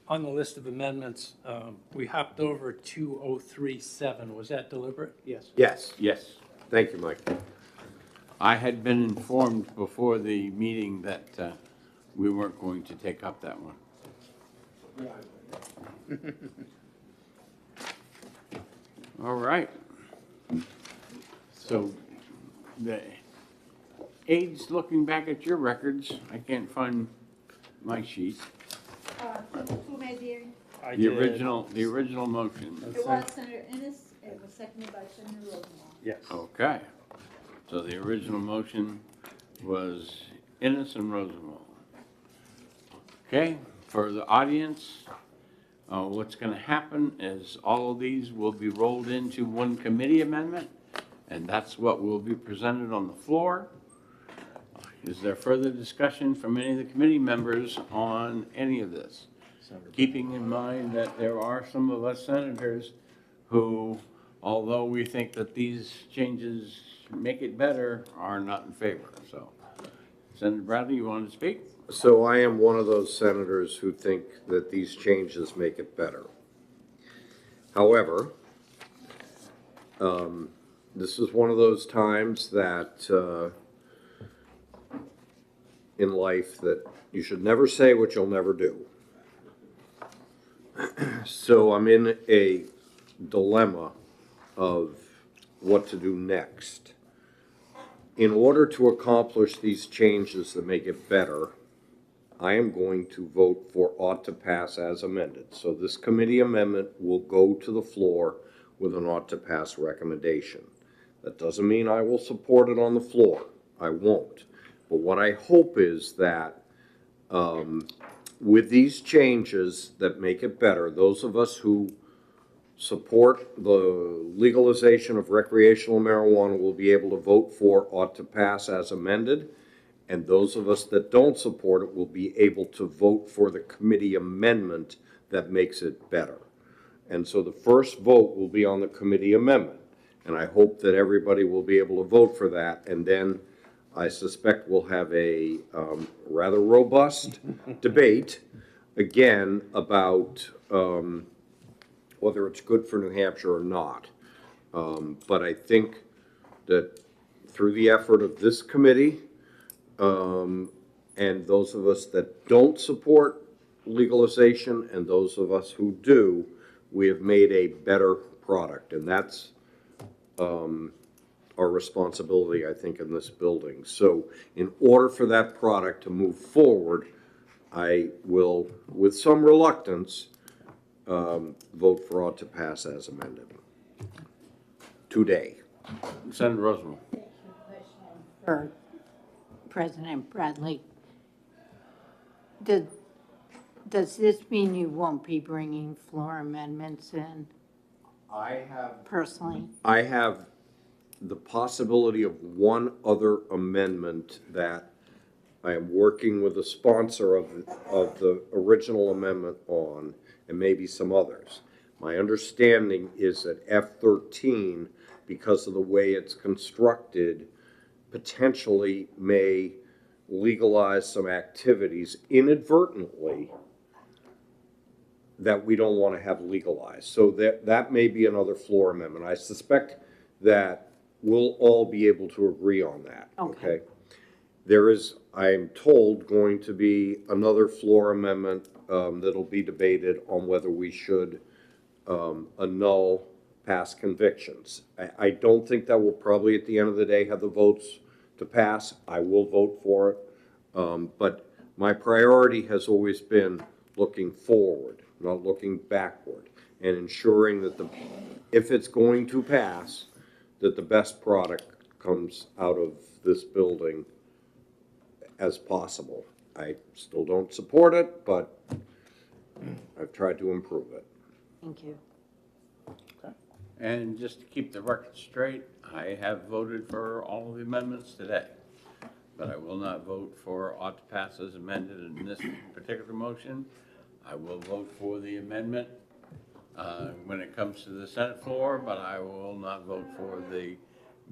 on the list of amendments, we hopped over 2037. Was that deliberate? Yes. Yes, Yes. thank you, Mike. I had been informed before the meeting that we weren't going to take up that one. All right. So the aides looking back at your records, I can't find my sheet. Who made the, I The did. original motion. it was Senator Ennis, it was seconded by Senator Rosenbaum. Yes. Okay. So the original motion was Ennis and Rosenwald. Okay, for the audience, what's going to happen is all of these will be rolled into one committee amendment, and that's what will be presented on the floor. Is there further discussion from any of the committee members on any of this? Keeping in mind that there are some of us senators who, although we think that these changes make it better, are not in favor. So, Senator Bradley, you want to speak? So I am one of those senators who think that these changes make it better. However, this is one of those times that in life that you should never say what you'll never do. So I'm in a dilemma of what to do next. In order to accomplish these changes that make it better, I am going to vote for ought to pass as amended. So this committee amendment will go to the floor with an ought to pass recommendation. That doesn't mean I will support it on the floor. I won't. But what I hope is that with these changes that make it better, those of us who support the legalization of recreational marijuana will be able to vote for ought to pass as amended, and those of us that don't support it will be able to vote for the committee amendment that makes it better. And so the first vote will be on the committee amendment. And I hope that everybody will be able to vote for that. And then I suspect we'll have a rather robust debate, again, about whether it's good for New Hampshire or not. But I think that through the effort of this committee, and those of us that don't support legalization and those of us who do, we have made a better product. And that's our responsibility, I think, in this building. So in order for that product to move forward, I will, with some reluctance, vote for ought to pass as amended today. Senator Rosenwald. For President Bradley, does this mean you won't be bringing floor amendments in I have personally? I have the possibility of one other amendment that I am working with the sponsor of the original amendment on, and maybe some others. My understanding is that F13, because of the way it's constructed, potentially may legalize some activities inadvertently that we don't want to have legalized. So that may be another floor amendment. I suspect that we'll all be able to agree on that, okay? There is, I am told, going to be another floor amendment that'll be debated on whether we should annul past convictions. I don't think that will probably, at the end of the day, have the votes to pass. I will vote for it. But my priority has always been looking forward, not looking backward, and ensuring that if it's going to pass, that the best product comes out of this building as possible. I still don't support it, but I've tried to improve it. Thank you. And just to keep the record straight, I have voted for all of the amendments today, but I will not vote for ought to pass as amended in this particular motion. I will vote for the amendment when it comes to the Senate floor, but I will not vote for the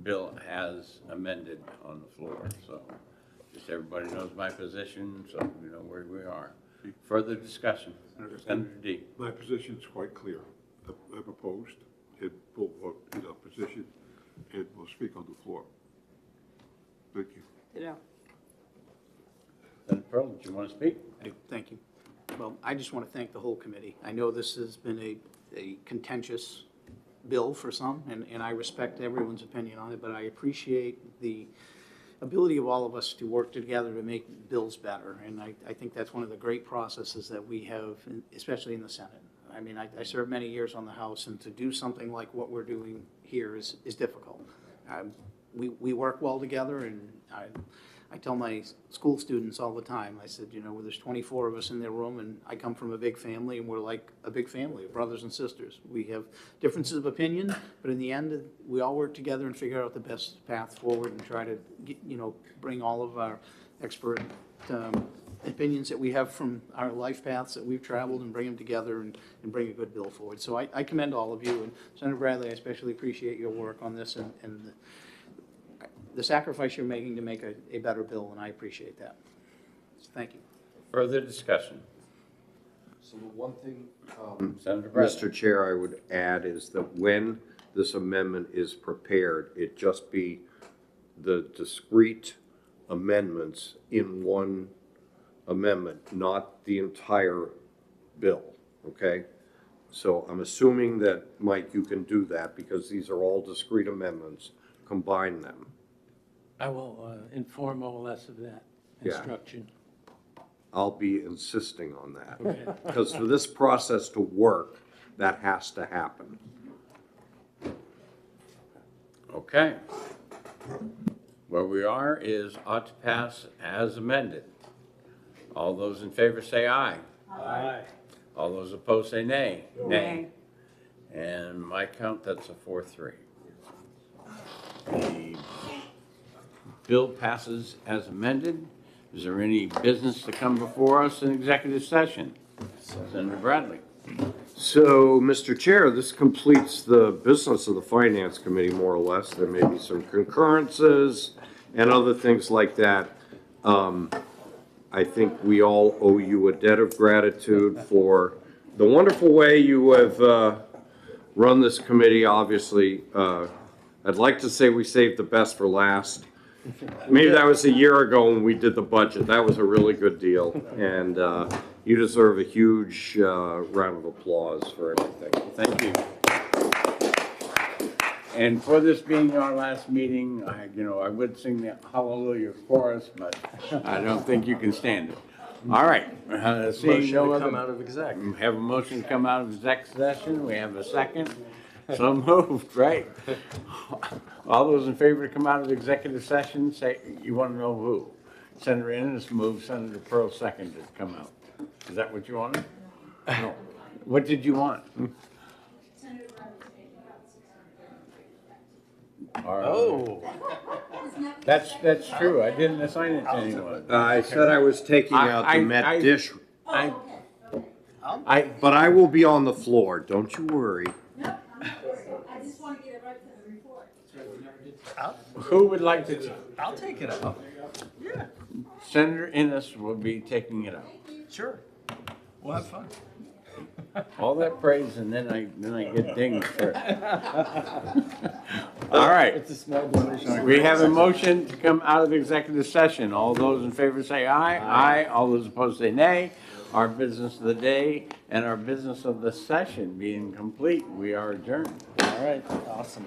bill as amended on the floor. So just everybody knows my position, so you know where we are. Further discussion. Senator D. My position is quite clear. I'm opposed, and will vote in opposition, and will speak on the floor. Thank you. Ditto. Senator Pearl, did you want to speak? Thank you. Well, I just want to thank the whole committee. I know this has been a contentious bill for some, and I respect everyone's opinion on it, but I appreciate the ability of all of us to work together to make bills better. And I think that's one of the great processes that we have, especially in the Senate. I mean, I served many years on the House, and to do something like what we're doing here is difficult. We work well together, and I tell my school students all the time, I said, you know, there's 24 of us in their room, and I come from a big family, and we're like a big family of brothers and sisters. We have differences of opinion, but in the end, we all work together and figure out the best path forward and try to, bring all of our expert opinions that we have from our life paths that we've traveled and bring them together and bring a good bill forward. So I commend all of you, and Senator Bradley, I especially appreciate your work on this and the sacrifice you're making to make a better bill, and I appreciate that. So thank you. Further discussion. So the one thing, Senator Bradley. Mr. Chair, I would add is that when this amendment is prepared, it just be the discrete amendments in one amendment, not the entire bill, okay? So I'm assuming that, Mike, you can do that because these are all discrete amendments. Combine them. I will inform OLS of that Yeah. instruction. I'll be insisting on that. Okay. Because for this process to work, that has to happen. Okay. Where we are is ought to pass as amended. All those in favor say aye. Aye. All those opposed say nay. Nay. And my count, that's a 4-3. The bill passes as amended. Is there any business to come before us in executive session? Senator Bradley. So, Mr. Chair, this completes the business of the Finance Committee, more or less. There may be some concurrences and other things like that. I think we all owe you a debt of gratitude for the wonderful way you have run this committee. Obviously, I'd like to say we saved the best for last. Maybe that was a year ago when we did the budget. That was a really good deal. And you deserve a huge round of applause for everything. Thank you. And for this being our last meeting, I would sing the Hallelujah chorus, but I don't think you can stand it. All right. Seeing Motion no to come other, out of exec. we have a motion to come out of exec session. We have a second. So moved, right? All those in favor to come out of executive session, say, you want to know who? Senator Ennis moved, Senator Pearl seconded to come out. Is that what you wanted? No. What did you want? Oh. That's true. I didn't assign it to anyone. I said I was taking out the Met dish, I, but I will be on the floor. Don't you worry. I just want to get it right for the report. who would like to? I'll take it out. Yeah, Senator Ennis will be taking it out. sure. We'll have fun. All that praise and then I get dinged for it. All right. It's a small donation. We have a motion to come out of executive session. All those in favor say aye. Aye. All those opposed say nay. Our business of the day and our business of the session being complete, we are adjourned. All right, awesome.